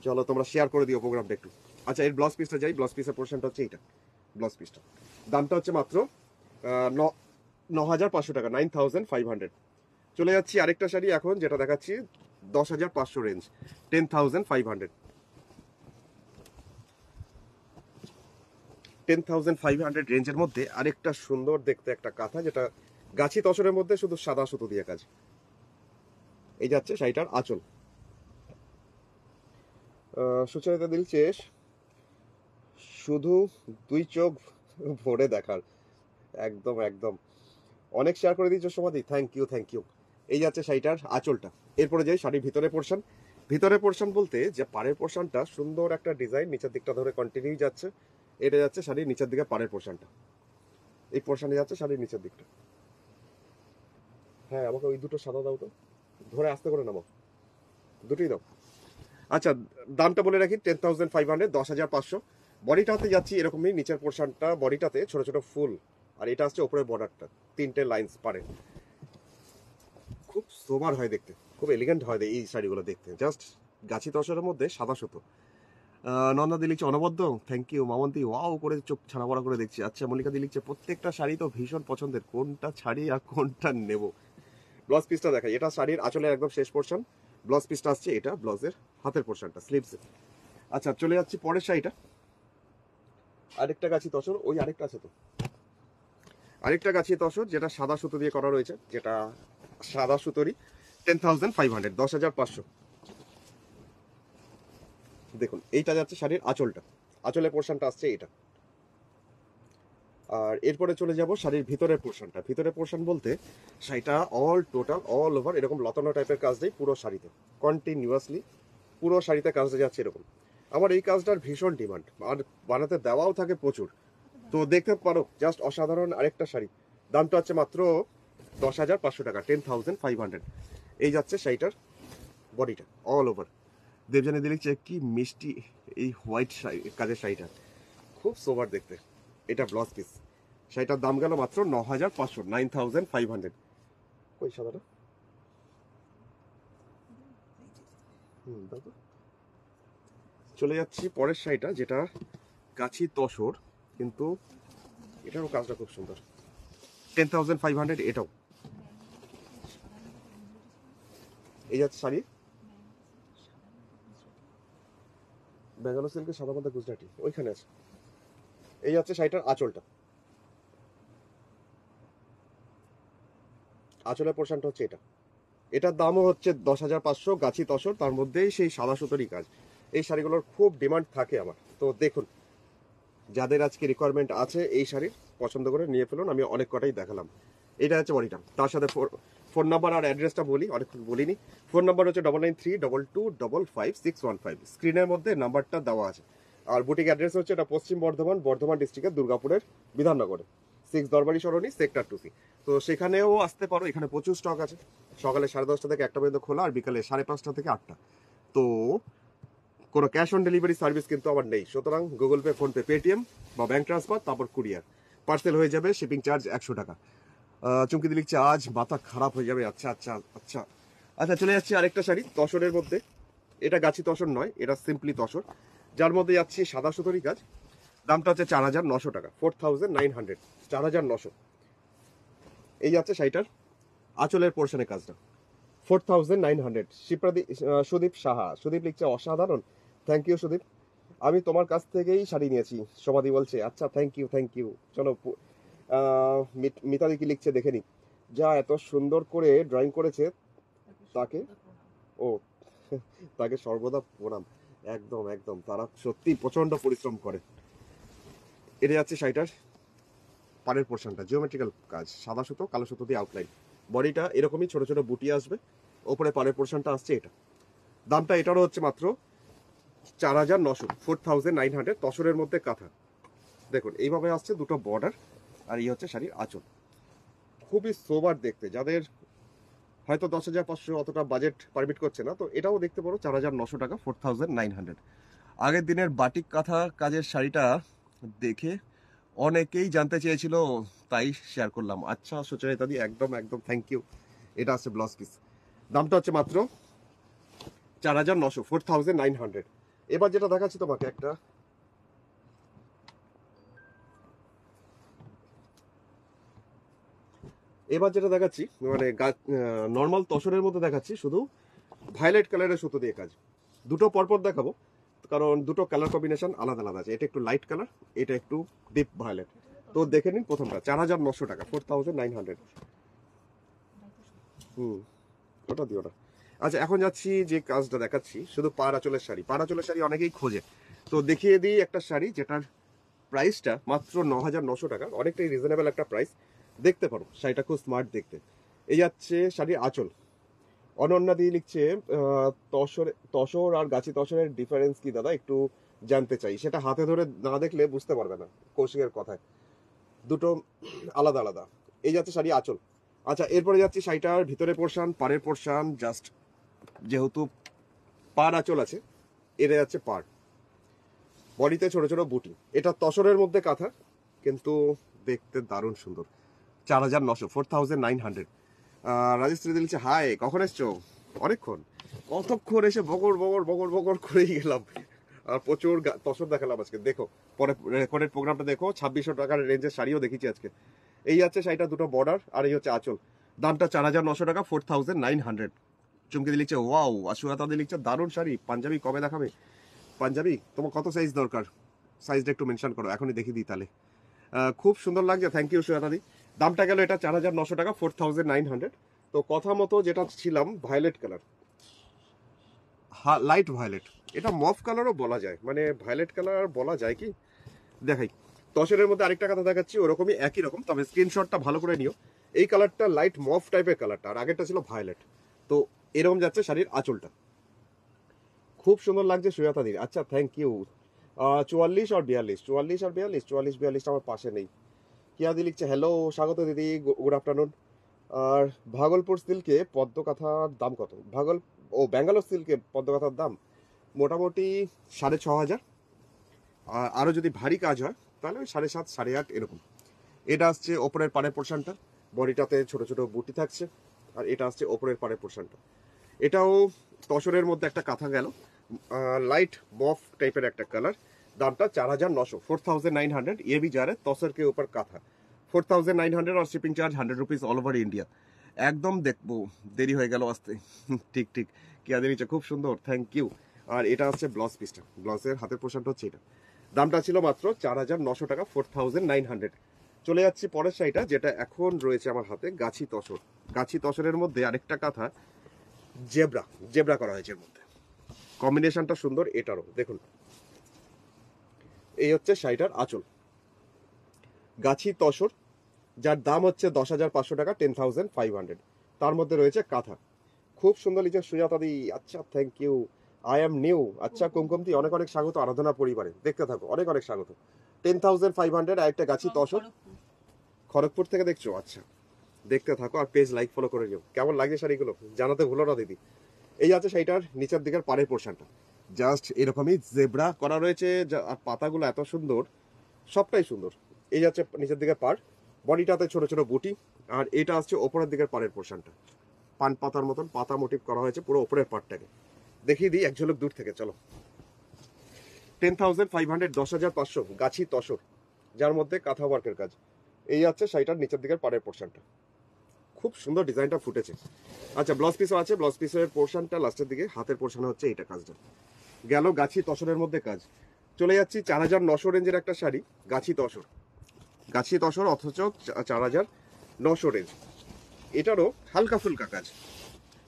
চলো তোমরা শেয়ার করে দিও প্রোগ্রামটা একটু। আচ্ছা এর ব্লাউজ পিসটা যাই, ব্লাউজ পিসের পোর্শনটা হচ্ছে এইটা, ব্লাউজ পিসটা দামটা হচ্ছে মাত্র 9500 টাকা, 9500। চলে যাচ্ছি আরেকটা শাড়ি এখন, যেটা দেখাচ্ছি 10500 রেঞ্জ, 10500। 10500 রেঞ্জের মধ্যে আরেকটা সুন্দর দেখতে একটা কাঁথা, যেটা গাছি তসরের মধ্যে শুধু সাদা সুতো দিয়ে কাজ। এই যাচ্ছে শাড়িটার আঁচল। সুচরিতা দিলছে শুধু দুই চোখ ভরে দেখার, একদম একদম, অনেক শেয়ার করে দিয়েছো সমাধি, থ্যাংক ইউ থ্যাংক ইউ। এই যাচ্ছে শাড়িটার আঁচলটা। এরপরে যাই শাড়ির ভিতরে পোর্শন। ভিতরে পোর্শন বলতে যে পাড়ের পোর্শনটা সুন্দর একটা ডিজাইন নিচের দিকটা ধরে কন্টিনিউ যাচ্ছে, এটা যাচ্ছে শাড়ির নিচের দিকে পাড়ের পোর্শনটা, এই পোর্শনে যাচ্ছে শাড়ির নিচের দিকটা। হ্যাঁ আমাকে ওই দুটো সাদা দাও তো, ধরে আস্তে করে নামাও, দুটোই দাও। আচ্ছা দামটা বলে রাখি, 10500, 10500। বডিটাতে যাচ্ছি এরকমই, নিচের পোর্শনটা বডিটাতে ছোট ছোট ফুল, আর এটা আসছে ওপরের বর্ডারটা, 3টে লাইন্স পারে, খুব সোবার হয় দেখতে, খুব এলিগেন্ট হয় এই শাড়িগুলো দেখতে, জাস্ট গাছি তসরের মধ্যে সাদা সুতো। নন্দা দি লিখছে অনবদ্য, থ্যাংক ইউ। মামন্তি ওয়াও করে চোখ ছানা বড়া করে দেখছি। আচ্ছা, মল্লিকা দি লিখছে প্রত্যেকটা শাড়ি তো ভীষণ পছন্দের, কোনটা ছাড়ি আর কোনটা নেব। ব্লাউজ পিসটা দেখাই, এটা শাড়ির আঁচলের একদম শেষ পোর্শন। ব্লাউজ পিসটা আসছে এটা ব্লাউজের হাতের পোর্শনটা, স্লিভসে। আচ্ছা, চলে যাচ্ছি পরের শাড়িটা। আরেকটা গাছি তসর, ওই আরেকটা আছে তো, আরেকটা গাছি তসর যেটা সাদা সুতো দিয়ে করা রয়েছে, যেটা সাদা সুতোরই 10,500, 10,500। দেখুন এইটা যাচ্ছে শাড়ির আঁচলটা, আঁচলের পোর্শনটা আসছে এটা। আর এরপরে চলে যাব শাড়ির ভিতরের পোর্শনটা। ভিতরের পোর্শন বলতে শাড়িটা অল টোটাল অল ওভার এরকম লতানো টাইপের কাজ দেয় পুরো শাড়িতে, কন্টিনিউয়াসলি পুরো শাড়িতে কাজটা যাচ্ছে এরকম। আমার এই কাজটার ভীষণ ডিমান্ড, আর বানাতে দেওয়াও থাকে প্রচুর। তো দেখতে পারো জাস্ট অসাধারণ আরেকটা শাড়ি। দামটা হচ্ছে মাত্র 10,500 টাকা, 10,500। এই যাচ্ছে শাড়িটার বডিটা অল ওভার। দেবজানি দিলিচ্ছে কি মিষ্টি এই হোয়াইট কাজের শাড়িটা, খুব সোবার দেখতে। এটা ব্লাউজ পিস, শাড়িটার দাম গেল মাত্র 9,500, 9,500। কই সাদাটা? দাদা চলে যাচ্ছি পরের শাড়িটা, যেটা গাছি তসর, কিন্তু এটারও কাজটা খুব সুন্দর, 10,500 এটাও। এই যাচ্ছে শাড়ি ব্যাঙ্গালোর সিল্কের সাদা মাথা গুজরাটি, ওইখানে আছে। এই হচ্ছে শাড়িটার আঁচলটা, আঁচলের পোর্শনটা হচ্ছে এটা। এটার দামও হচ্ছে 10,500, গাছি তসর, তার মধ্যেই সেই সাদা সুতোরই কাজ। এই শাড়িগুলোর খুব ডিমান্ড থাকে আমার। তো দেখুন, যাদের আজকে রিকোয়ারমেন্ট আছে এই শাড়ির, পছন্দ করে নিয়ে ফেলুন। আমি অনেক কটাই দেখালাম। এটা হচ্ছে বডিটা, তার সাথে ফোন নাম্বার আর অ্যাড্রেসটা বলি, অনেকক্ষণ বলিনি। ফোন নাম্বার হচ্ছে 9932255615। স্ক্রিনের মধ্যে নাম্বারটা দেওয়া আছে। আর বুটিক অ্যাড্রেস হচ্ছে এটা পশ্চিম বর্ধমান, বর্ধমান ডিস্ট্রিক্টের দুর্গাপুরের বিধাননগরে, 6 দরবারি সরণি, সেক্টর 2C। তো সেখানেও আসতে পারো, এখানে প্রচুর স্টক আছে। সকালে 10:30 থেকে 1টা পর্যন্ত খোলা, আর বিকালে 5:30 থেকে 8টা। তো কোনো ক্যাশ অন ডেলিভারি সার্ভিস কিন্তু আমার নেই, সুতরাং গুগল পে, ফোনপে, পেটিএম বা ব্যাংক ট্রান্সফার, তারপর কুরিয়ার। পার্সেল হয়ে যাবে, শিপিং চার্জ 100 টাকা। চুমকি দি লিখছে আজ মাথা খারাপ হয়ে যাবে। আচ্ছা আচ্ছা আচ্ছা আচ্ছা, চলে যাচ্ছি আরেকটা শাড়ি তসরের মধ্যে। এটা গাছি তসর নয়, এটা সিম্পলি তসর, যার মধ্যে যাচ্ছি সাদা সুতোরই কাজ। দামটা হচ্ছে 4,900 টাকা, 4,900, 4,900। এই যাচ্ছে শাড়িটার আঁচলের পোর্শনের কাজটা, 4,900। সুদীপ সাহা, সুদীপ লিখছে অসাধারণ, থ্যাংক ইউ সুদীপ। আমি তোমার কাছ থেকেই শাড়ি নিয়েছি, সমাধি বলছে। আচ্ছা, থ্যাংক ইউ থ্যাংক ইউ। চলো, মিতালি কি লিখছে দেখে নি। যা এত সুন্দর করে ড্রয়িং করেছে তাকে, ও তাকে সর্বদা প্রণাম। একদম একদম, তারা সত্যি প্রচন্ড পরিশ্রম করে। এটা যাচ্ছে শাড়িটার পাড়ের পোর্শনটা, জিওমেট্রিক্যাল কাজ, সাদা সুতো কালো সুতো দিয়ে আউটলাইন। বডিটা এরকমই ছোট ছোট বুটি আসবে, ওপরে পাড়ের পোর্শনটা আসছে এটা। দামটা এটারও হচ্ছে মাত্র 4,900, 4,900। তসরের মধ্যে কাঁথা। দেখুন এইভাবে আসছে দুটো বর্ডার, আর এই হচ্ছে শাড়ির আঁচল। খুবই সোবার দেখতে, যাদের হয়তো 10,500 অতটা বাজেট পারমিট করছে না, তো এটাও দেখতে পারো, 4,900 টাকা, 4,900। আগের দিনের বাটিক কাঁথা কাজের শাড়িটা দেখে অনেকেই জানতে চেয়েছিল, তাই শেয়ার করলাম। আচ্ছা সুচরিতা দি, একদম একদম থ্যাংক ইউ। এটা আছে ব্লাউজ পিস, দামটা হচ্ছে মাত্র 4,900, 4,900। এবার যেটা দেখাচ্ছি তোমাকে, একটা এবার যেটা দেখাচ্ছি মানে নর্মাল তসরের মধ্যে দেখাচ্ছি, শুধু ভায়োলেট কালারের সুতো দিয়ে কাজ। দুটো পরপর দেখাবো, কারণ দুটো কালার কম্বিনেশন আলাদা আলাদা আছে। এটা একটু লাইট কালার, এটা একটু ডিপ ভায়োলেট। তো দেখে নিন প্রথমটা, 4,900 টাকা, 4,900। ওটা দিও না। আচ্ছা, এখন যাচ্ছি যে কাজটা দেখাচ্ছি, শুধু পাড় আঁচলের শাড়ি। পাড় আঁচলের শাড়ি অনেকেই খোঁজে, তো দেখিয়ে দিই একটা শাড়ি যেটার প্রাইসটা মাত্র 9,900 টাকা, অনেকটাই রিজনেবল একটা প্রাইস। দেখতে পারো শাড়িটা খুব স্মার্ট দেখতে। এই যাচ্ছে শাড়ির আঁচল। অনন্যা দিয়ে লিখছে তসর আর গাছি তসরের ডিফারেন্স কি দাদা, একটু জানতে চাই। সেটা হাতে ধরে না দেখলে বুঝতে পারবে না, কৌশিকের কথায় দুটো আলাদা আলাদা। এই যাচ্ছে শাড়ি আঁচল। আচ্ছা, এরপরে যাচ্ছি শাড়িটার ভিতরে পোর্শন, পাড়ের পোর্শন। জাস্ট যেহেতু পাড় আঁচল আছে, এটা যাচ্ছে পাড়, বডিতে ছোট ছোট বুটি। এটা তসরের মধ্যে কাঁথা, কিন্তু দেখতে দারুণ সুন্দর। 4,900, 4,900। রাজশ্রী দিলছে হাই, কখন এসছো? অনেকক্ষণ, কতক্ষণ এসে বগর বগর বগর বগর করেই গেলাম। আর প্রচুর তসর দেখালাম আজকে। দেখো পরে রেকর্ডেড প্রোগ্রামটা দেখো, 2600 টাকার রেঞ্জের শাড়িও দেখিয়েছি আজকে। এই আছে শাড়িটা, দুটো বর্ডার আর এই হচ্ছে আঁচল। দামটা 4900 টাকা, 4900। চুমকি লিখছে ওয়াও, আর সুয়াতাদি লিখছে দারুণ শাড়ি, পাঞ্জাবি কবে দেখাবে? পাঞ্জাবি তোমার কত সাইজ দরকার? সাইজটা একটু মেনশন করো, এখনই দেখিয়ে দিই তাহলে। খুব সুন্দর লাগছে, থ্যাংক ইউ সুয়াতাদি। দামটা গেল এটা 4900 টাকা, 4900। তো কথা মতো যেটা ছিলাম, ভায়োলেট কালার, লাইট ভায়োলেট, এটা মফ কালারও বলা যায়, মানে ভায়োলেট কালার বলা যায় কি, দেখাই। তসরের মধ্যে আরেকটা কথা দেখাচ্ছি, ওরকমই একই রকম, তবে স্ক্রিনশটটা ভালো করে নিও। এই কালারটা লাইট মফ টাইপের কালারটা, আর আগেরটা ছিল ভায়োলেট। তো এরকম যাচ্ছে শাড়ির আঁচলটা, খুব সুন্দর লাগছে সুজাতাদির। আচ্ছা থ্যাংক ইউ। 44 আর 42, 44 আর 42, 44 42 আমার পাশে নেই। কিয়াদি লিখছে হ্যালো, স্বাগত দিদি, গুড আফটারনুন। আর ভাগলপুর সিল্কে পদ্ম কাঁথার দাম কত? ব্যাঙ্গালোর সিল্কে পদ্ম কাঁথার দাম মোটামুটি 6500। আর আরও যদি ভারী কাজ হয় তাহলে ওই 7.5 8.5 এরকম। এটা আসছে ওপরের পাড়ের পোর্শনটা, বডিটাতে ছোট ছোট বুটি থাকছে। আর এটা আসছে ওপরের পাড়ের পোর্শনটা, এটাও তসরের মধ্যে একটা কাঁথা গেল, লাইট মফ টাইপের একটা কালার। দামটা 4900, 4900। ये भी जा रहा है तौसर के ऊपर কাঁথা, 4900 और shipping charge 100 rupees all over India. একদম দেখবো, দেরি হয়ে গেল আসতে। ঠিক ঠিক, কিয়াদের নিচে খুব সুন্দর, থ্যাংক ইউ। আর এটা হচ্ছে ব্লাউজ পিসটা, ব্লাউজের হাতের পোর্শনটা হচ্ছে এটা। দামটা ছিল মাত্র 4900 টাকা, 4900। চলে যাচ্ছি পরের শাড়িটা, যেটা এখন রয়েছে আমার হাতে, গাছি তসর। গাছি তসরের মধ্যে আরেকটা কাঁথা জেব্রা, জেব্রা করা হয়েছে এর মধ্যে, কম্বিনেশনটা সুন্দর। এটারও দেখুন, এই হচ্ছে শাড়িটার আঁচল, গাছি তসর, যার দাম হচ্ছে 10,500 টাকা, 10,500। তার মধ্যে রয়েছে কাঁথা, খুব সুন্দর লিখে সুজাতাদি। আচ্ছা thank you, I am new. আচ্ছা কুমকুমদি, অনেক অনেক স্বাগত আরাধনা পরিবারে, দেখতে থাকো, অনেক অনেক স্বাগত। 10,500 আর একটা গাছি তসর, খড়গপুর থেকে দেখছো? আচ্ছা, দেখতে থাকো আর পেজ লাইক ফলো করে নিও। কেমন লাগছে শাড়িগুলো জানাতে ভুলো না দিদি। এই আছে শাড়িটার নিচের দিকের পাড়ের পোর্শনটা, জাস্ট এরকমই জেব্রা করা রয়েছে, আর পাতাগুলো এত সুন্দর, সবটাই সুন্দর। এই যাচ্ছে নিচের দিকের পাড়, বডিটাতে ছোট ছোট বুটি। আর এটা আসছে ওপরের দিকের পাড়ের পোর্শনটা, পান পাতার মতন পাতা মোটিভ করা হয়েছে পুরো ওপরের পাড়টাকে। দেখিয়ে দিই এক ঝলক দূর থেকে, চলো। 10,500, 10,500, গাছি তসর, যার মধ্যে কাঁথা ওয়ার্কের কাজ। এই আছে শাড়িটার নিচের দিকের পাড়ের পোর্শনটা, খুব সুন্দর ডিজাইনটা ফুটেছে। আচ্ছা ব্লাউজ পিসও আছে, ব্লাউজ পিসের পোর্শনটা লাস্টের দিকে, হাতের পোর্শন হচ্ছে এইটা কাজটা গেল। গাছি তসরের মধ্যে কাজ। চলে যাচ্ছি 4900 রেঞ্জের একটা শাড়ি, গাছি তসর। গাছি তসর অথচ 4900 রেঞ্জ। এটারও হালকা ফুলকা কাজ,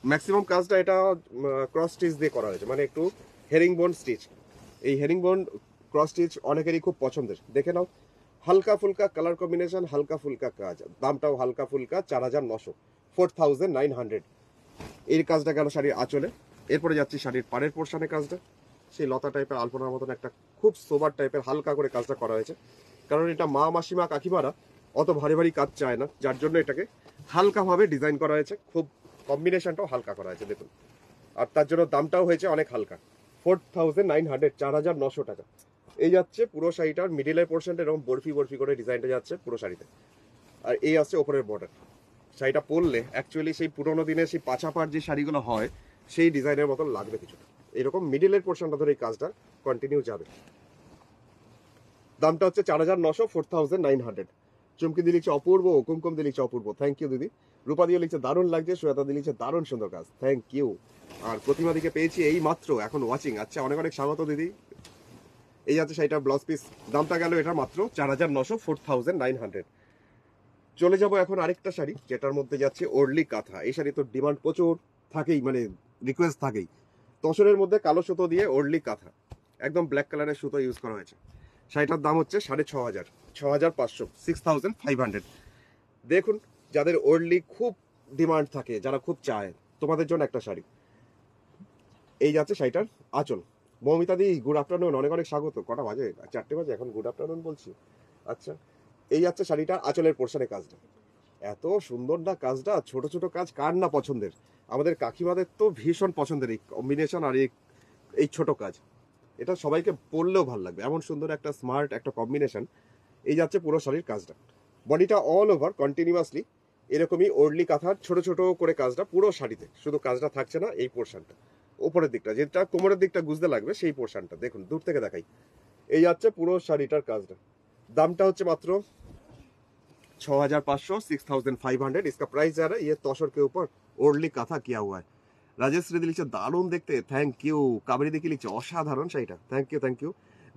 ম্যাক্সিমাম কাজটা এটা ক্রস স্টিচ দিয়ে করা হয়েছে, মানে একটু হেরিং বোন স্টিচ। এই হেরিং বোন ক্রস স্টিচ অনেকেরই খুব পছন্দের, দেখে নাও। হালকা ফুলকা কালার কম্বিনেশন, হালকা ফুলকা কাজ, দামটাও হালকা ফুলকা, 4900, 4900। এই কাজটা গেল শাড়ির আঁচলে। এরপরে যাচ্ছি শাড়ির পাড়ের পোর্শনে, কাজটা সেই লতা টাইপের আলপনার মতন একটা খুব সোবার টাইপের হালকা করে কাজটা করা হয়েছে, কারণ এটা মা মাসিমা কাকিমারা অত ভারী ভারী কাজ চায় না, যার জন্য এটাকে হালকাভাবে ডিজাইন করা হয়েছে, খুব কম্বিনেশনটাও হালকা করা হয়েছে দেখুন। আর তার জন্য দামটাও হয়েছে অনেক হালকা, 4900, 4900 টাকা। এই যাচ্ছে পুরো শাড়িটার মিডিলের পোর্শনটা, এরকম বরফি বরফি করে ডিজাইনটা যাচ্ছে পুরো শাড়িতে। আর এই আসছে ওপরের বর্ডার। শাড়িটা পরলে অ্যাকচুয়ালি সেই পুরোনো দিনের সেই পাছাপাড় যে শাড়িগুলো হয় সেই ডিজাইনের মতন লাগবে কিছুটা। এরকম মিডিলের পোর্শনটা ধরে এই কাজটা কন্টিনিউ যাবে। দামটা হচ্ছে 4900, 4900। চুমকি দিয়ে লিখছে অপূর্ব, কুমকুম দিয়ে লিখছে অপূর্ব, থ্যাংক ইউ দিদি। রূপা দিয়ে লিখছে দারুণ লাগছে, শ্বেতা দিয়ে লিখছে দারুণ সুন্দর কাজ, থ্যাংক ইউ। আর প্রতিমা দিকে পেয়েছি এই মাত্র, এখন ওয়াচিং। আচ্ছা অনেক অনেক স্বাগত দিদি। এই আছে শাড়িটার ব্লাউজ পিস, দামটা গেল এটা মাত্র 4900, 4900। চলে যাব এখন আরেকটা শাড়ি, যেটার মধ্যে যাচ্ছে ওরলি কাঁথা। এই শাড়ি তো ডিমান্ড প্রচুর থাকেই, মানে রিকোয়েস্ট থাকেই। তসরের মধ্যে কালো সুতো দিয়ে ওরলি কাঁথা, একদম ব্ল্যাক কালারের সুতো ইউজ করা হয়েছে। শাড়িটার দাম হচ্ছে 6500, 6500, 6500। দেখুন, যাদের ওরলি খুব ডিমান্ড থাকে, যারা খুব চায়, তোমাদের জন্য একটা শাড়ি। এই যাচ্ছে শাড়িটার আঁচল। মৌমিতা দি গুড আফটারনুন, অনেক অনেক স্বাগত। কটা বাজে? 4টে বাজে, এখন গুড আফটারনুন বলছি। আচ্ছা, এই যাচ্ছে শাড়িটার আঁচলের পোর্শনে কাজটা, এত সুন্দর না কাজটা, ছোট ছোট কাজ কার না পছন্দের, আমাদের কাকিমাদের তো ভীষণ পছন্দের এই কম্বিনেশন আর এই ছোট কাজ। এটা সবাইকে পরলেও ভালো লাগবে, এমন সুন্দর একটা স্মার্ট একটা কম্বিনেশন। এই যাচ্ছে পুরো শাড়ির কাজটা, বডিটা অল ওভার কন্টিনিউয়াসলি এরকমই ওরলি কাঁথার ছোট ছোট করে কাজটা পুরো শাড়িতে, শুধু কাজটা থাকছে না এই পোর্শনটা। উপরের দিকটা যেটা কোমরের দিকটা গুজতে লাগবে সেই পোর্শনটা দেখুন, দূর থেকে দেখাই। এই যাচ্ছে পুরো শাড়িটার কাজটা। दामটা হচ্ছে মাত্র 6500, 6500। इसका प्राइस जा रहा है ये तोशर के ऊपर ओरली काथा किया हुआ है। রাজেশ্রী লিখছে দারুণ দেখতে, থ্যাংক ইউ। কাবেরী দেখি লিখছে অসাধারণ শাড়িটা, thank you thank you.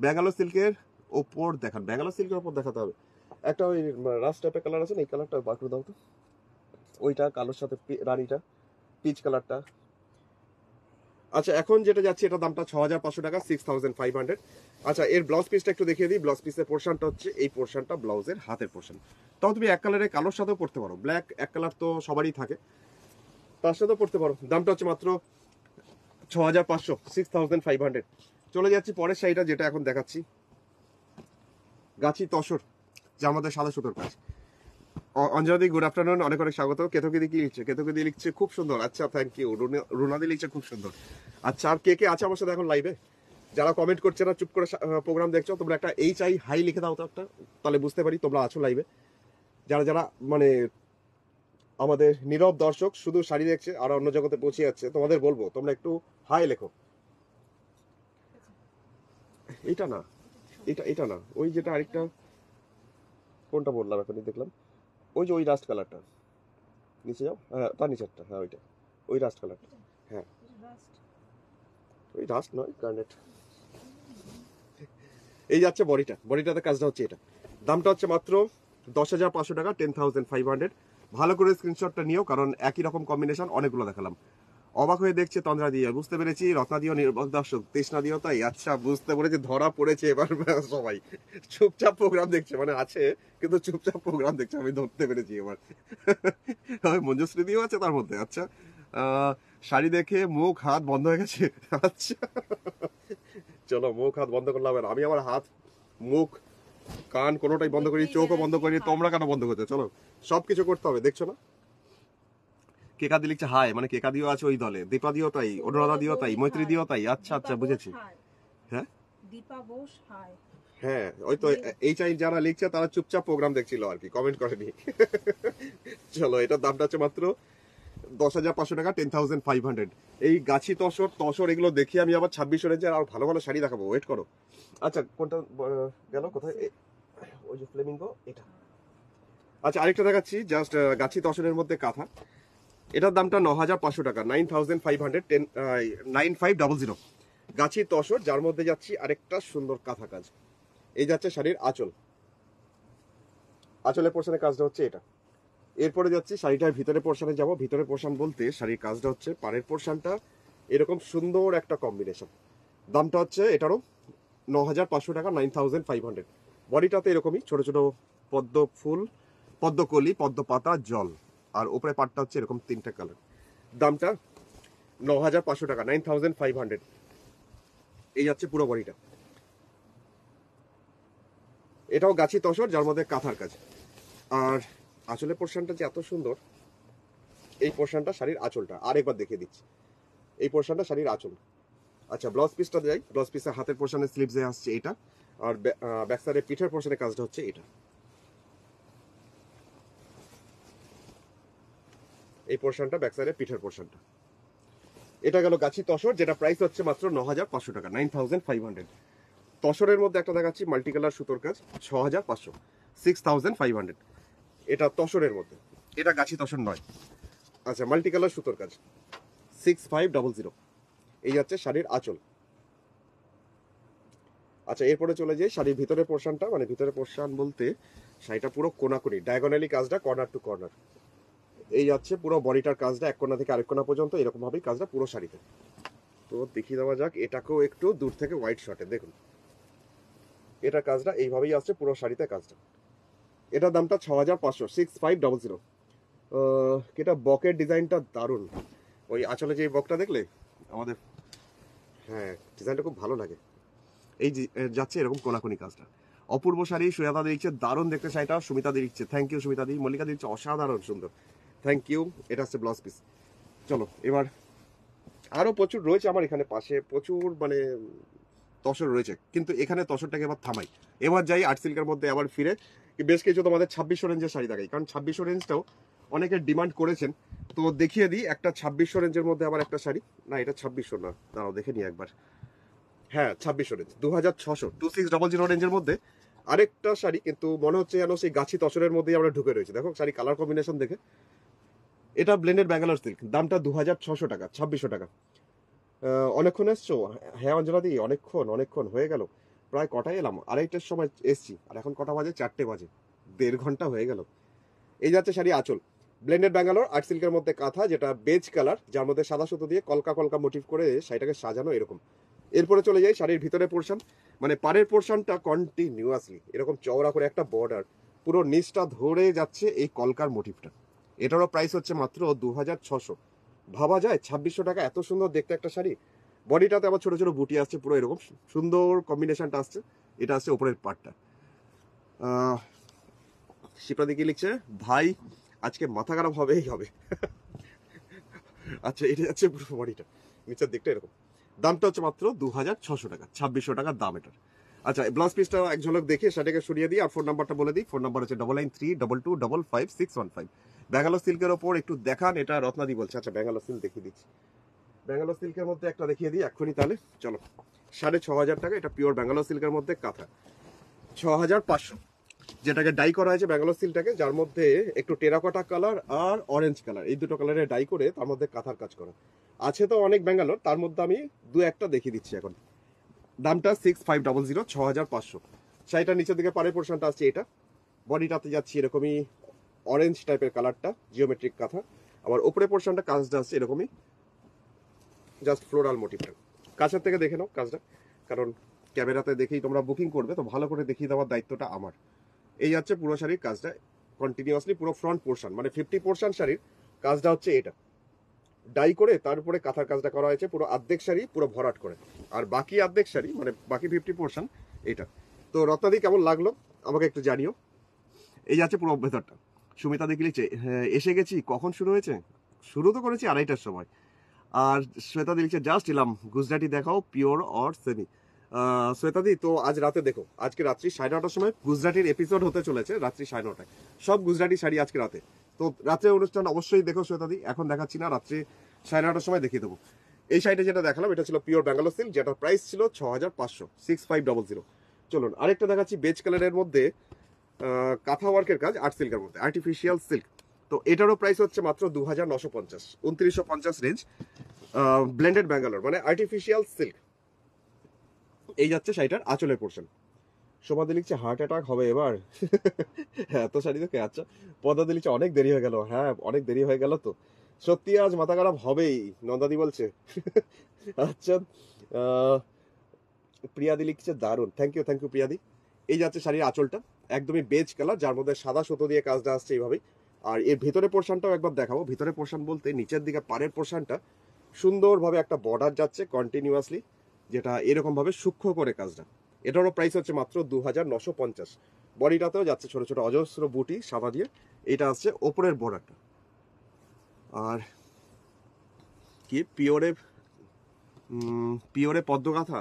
Bangalore সিল্কের ওপর দেখান, ব্যাঙ্গালোর সিল্কের ওপর দেখাতে হবে। একটা ওই রাস্ট টাইপের কালার আছে না, এই কালারটা বার করে দাও তো। ওইটা কালোর সাথে রানীটা পিচ কালারটা। আচ্ছা এখন যেটা যাচ্ছে এটা দামটা 6500 টাকা, 6500। আচ্ছা এর ব্লাউজ পিসটা একটু দেখিয়ে দিই। ব্লাউজ পিসের পোর্শনটা হচ্ছে এই পোর্শনটা ব্লাউজের হাতের পোর্শন। তাও তুমি এক কালারে কালোর সাথেও পড়তে পারো, ব্ল্যাক এক কালার তো সবারই থাকে, তার সাথেও পড়তে পারো। দামটা হচ্ছে মাত্র 6500, 6500। চলে যাচ্ছি পরের শাড়িটা যেটা এখন দেখাচ্ছি, গাছি তসর যার মধ্যে সাদা সুতোর কাজ। অঞ্জনাদি গুড আফটারনুন, অনেক অনেক স্বাগত। কেতকিদি কি লিখছে? কেতকিদি লিখছে খুব সুন্দর, আচ্ছা থ্যাংক ইউ। রুনাদি লিখছে খুব সুন্দর। আচ্ছা আর কে কে আছে আমার সাথে এখন লাইভে? যারা কমেন্ট করছে না, চুপ করে প্রোগ্রাম দেখছো, তোমরা একটা HI হাই লিখে দাও তো একটা, তাহলে বুঝতে পারি তোমরা আছো লাইভে। যারা যারা মানে আমাদের নীরব দর্শক শুধু শাড়ি দেখছে আর অন্য জগতে পৌঁছে যাচ্ছে, তোমাদের বলবো তোমরা একটু হাই লেখো। এটা না, এটা না, ওই যেটা আরেকটা, কোনটা বললাম এখনই দেখলাম, ওই যে ওই রাস্ট কালারটা, নিচে যাও, হ্যাঁ তার নিচেরটা, হ্যাঁ ওইটা, ওই রাস্ট কালারটা, হ্যাঁ ওই রাস্ট নয় গার্নেট। এই যাচ্ছে বডিটা, বডিটাতে কাজটা হচ্ছে এটা। দামটা হচ্ছে মাত্র 10,500 টাকা, 10,500। ভালো করে স্ক্রিনশটটা নিও, কারণ একই রকম কম্বিনেশন অনেকগুলো দেখালাম। অবাক হয়ে দেখছে তন্দ্রা দিয়ে, বুঝতে পেরেছি। রত্না দিও নির্বাক দর্শক, তৃষ্ণা দিও তাই, আচ্ছা বুঝতে পেরেছি, ধরা পড়েছে এবার। সবাই চুপচাপ প্রোগ্রাম দেখছে, মানে আছে কিন্তু চুপচাপ প্রোগ্রাম দেখছে, আমি ধরতে পেরেছি এবার। মঞ্জুশ্রী দিও আছে তার মধ্যে, আচ্ছা। শাড়ি দেখে মুখ হাত বন্ধ হয়ে গেছে, আচ্ছা চলো মুখ হাত বন্ধ করলাম। আমি আমার হাত মুখ কান কোনোটাই বন্ধ করি, চোখও বন্ধ করি, তোমরা কেন বন্ধ করছো? চলো সবকিছু করতে হবে, দেখছো না? কেকাদি লিখছে হাই, মানে কেকাদিও আছে ওই দলে, দীপা দিও তাই, অনুরাধা দিও তাই, মৈত্রী দিও তাই, আচ্ছা আচ্ছা বুঝেছি। হ্যাঁ দীপা বোস হাই, হ্যাঁ ওই তো HI যারা লিখছে তারা চুপচাপ প্রোগ্রাম দেখছিল আর কি, কমেন্ট করেনি। চলো এটার দামটা হচ্ছে মাত্র 10,500 টাকা, 10,500। এই গাছি তসর এগুলো দেখি আমি আবার 26 রেঞ্জের আর ভালো ভালো শাড়ি দেখাবো, ওয়েট করো। আচ্ছা কোনটা গেল কোথায়? ওই যে ফ্লেমিঙ্গো এটা। আচ্ছা আরেকটা দেখাচ্ছি, জাস্ট গাছি তসরের মধ্যে কাঁথা। এটার দামটা 9,500 টাকা, 9,500, 9500। গাছি তসর যার মধ্যে যাচ্ছি আরেকটা সুন্দর কাঁথা কাজ। এই যাচ্ছে শাড়ির আঁচল, আঁচলের পোর্শনের কাজটা হচ্ছে এটা। এরপরে যাচ্ছি শাড়িটার ভিতরে পোর্শনে যাব। ভিতরে পোর্শন বলতে শাড়ির কাজটা হচ্ছে পাড়ের পোর্শনটা এরকম সুন্দর একটা কম্বিনেশন। দামটা হচ্ছে এটারও 9,500 টাকা, 9,500। বডিটাতে এরকমই ছোট ছোট পদ্ম ফুল, পদ্মকলি, পদ্ম পাতা, জল, আর উপরে পাটটা হচ্ছে এরকম তিনটা কালার। দামটা 9,500 টাকা, 9,500। এই যাচ্ছে পুরো বডিটা। এটাও গাছি তসর যার মধ্যে কাঁথার কাজ। আর আঁচলের পোর্শনটা যে এত সুন্দর, এই পোর্শনটা শাড়ির আঁচলটা আরেকবার দেখিয়ে দিচ্ছি। এই পোর্শনটা শাড়ির আঁচল। আচ্ছা ব্লাউজ পিসটা যাই। ব্লাউজ পিসের হাতের পোর্শনের স্লিভসে আসছে এটা, আর ব্যাক সাইডের পিঠের পোর্শনের কাজটা হচ্ছে এটা। এই পোর্শনটা ব্যাক সাইডের পিঠের পোর্শনটা। এটা গেল গাছি তসর, যেটা প্রাইস হচ্ছে মাত্র 9,500 টাকা, 9,500। তসরের মধ্যে একটা দেখাচ্ছি মাল্টি কালার সুতোর কাজ, 6,500, 6,500। এটা তসরের মধ্যে, এটা গাছি তসর নয়। আচ্ছা মাল্টি কালার সুতোর কাজ, 6,500। এই যাচ্ছে শাড়ির আঁচল। আচ্ছা এরপরে চলে যাই শাড়ির ভিতরের পোর্শনটা, মানে ভিতরের পোর্শন বলতে শাড়িটা পুরো কোনাকুনি ডায়াগোনালি কাজটা, কর্নার টু কর্নার। এই যাচ্ছে পুরো বডিটার কাজটা, এক কোণা থেকে আরেক কোণা পর্যন্ত এরকম ভাবেই কাজটা পুরো শাড়িতে। তো দেখিয়ে দেওয়া যাক এটাকেও একটু দূর থেকে হোয়াইট শটে, দেখুন এটা কাজটা এইভাবেই আসছে পুরো শাড়িতে কাজটা। এটার দামটা 6,500, 6,500। এটা বকের ডিজাইনটা দারুণ, ওই আঁচলে যে বকটা দেখলে আমাদের, হ্যাঁ ডিজাইনটা খুব ভালো লাগে। এই যাচ্ছে এরকম কোনাকুনি কাজটা। অপূর্ব শাড়ি, সুজাতা দিচ্ছে দারুণ দেখতে শাড়িটা, সুমিতা দিচ্ছে থ্যাংক ইউ, সুমিতা দি, মল্লিকা দিচ্ছে অসাধারণ সুন্দর, থ্যাংক ইউ। এটা হচ্ছে ব্লাউজ পিস। চলো এবার আরো প্রচুর রয়েছে আমার এখানে পাশে, প্রচুর মানে তসর রয়েছে, কিন্তু এখানে তসরটাকে এবার থামাই। এবার যাই আর্ট সিল্কের মধ্যে আবার ফিরে বেশ কিছু তোমাদের 2600 রেঞ্জের শাড়ি দেখাই, কারণ 2600 রেঞ্জটাও অনেকে ডিমান্ড করেছেন। তো দেখিয়ে দিই একটা 2600 রেঞ্জের মধ্যে আবার একটা শাড়ি, না এটা 2600 না, দাঁড়াও দেখে নিই একবার। হ্যাঁ 2600 রেঞ্জ, 2600 2600 রেঞ্জের মধ্যে আরেকটা শাড়ি, কিন্তু মনে হচ্ছে যেন সেই গাছি তসরের মধ্যেই আমরা ঢুকে রয়েছি। দেখো শাড়ি কালার কম্বিনেশন দেখে, এটা ব্লেন্ডেড ব্যাঙ্গালোর সিল্ক, দামটা 2600 টাকা, 2600 টাকা। অনেকক্ষণ এসছো? হ্যাঁ অঞ্জনাদি, অনেকক্ষণ হয়ে গেল, প্রায় কটায় এলাম, আড়াইটার সময় এসছি, আর এখন কটা বাজে, 4টে বাজে, 1.5 ঘন্টা হয়ে গেল। এই যাচ্ছে শাড়ি আঁচল, ব্লেন্ডেড ব্যাঙ্গালোর আর্ট সিল্কের মধ্যে কাঁথা, যেটা বেজ কালার, যার মধ্যে সাদা সুতো দিয়ে কলকা কলকা মোটিভ করে শাড়িটাকে সাজানো এরকম। এরপরে চলে যাই শাড়ির ভিতরে পোর্শন, মানে পাড়ের পোর্শনটা কন্টিনিউয়াসলি এরকম চওড়া করে একটা বর্ডার, পুরো নিচটা ধরে যাচ্ছে এই কলকার মোটিভটা। এটারও প্রাইস হচ্ছে মাত্র 2600। ভাবা যায় 2600 টাকা এত সুন্দর দেখতে একটা শাড়ি। বডিটাতে আবার ছোট ছোট বুটি আসছে, পুরো এরকম সুন্দর কম্বিনেশনটা আসছে। এটা আসছে ওপরের পার্টটা। শিপ্রাদি কি লিখছে, ভাই আজকে মাথা খারাপ হবেই হবে। আচ্ছা এটা যাচ্ছে পুরো বডিটা, নিচের দিকটা এরকম। দামটা হচ্ছে মাত্র 2600 টাকা, 2600 টাকার দাম এটার। আচ্ছা ব্লাউজ পিসটা এক ঝলক দেখে সেটাকে সরিয়ে দিই, আর ফোন নাম্বারটা বলে দিই। ফোন নাম্বার হচ্ছে 9932255615। ব্যাঙ্গালোর সিল্কের ওপর একটু দেখান, এটা রত্নাদি বলছে। আচ্ছা ব্যাঙ্গালোর সিল্ক দেখিয়ে দিচ্ছি, ব্যাঙ্গালোর সিল্কের মধ্যে একটা দেখিয়ে দিই এক্ষুনি তাহলে। চলো, 6500 টাকা, এটা পিওর ব্যাঙ্গালোর সিল্কের মধ্যে কাঁথা। 6500, যেটাকে ডাই করা হয়েছে ব্যাঙ্গালোর সিল্কটাকে, যার মধ্যে একটু টেরাকোটা কালার আর অরেঞ্জ কালার, এই দুটো কালারে ডাই করে তার মধ্যে কাঁথার কাজ করা আছে। তো অনেক ব্যাঙ্গালোর, তার মধ্যে আমি দু একটা দেখিয়ে দিচ্ছি এখন। দামটা 6500, 6500। শাড়িটার নিচের দিকে পাড়ের পোর্শনটা আসছে এটা, বডিটাতে যাচ্ছি এরকমই অরেঞ্জ টাইপের কালারটা, জিওমেট্রিক কাঁথা। আবার ওপরে পোর্শনটা কাজটা আসছে এরকমই জাস্ট ফ্লোরাল মোটিভটা। কাছের থেকে দেখে নাও কাজটা, কারণ ক্যামেরাতে দেখেই তোমরা বুকিং করবে, তো ভালো করে দেখিয়ে দেওয়ার দায়িত্বটা আমার। এই যাচ্ছে পুরো শাড়ির কাজটা, কন্টিনিউয়াসলি পুরো ফ্রন্ট পোর্শন, মানে 50% শাড়ির কাজটা হচ্ছে এটা, ডাই করে তার উপরে কাঁথার কাজটা করা হয়েছে, পুরো অর্ধেক শাড়ি পুরো ভরাট করে, আর বাকি অর্ধেক শাড়ি মানে বাকি 50% এটা। তো রত্নাদি কেমন লাগলো আমাকে একটু জানিও। এই যাচ্ছে পুরো ভেতরটা। সুমিতা দেখি লিখছে, হ্যাঁ এসে গেছি, কখন শুরু হয়েছে? শুরু তো করেছি 2:30টার সময়। আর শ্বেতাদি লিখছে, জাস্ট এলাম, গুজরাটি দেখাও পিওর অর সেমি। শ্বেতাদি তো আজ রাতে দেখো, আজকে রাত্রি 9:30টার সময় গুজরাটির এপিসোড হতে চলেছে, রাত্রি 9:30টায়, সব গুজরাটি শাড়ি আজকে রাতে। তো রাত্রে অনুষ্ঠান অবশ্যই দেখো শ্বেতাদি, এখন দেখাচ্ছি না, রাত্রি 9:30টার সময় দেখিয়ে দেবো। এই শাড়িটা যেটা দেখালাম এটা ছিল পিওর ব্যাঙ্গালোর সিল্ক, যেটার প্রাইস ছিল 6500, 6500। চলুন আরেকটা দেখাচ্ছি বেজ কালারের মধ্যে কাঁথা ওয়ার্কের কাজ, আর্ট সিল্কের মধ্যে আর্টিফিশিয়াল সিল্ক। তো এটারও প্রাইস হচ্ছে মাত্র 2950, 2950 রেঞ্জ, ব্লেন্ডেড ব্যাঙ্গালোর মানে আর্টিফিশিয়াল সিল্ক। এই যাচ্ছে শাড়িটার আঁচলের পোর্শন। সোমাদি লিখছে, হার্ট অ্যাটাক হবে এবার। এত শাড়ি দেখে। আচ্ছা পদাদি লিখছে, অনেক দেরি হয়ে গেল। হ্যাঁ অনেক দেরি হয়ে গেল তো, সত্যি আজ মাথা খারাপ হবেই, নন্দাদি বলছে। আচ্ছা প্রিয়াদি লিখছে, দারুণ, থ্যাংক ইউ প্রিয়াদি। এই যাচ্ছে শাড়ির আঁচলটা, একদমই বেজ কালার, যার মধ্যে সাদা সুতো দিয়ে কাজটা আসছে এইভাবেই। আর এর ভিতরে পোর্শনটাও একবার দেখাবো। ভিতরে পোর্শন বলতে নিচের দিকে পাড়ের পোর্শনটা সুন্দরভাবে একটা বর্ডার যাচ্ছে কন্টিনিউয়াসলি, যেটা এরকম ভাবে সূক্ষ্ম করে কাজটা। এটারও প্রাইস হচ্ছে মাত্র 2950। বডিটাতেও যাচ্ছে ছোট ছোট অজস্র বুটি সাদা দিয়ে, এটা আসছে ওপরের বর্ডারটা। আর কি পিওরে পদ্মগাথা,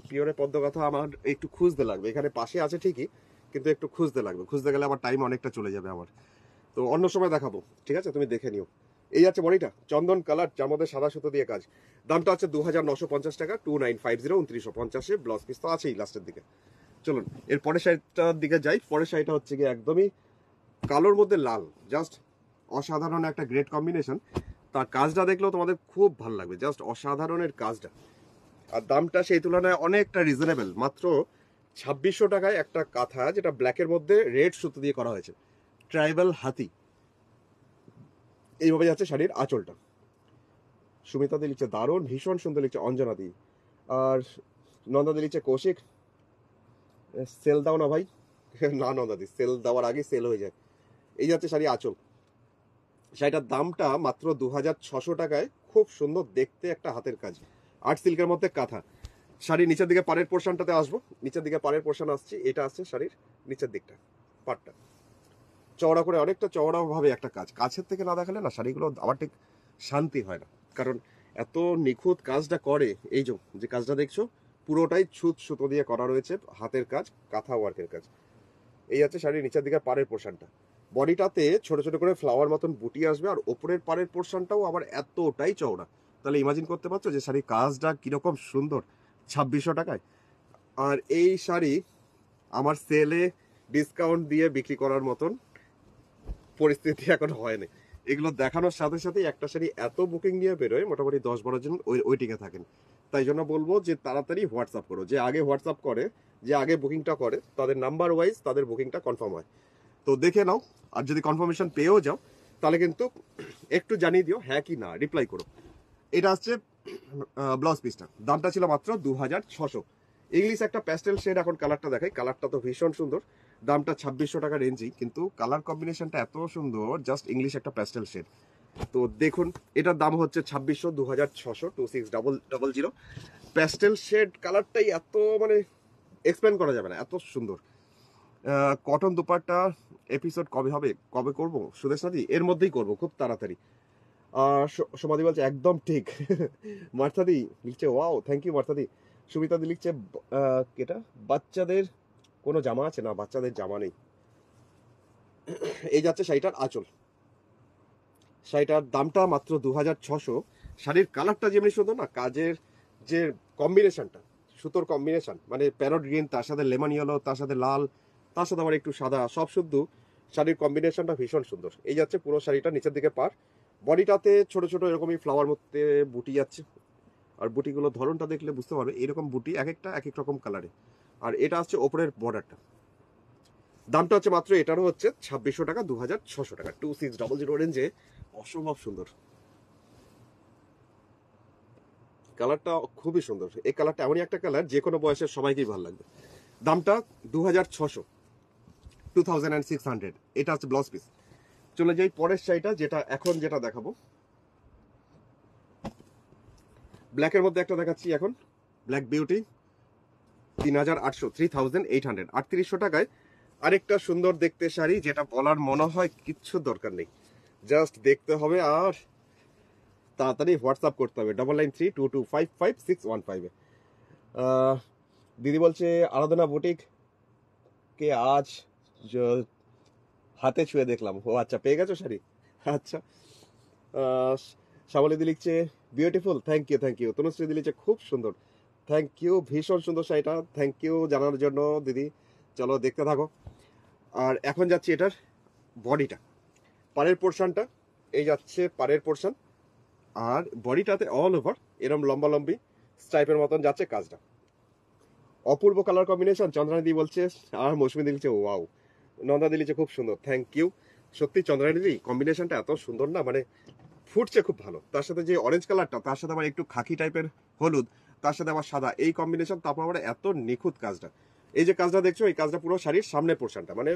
পিওরে পদ্মগাথা আমার একটু খুঁজতে লাগবে, এখানে পাশে আছে ঠিকই, কিন্তু একটু খুঁজতে লাগবে, খুঁজতে গেলে আমার টাইম অনেকটা চলে যাবে আমার, তো অন্য সময় দেখাবো, ঠিক আছে তুমি দেখে নিও। এই আছে বডিটা চন্দন কালার, যার মধ্যে সাদা সুতো দিয়ে কাজ, দামটা হচ্ছে 2950 টাকা, 2950, 2950। ব্লাউজ পিস তো আছেই লাস্টের দিকে। চলুন এর পরের শাড়িটার দিকে যাই। পরের শাড়িটা হচ্ছে গিয়ে একদমই কালোর মধ্যে লাল, জাস্ট অসাধারণ একটা গ্রেট কম্বিনেশন। তার কাজটা দেখলেও তোমাদের খুব ভালো লাগবে, জাস্ট অসাধারণের কাজটা। আর দামটা সেই তুলনায় অনেকটা রিজনেবল, মাত্র 2600 টাকায় একটা কাঁথা, যেটা ব্ল্যাকের মধ্যে রেড সুতো দিয়ে করা হয়েছে, ট্রাইবাল হাতি। এইভাবে যাচ্ছে শাড়ির আঁচলটা। সুমিতা দি লিখছে, দারুণ, ভীষণ সুন্দর লিখছে অঞ্জনা দি। আর নন্দা দি লিখছে, কৌশিক সেল দাও না ভাই। না নন্দা দি, সেল দেওয়ার আগে সেল হয়ে যায়। এই যাচ্ছে শাড়ি আঁচল, শাড়িটার দামটা মাত্র 2600 টাকায়, খুব সুন্দর দেখতে একটা হাতের কাজ, আর্ট সিল্কের মধ্যে কাঁথা। শাড়ির নিচের দিকে পাড়ের পোর্শনটাতে আসবো, নিচের দিকে পাড়ের পোর্শন আসছে, এটা আসছে শাড়ির নিচের দিকটা, পাড়টা চওড়া করে, অনেকটা চওড়া ভাবে একটা কাজ। কাছের থেকে না দেখালে না শাড়িগুলো আমার ঠিক শান্তি হয় না, কারণ এত নিখুঁত কাজটা করে। এই যে কাজটা দেখছো পুরোটাই ছুঁচ সুতো দিয়ে করা রয়েছে, হাতের কাজ, কাঁথা ওয়ার্কের কাজ। এই হচ্ছে শাড়ির নিচের দিকে পাড়ের পোর্শনটা। বডিটাতে ছোট ছোট করে ফ্লাওয়ার মতন বুটি আসবে, আর ওপরের পাড়ের পোর্শনটাও আবার এতটাই চওড়া। তাহলে ইমাজিন করতে পারছো যে শাড়ির কাজটা কিরকম সুন্দর 2600 টাকায়। আর এই শাড়ি আমার সেলে ডিসকাউন্ট দিয়ে বিক্রি করার মতন পরিস্থিতি এখন হয়নি। এগুলো দেখানোর সাথে সাথেই একটা শাড়ি এত বুকিং নিয়ে বেরোয়, মোটামুটি 10-12 জন ওয়েটিংয়ে থাকেন। তাই জন্য বলবো যে তাড়াতাড়ি হোয়াটসঅ্যাপ করো। যে আগে হোয়াটসঅ্যাপ করে, যে আগে বুকিংটা করে, তাদের নাম্বার ওয়াইজ তাদের বুকিংটা কনফার্ম হয়। তো দেখে নাও, আর যদি কনফার্মেশন পেয়েও যাও তাহলে কিন্তু একটু জানিয়ে দিও হ্যাঁ কি না, রিপ্লাই করো। এটা হচ্ছে ব্লাউজ পিসটা, দামটা ছিল মাত্র 2600। ইংলিশ একটা প্যাস্টেল শেড, এখন কালারটা দেখাই। কালারটা তো ভীষণ সুন্দর, দামটা 2600 টাকা রেঞ্জেই, কিন্তু কালার কম্বিনেশনটা এত সুন্দর, জাস্ট ইংলিশ একটা প্যাস্টেল শেড। তো দেখুন, এটার দাম হচ্ছে 2600, 2600, 26000। প্যাস্টেল শেড কালারটাই এত মানে এক্সপ্লেন করা যাবে না, এত সুন্দর। কটন দুপাট্টা এপিসোড কবে হবে, কবে করব সুদেশ নাদি? এর মধ্যেই করব, খুব তাড়াতাড়ি। সমাধি বলছে একদম ঠিক। মার্থাদি লিখছে ওয়াও, থ্যাংক ইউ মার্থাদি। সুমিতাদি লিখছে এটা বাচ্চাদের কোনো জামা আছে না? বাচ্চাদের জামা নেই। এই যাচ্ছে শাড়িটার আঁচল। শাড়িটার দামটা মাত্র 2600। শাড়ির কালারটা যেমনি সুন্দর না, কাজের যে কম্বিনেশনটা, সুতোর কম্বিনেশন, মানে প্যারট গ্রিন, তার সাথে লেমন ইয়েলো, তার সাথে লাল, তার সাথে আবার একটু সাদা, সব শুদ্ধ শাড়ির কম্বিনেশনটা ভীষণ সুন্দর। এই যাচ্ছে পুরো শাড়িটা, নিচের দিকে পার, বডিটাতে ছোট ছোট এরকমই ফ্লাওয়ার মধ্যে বুটি যাচ্ছে। আর বুটিগুলো ধরনটা দেখলে বুঝতে পারবে, এরকম বুটি এক একটা এক এক রকম কালারে। আর এটা হচ্ছে ওপরের বর্ডারটা। দামটা হচ্ছে মাত্র, এটারও হচ্ছে 2600 টাকা, 2600 টাকা, 2600 রেঞ্জে। অসম্ভব সুন্দর কালারটা, খুবই সুন্দর। এই কালারটা এমনই একটা কালার, যে কোনো বয়সের সবাইকেই ভালো লাগবে। দামটা 2600, 2600। এটা হচ্ছে ব্লাউজ পিস। চলে যাই পরের শাড়িটা, যেটা এখন যেটা দেখাবো। ব্ল্যাকের মধ্যে একটা দেখাচ্ছি এখন, ব্ল্যাক বিউটি, 3800, 3800, 3800 টাকায় আরেকটা সুন্দর দেখতে শাড়ি, যেটা বলার মনে হয় কিচ্ছু দরকার নেই, জাস্ট দেখতে হবে আর তাড়াতাড়ি হোয়াটসঅ্যাপ করতে হবে 9932255615-এ। দিদি বলছে আরাধনা বুটিক কে আজ হাতে ছুঁয়ে দেখলাম। ও আচ্ছা, পেয়ে গেছো শাড়ি? আচ্ছা। শ্যামলিদি লিখছে beautiful, thank you thank you. তনুশ্রীদি লিখছে খুব সুন্দর, থ্যাংক ইউ, ভীষণ সুন্দর শাড়িটা, থ্যাংক ইউ জানানোর জন্য দিদি। চলো দেখতে থাকো। আর এখন যাচ্ছি এটার বডিটা, পাড়ের পোর্শনটা। এই যাচ্ছে পাড়ের পোর্শন, আর বডিটাতে অল ওভার এরম লম্বা লম্বি স্ট্রাইপের মতন যাচ্ছে কাজটা। অপূর্ব কালার কম্বিনেশন, চন্দ্রানিদি বলছে। আর মৌসুমী লিখছে ওয়াও, নন্দা দিলিছে খুব সুন্দর, থ্যাংক ইউ। সত্যি চন্দ্রানিদি কম্বিনেশনটা এত সুন্দর না, মানে ফুটছে খুব ভালো। তার সাথে যে অরেঞ্জ কালারটা, তার সাথে আবার একটু খাকি টাইপের হলুদ, তার সাথে আবার সাদা, এই কম্বিনেশন, তারপর আবার এত নিখুঁত কাজটা। এই যে কাজটা দেখছো, এই কাজটা পুরো শাড়ির সামনের পোর্শনটা, মানে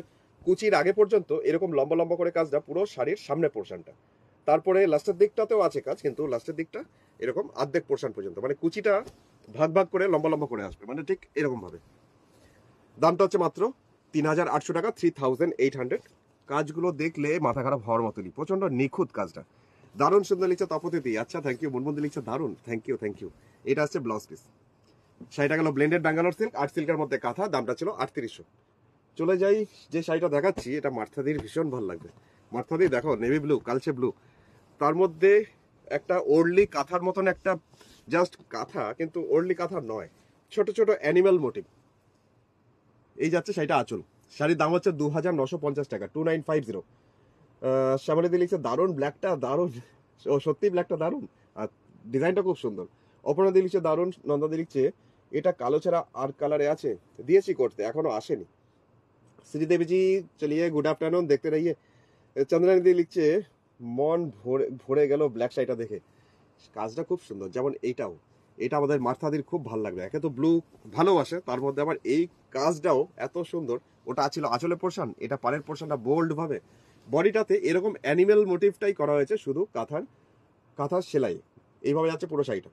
কুচির আগে পর্যন্ত এরকম লম্বা লম্বা করে কাজটা পুরো শাড়ির সামনের পোর্শনটা। তারপরে লাস্টের দিকটাতেও আছে কাজ, কিন্তু লাস্টের দিকটা এরকম অর্ধেক পোর্শন পর্যন্ত, মানে কুচিটা ভাগ ভাগ করে লম্বা লম্বা করে আসবে, মানে ঠিক এরকম ভাবে। দামটা হচ্ছে মাত্র 3800 টাকা, 3800। কাজগুলো দেখলে মাথা খারাপ হওয়ার মতনই, প্রচন্ড নিখুঁত কাজটা। দারুণ সুন্দর লিখছে তপতিথি, আচ্ছা থ্যাংক ইউ। মনবন্দি লিখছে দারুণ, থ্যাংক ইউ থ্যাংক ইউ। এটা হচ্ছে ব্লাউজ পিস। শাড়িটা গেল ব্লেন্ডেড ব্যাঙ্গালোর সিল্ক, আর্ট সিল্কের মধ্যে কাঁথা, দামটা ছিল 3800। চলে যাই, যে শাড়িটা দেখাচ্ছি এটা মার্থাদির ভীষণ ভালো লাগবে। মার্থাদি দেখো, নেভি ব্লু, কালচে ব্লু, তার মধ্যে একটা ওর্লি কাঁথার মতন একটা, জাস্ট কাঁথা কিন্তু ওর্লি কাঁথা নয়, ছোট ছোট অ্যানিমাল মোটিভ। এই যাচ্ছে শাড়িটা আঁচল। শাড়ির দাম হচ্ছে 2950 টাকা, 2950। শ্যামলিদি লিখছে দারুণ, ব্ল্যাকটা দারুণ, ও সত্যি ব্ল্যাকটা দারুণ, আর ডিজাইনটা খুব সুন্দর। অপর্ণাদি লিখছে দারুণ। নন্দাদি লিখছে এটা কালো ছাড়া আর কালারে আছে, দিয়েছি করতে, এখনো আসেনি। শ্রীদেবীজি চলিয়ে গুড আফটারনুন, দেখতে রহিয়ে। চন্দ্রানিদি লিখছে মন ভরে ভরে গেল ব্ল্যাক শাড়িটা দেখে, কাজটা খুব সুন্দর। যেমন এইটাও, এটা আমাদের মার্থাদির খুব ভালো লাগবে, একে তো ব্লু ভালোবাসে, তার মধ্যে আবার এই কাজটাও এত সুন্দর। ওটা ছিল আঁচলের পোর্শন, এটা পাড়ের পোর্শনটা বোল্ড ভাবে, বডিটাতে এরকম অ্যানিমেল মোটিভটাই করা হয়েছে, শুধু কাঁথার সেলাই। এইভাবে যাচ্ছে পুরো শাড়িটা।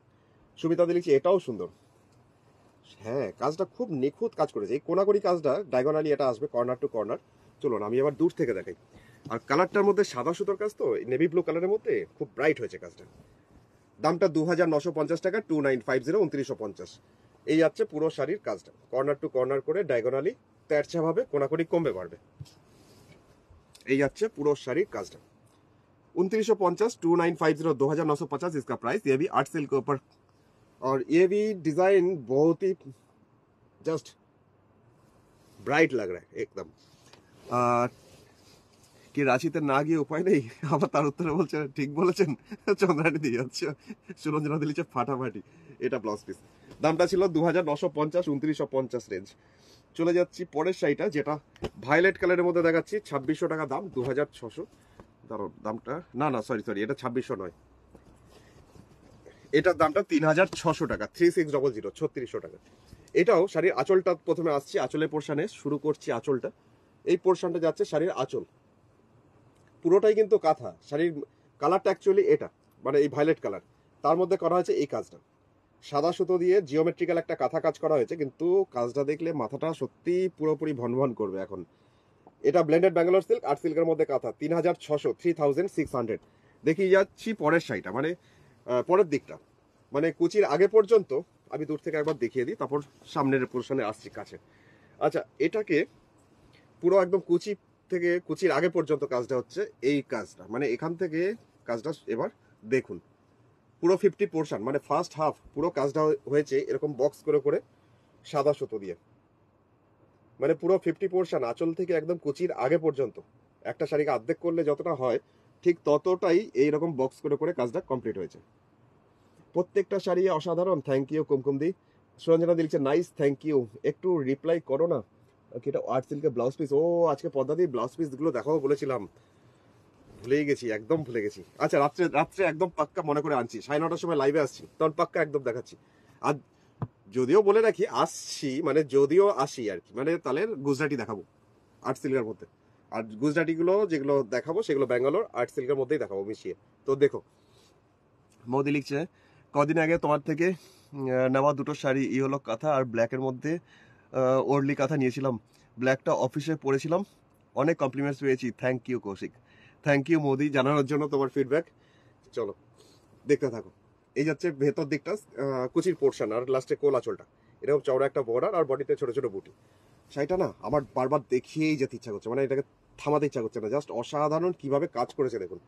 সুমিতাদি লিখছে এটাও সুন্দর। হ্যাঁ, কাজটা খুব নিখুঁত কাজ করেছে। এই কোনাকুনি কাজটা ডায়াগোনালি এটা আসবে কর্নার টু কর্নার। চলুন আমি আবার দূর থেকে দেখাই। আর কালারটার মধ্যে সাদা সুতোর কাজ, তো নেভি ব্লু কালারের মধ্যে খুব ব্রাইট হয়েছে কাজটা। দামটা 2950 টাকা, 2950, 2950। এই যাচ্ছে পুরো শাড়ির কাজটা, কর্নার টু কর্নার করে ডায়াগোনালি তেরছা ভাবে কোনাকুনি কমবে বাড়বে। এই যাচ্ছে পুরো শাড়ির কাজটা। 2950 2950 2950 इसका प्राइस। ये भी आर्ट सिल्क के ऊपर, और ये भी डिजाइन बहुत ही जस्ट ब्राइट लग रहा है एकदम। কি রাশিতে না গিয়ে উপায় নেই, আবার তার উত্তরে বলছে ঠিক বলেছেন, চন্দ্রানী দিয়ে যাচ্ছে, সুরঞ্জনা দিলিছে ফাটাফাটি। এটা ব্লাউজ পিস, দামটা ছিল 2950 2950 রেঞ্জ। চলে যাচ্ছি পরের শাড়িটা, যেটা ভায়োলেট কালারের মধ্যে দেখাচ্ছি। 2600 টাকা দাম, 2600। দাঁড়াও, দামটা না সরি এটা 2600 নয়, এটার দামটা 3600 টাকা, 3600 3600 টাকা। এটাও শাড়ির আঁচলটা প্রথমে আসছি, আঁচলের পোর্শনে শুরু করছি। আঁচলটা, এই পোর্শনটা যাচ্ছে শাড়ির আঁচল, পুরোটাই কিন্তু কাঁথা। শাড়ির কালারটা অ্যাকচুয়ালি এটা, মানে এই ভায়োলেট কালার, তার মধ্যে করা হয়েছে এই কাজটা। সাদা সুতো দিয়ে জিওমেট্রিক্যাল একটা কাঁথা কাজ করা হয়েছে, কিন্তু কাজটা দেখলে মাথাটা সত্যি পুরোপুরি ভনভন করবে এখন। এটা ব্লেন্ডেড ব্যাঙ্গালোর সিল্ক, আর্ট সিল্কের মধ্যে কাঁথা, 3600 3600। দেখিয়ে যাচ্ছি পরের শাড়িটা, মানে পরের দিকটা, মানে কুচির আগে পর্যন্ত আমি দূর থেকে একবার দেখিয়ে দিই, তারপর সামনের পোর্শনে আসছি কাছে। আচ্ছা, এটাকে পুরো একদম কুচি থেকে কুচির আগে পর্যন্ত কাজটা হচ্ছে এই কাজটা, মানে এখান থেকে কাজটা এবার দেখুন। পুরো 50 পোর্শন, মানে ফার্স্ট হাফ পুরো কাজটা হয়েছে এরকম বক্স করে করে সাদা সুতো দিয়ে, মানে পুরো 50 পোর্শন আঁচল থেকে একদম কুচির আগে পর্যন্ত। একটা শাড়িকে অর্ধেক করলে যতটা হয় ঠিক ততটাই এইরকম বক্স করে করে কাজটা কমপ্লিট হয়েছে। প্রত্যেকটা শাড়ি অসাধারণ। থ্যাংক ইউ কুমকুম দি। সুরঞ্জনা দিচ্ছে নাইস, থ্যাংক ইউ। একটু রিপ্লাই করো না। এটা আর্ট সিল্কের ব্লাউজ পিস। ও আজকে পদ্মা দিয়ে ব্লাউজ পিস গুলো দেখাবো বলেছিলাম, ভুলেই গেছি, একদম ভুলে গেছি। আচ্ছা, রাত্রে একদম পাক্কা মনে করে আনছি, 9:30টার সময় লাইভে আসছি, তখন পাক্কা একদম দেখাচ্ছি। আর যদিও বলে রাখি আসছি, মানে যদিও আসি আর কি, মানে তাহলে গুজরাটি দেখাবো আর্ট সিল্কের মধ্যে। আর গুজরাটিগুলো যেগুলো দেখাবো সেগুলো ব্যাঙ্গালোর আর্ট সিল্কের মধ্যেই দেখাবো মিশিয়ে। তো দেখো, মোদি লিখছে কদিন আগে তোমার থেকে নেওয়া দুটো শাড়ি, ই হলো কাঁথা আর ব্ল্যাকের মধ্যে ওরলি কাঁথা নিয়েছিলাম। ব্ল্যাকটা অফিসে পরেছিলাম, অনেক কমপ্লিমেন্টস পেয়েছি। Thank you Kaushik, thank you মোদি জানানোর জন্য তোমার ফিডব্যাক। চলো দেখতে থাকো। এই যাচ্ছে ভেতর দিকটা, কুচির পোর্শন, আর লাস্টে কোল আঁচলটা, এরকম চওড়া একটা বর্ডার, আর বডিতে ছোট ছোট বুটি। শাড়িটা না আমার বারবার দেখিয়েই যেতে ইচ্ছা করছে, মানে এটাকে থামাতে ইচ্ছা করছে না। জাস্ট অসাধারণ কিভাবে কাজ করেছে দেখুন।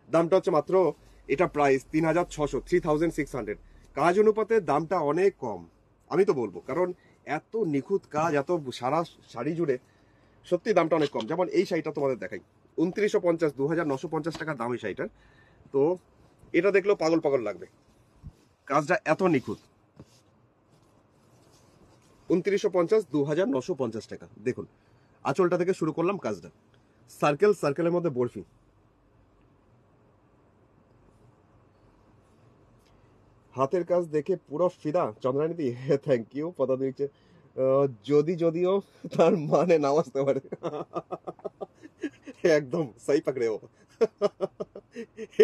দামটা হচ্ছে মাত্র, এটা প্রাইস 3600 3600। কাজ অনুপাতে দামটা অনেক কম আমি তো বলবো, কারণ এত নিখুঁত কাজ, এত সারা শাড়ি জুড়ে সত্যি দামটা অনেক কম। যেমন এই শাড়িটা তোমাদের দেখাই, 2950 2950 টাকা দাম এই শাড়িটার। তো এটা দেখলেও পাগল পাগল লাগবে, কাজটা এত নিখুঁত। 2950 2950 টাকা। দেখুন আঁচলটা থেকে শুরু করলাম কাজটা, সার্কেলের মধ্যে বরফি। হাতের কাজ দেখে পুরো ফিদা চন্দ্রানী দি, থ্যাংক ইউ। পদা দিচ্ছে যদিও তার মানে নাও আসতে পারে। একদম সাই পাকড়ে ও।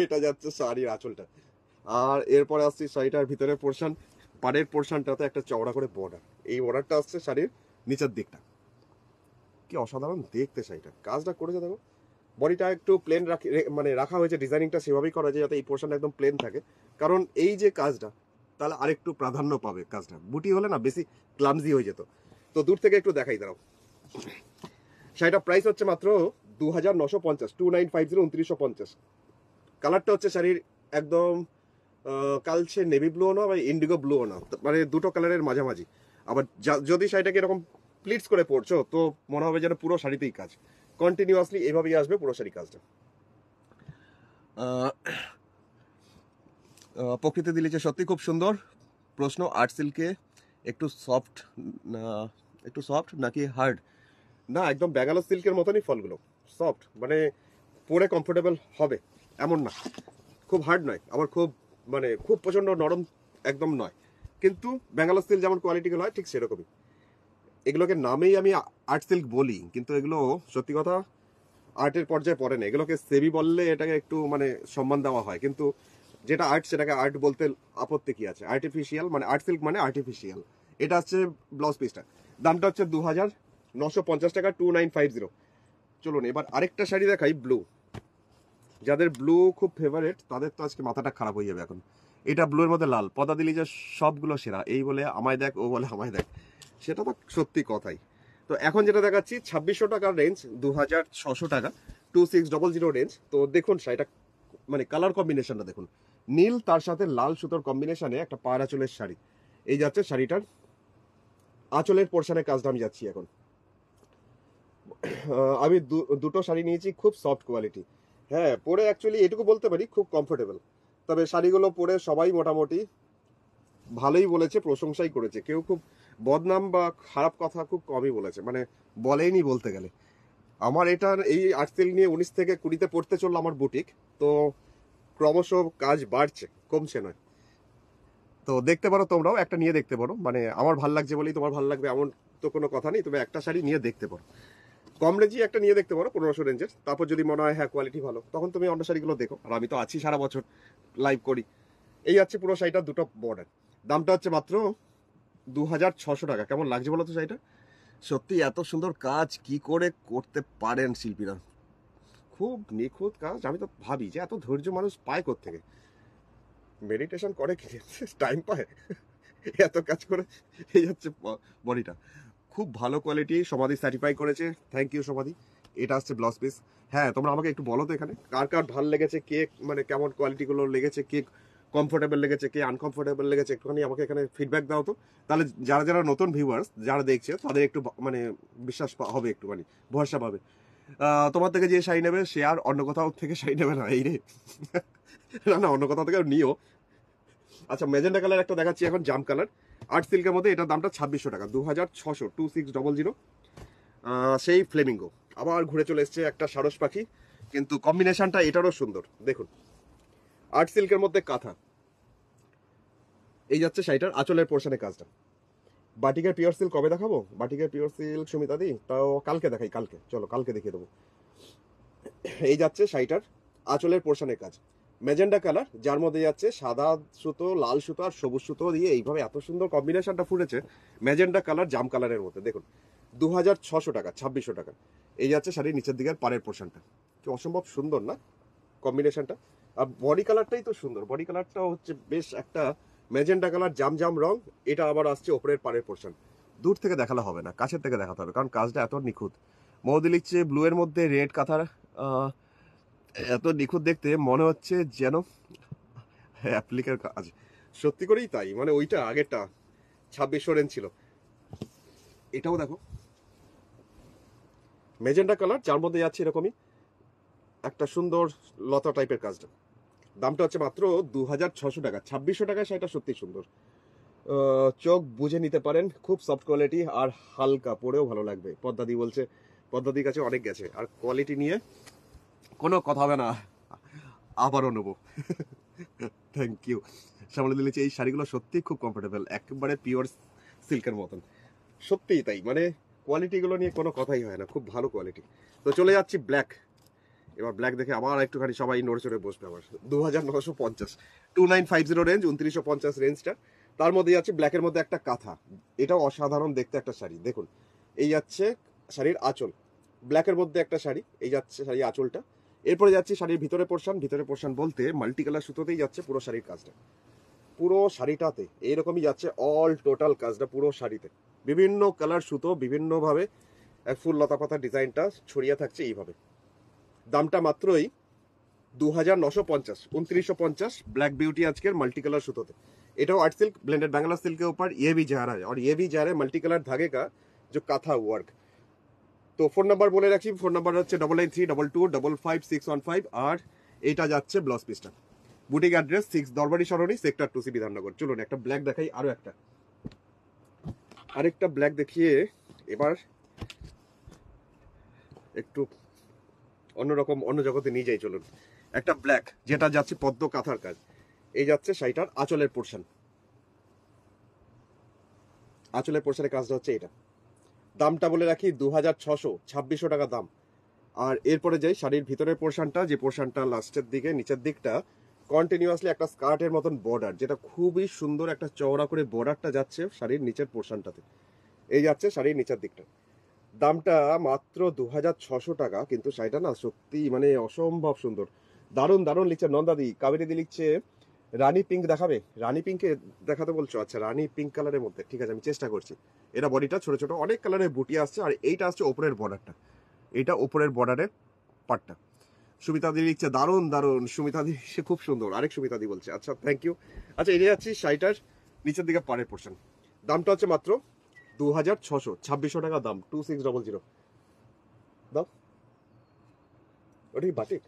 এটা যাচ্ছে শাড়ির আঁচলটা, আর এরপরে আসছি শাড়িটার ভিতরের পোর্শন, পাড়ের পোর্শনটাতে একটা চওড়া করে বর্ডার। এই বর্ডারটা আসছে শাড়ির নিচের দিকটা। কি অসাধারণ দেখতে শাড়িটা, কাজটা করেছে দেখো। বডিটা একটু প্লেন মানে রাখা হয়েছে, ডিজাইনিংটা সেভাবেই করা যায় যাতে এই পোর্শনটা একদম প্লেন থাকে, কারণ এই যে কাজটা তাহলে আরেকটু প্রাধান্য পাবে কাজটা। বুটি হলে না বেশি ক্লামজি হয়ে যেত। তো দূর থেকে একটু দেখাই দাঁড়াও। শাড়িটা প্রাইস হচ্ছে মাত্র 2950 2950 2950। কালারটা হচ্ছে শাড়ির একদম কালচে নেভি ব্লুও না বা ইন্ডিগো ব্লুও না, মানে দুটো কালারের মাঝামাঝি। আবার যদি শাড়িটাকে এরকম প্লিটস করে পরছো তো মনে হবে যেন পুরো শাড়িতেই কাজ, কন্টিনিউয়াসলি এভাবেই আসবে পুরো শাড়ি কাজটা। প্রকৃতি দিলিছে সত্যি খুব সুন্দর। প্রশ্ন, আর্ট সিল্কে একটু সফট নাকি হার্ড? না, একদম ব্যাঙ্গালোর সিল্কের মতনই ফলগুলো, সফট, মানে পরে কমফোর্টেবল হবে এমন না, খুব হার্ড নয়, আবার খুব মানে খুব প্রচন্ড নরম একদম নয়। কিন্তু ব্যাঙ্গালোর সিল্ক যেমন কোয়ালিটিগুলো হয় ঠিক সেরকমই। এগুলোকে নামেই আমি আর্ট সিল্ক বলি, কিন্তু এগুলো সত্যি কথা আর্টের পর্যায়ে পড়ে না। এগুলোকে সেবি বললে এটাকে একটু মানে সম্মান দেওয়া হয়, কিন্তু যেটা আর্ট সেটাকে আর্ট বলতে আপত্তি কি আছে? আর্টিফিশিয়াল মানে আর্ট সিল্ক মানে আর্টিফিশিয়াল। এটা হচ্ছে ব্লাউজ পিসটা, দামটা হচ্ছে 2950 টাকা, 2950। চলুন এবার আরেকটা শাড়ি দেখাই, ব্লু। যাদের ব্লু খুব ফেভারিট তাদের তো আজকে মাথাটা খারাপ হয়ে যাবে এখন। এটা ব্লুর মধ্যে লাল, পদা দিলি যে সবগুলো সেরা, এই বলে আমায় দেখ, ও বলে আমায় দেখ, সেটা তো সত্যি কথাই। তো এখন যেটা দেখাচ্ছি 2600 টাকার রেঞ্জ, 2600 টাকা, 2600 রেঞ্জ। তো দেখুন শাড়িটা মানে কালার কম্বিনেশনটা দেখুন, নীল তার সাথে লাল সুতোর কম্বিনেশনে একটা পাড় আঁচলের শাড়ি। এই যাচ্ছে শাড়িটার আঁচলের পোর্শনের কাজটা আমি যাচ্ছি এখন। আমি দুটো শাড়ি নিয়েছি, খুব সফট কোয়ালিটি। হ্যাঁ, পরে অ্যাকচুয়ালি এটুকু বলতে পারি খুব কমফোর্টেবল। তবে শাড়িগুলো পরে সবাই মোটামুটি ভালোই বলেছে, প্রশংসাই করেছে। কেউ খুব বদনাম বা খারাপ কথা খুব কমই বলেছে, মানে বলেইনি বলতে গেলে। আমার এটার এই আর্টসেল নিয়ে 19 থেকে 20-তে পড়তে চললো আমার বুটিক। তো ক্রমশ কাজ বাড়ছে, কমছে নয়। তো দেখতে পারো, তোমরাও একটা নিয়ে দেখতে পারো। মানে আমার ভাল লাগছে বলেই তোমার ভাল লাগবে এমন তো কোনো কথা নেই, তবে একটা শাড়ি নিয়ে দেখতে পারো। কম রেঞ্জে একটা নিয়ে দেখতে পারো 1500 রেঞ্জের। তারপর যদি মনে হয় হ্যাঁ কোয়ালিটি ভালো, তখন তুমি অন্য শাড়িগুলো দেখো। আর আমি তো আছি সারা বছর, লাইভ করি। এই আছে পুরো শাড়িটা, দুটো বর্ডার। দামটা হচ্ছে মাত্র 2600 টাকা। কেমন লাগছে বলো তো শাড়িটা? সত্যি এত সুন্দর কাজ কি করে করতে পারেন শিল্পীরা, খুব নিখুঁত কাজ। আমি তো ভাবি যে এত ধৈর্য মানুষ পায় কোত্থেকে, মেডিটেশন করে কি টাইম পায় এত কাজ করে। এই হচ্ছে বডিটা, খুব ভালো কোয়ালিটি। সমাধি সার্টিফাই করেছে, থ্যাংক ইউ সমাধি। এটা হচ্ছে ব্লাউজ পিস। হ্যাঁ, তোমরা আমাকে একটু বলো তো এখানে কার কার ভাল লেগেছে, কে মানে কেমন কোয়ালিটিগুলো লেগেছে, কে কমফোর্টেবল লেগেছে, কে আনকমফোর্টেবল লেগেছে, একটুখানি আমাকে এখানে ফিডব্যাক দাও তো। তাহলে যারা যারা নতুন ভিউয়ার্স যারা দেখছে তাদের একটু মানে বিশ্বাস হবে, একটুখানি ভরসা পাবে। তোমার থেকে যে শাড়ি নেবে সে আর অন্য কোথাও থেকে শাড়ি নেবে না, এই রে না না, অন্য কোথাও থেকে নিও। আচ্ছা, মেজেন্ডা কালার একটা দেখাচ্ছি এখন, জাম কালার, আর্ট সিল্কের মধ্যে। এটার দামটা 2600 টাকা, 2600, 2600। সেই ফ্লেমিঙ্গো আবার ঘুরে চলে এসছে একটা সারস পাখি, কিন্তু কম্বিনেশনটা এটারও সুন্দর। দেখুন, আর্ট সিল্কের মধ্যে কাঁথা। এই যাচ্ছে শাড়িটার আঁচলের পোর্শনের কাজটা। বাটিকের পিওর সিল্ক কবে দেখাবো? বাটিকের পিওর সিল্ক সুমিতা দি, তাও কালকে দেখাই। কালকে চলো, কালকে দেখিয়ে দেবো। এই যাচ্ছে শাড়িটার আঁচলের পোর্শনের কাজ, ম্যাজেন্ডা কালার, যার মধ্যে যাচ্ছে সাদা সুতো, লাল সুতো আর সবুজ সুতো দিয়ে এইভাবে এত সুন্দর কম্বিনেশনটা ফুটেছে ম্যাজেন্ডা কালার জাম কালারের মধ্যে। দেখুন, 2600 টাকা, 2600 টাকা। এই যাচ্ছে শাড়ির নিচের দিকের পাড়ের পোর্শনটা, কি অসম্ভব সুন্দর না কম্বিনেশনটা। আর বডি কালারটাই তো সুন্দর, বডি কালারটা হচ্ছে বেশ একটা ম্যাজেন্ডা কালার জাম জাম রং। এটা আবার আসছে ওপরের পাড়ের পোর্শন। দূর থেকে দেখালে হবে না, কাছের থেকে দেখাতে হবে, কারণ কাজটা এত নিখুঁত। মৌদি লিখছে ব্লু এর মধ্যে রেড কাঁথার এত নিখুঁত দেখতে মনে হচ্ছে যেন অ্যাপ্লিকের কাজ। সত্যি করেই তাই, মানে ওইটা আগেরটা 2600 রেঞ্জ ছিল। এটাও দেখো, মেজেন্ডা কালার, যার মধ্যে যাচ্ছে এরকমই একটা সুন্দর লতা টাইপের কাজটা। দামটা হচ্ছে মাত্র 2600 টাকা। 2600 টাকায় সেটা সত্যি সুন্দর। চোখ বুঝে নিতে পারেন, খুব সফট কোয়ালিটি আর হালকা, পরেও ভালো লাগবে। পদ্মাদি বলছে, পদ্মাদির কাছে অনেক গেছে, আর কোয়ালিটি নিয়ে কোনো কথা হবে না, আবারও নেবো থ্যাংক ইউ। শ্যামলী দিলেছে এই শাড়িগুলো সত্যি খুব কমফোর্টেবল, একেবারে পিওর সিল্কের মতন। সত্যিই তাই, মানে কোয়ালিটিগুলো নিয়ে কোনো কথাই হয় না, খুব ভালো কোয়ালিটি। তো চলে যাচ্ছি ব্ল্যাক। এবার ব্ল্যাক দেখে আবার একটুখানি সবাই নড়ে চড়ে বসবে। আবার 2950, 2950 রেঞ্জ, 2950 রেঞ্জটা। তার মধ্যে যাচ্ছে ব্ল্যাকের মধ্যে একটা কাঁথা। এটাও অসাধারণ দেখতে একটা শাড়ি। দেখুন, এই যাচ্ছে শাড়ির আঁচল, ব্ল্যাকের মধ্যে একটা শাড়ি। এই যাচ্ছে শাড়ির আঁচলটা। এরপরে যাচ্ছে শাড়ির ভিতরে পোর্শন। ভিতরে পোর্শন বলতে মাল্টি কালার সুতোতেই যাচ্ছে পুরো শাড়ির কাজটা। পুরো শাড়িটাতে এইরকমই যাচ্ছে, অল টোটাল কাজটা পুরো শাড়িতে। বিভিন্ন কালার সুতো বিভিন্নভাবে ফুল লতা পাতা ডিজাইনটা ছড়িয়ে থাকছে এইভাবে। দামটা মাত্রই 2950, 2950। ब्लैक ब्यूटी আজকের मल्टी कलर সুতোতে। এটাও art silk blended Bangla silk के ऊपर ये भी जा रहा है, और ये भी जा रहा है मल्टी कलर धागे का जो काथा वर्क। তো ফোন নাম্বার বলে রাখি, ফোন নাম্বার হচ্ছে 9932255615। আর এইটা যাচ্ছে ব্লাউজ পিসটা। বুটিক অ্যাড্রেস 6 দরবারি সরণি, সেক্টর 2C, বিধাননগর। চলুন একটা ব্ল্যাক দেখাই, আরেকটা ব্ল্যাক দেখিয়ে এবার একটু অন্যরকম, অন্য জগতে নিয়ে যাই। চলুন একটা ব্ল্যাক, যেটা যাচ্ছে পদ্ম কাঁথার কাজ। এই যাচ্ছে শাড়িটার আঁচলের পোর্শন। আঁচলের পোর্শনের কাজটা হচ্ছে এটা। দামটা বলে রাখি 2600, 2600 টাকা দাম। আর এরপরে যাই শাড়ির ভিতরের পোর্শনটা, যে পোর্শনটা লাস্টের দিকে নিচের দিকটা কন্টিনিউয়াসলি একটা স্কার্টের মতন বর্ডার, যেটা খুবই সুন্দর একটা চওড়া করে বর্ডারটা যাচ্ছে শাড়ির নিচের পোর্শনটাতে। এই যাচ্ছে শাড়ির নিচের দিকটা। দামটা মাত্র 2600 টাকা, কিন্তু শাড়িটা না সত্যি মানে অসম্ভব সুন্দর। দারুণ দারুণ লিখছে নন্দাদি। কাবেরি দি লিখছে রানী পিঙ্ক দেখাবে। রানী পিঙ্কে দেখাতে বলছো? আচ্ছা, রানী পিঙ্ক কালারের মধ্যে ঠিক আছে, আমি চেষ্টা করছি। এটা বডিটা ছোট ছোট অনেক কালারের বুটি আসছে, আর এইটা আসছে ওপরের বর্ডারটা। এইটা ওপরের বর্ডারে পাটটা। সুমিতাদি লিখছে দারুণ দারুণ, সুমিতাদি সে খুব সুন্দর, আরেক সুমিতাদি বলছে, আচ্ছা থ্যাংক ইউ। আচ্ছা এড়িয়ে যাচ্ছি, শাড়িটার নিচের দিকে পাড়ের পোর্শন, দামটা হচ্ছে মাত্র 2600, 2600 টাকা দাম, 2600। দাও, ওটা কি বাটিক?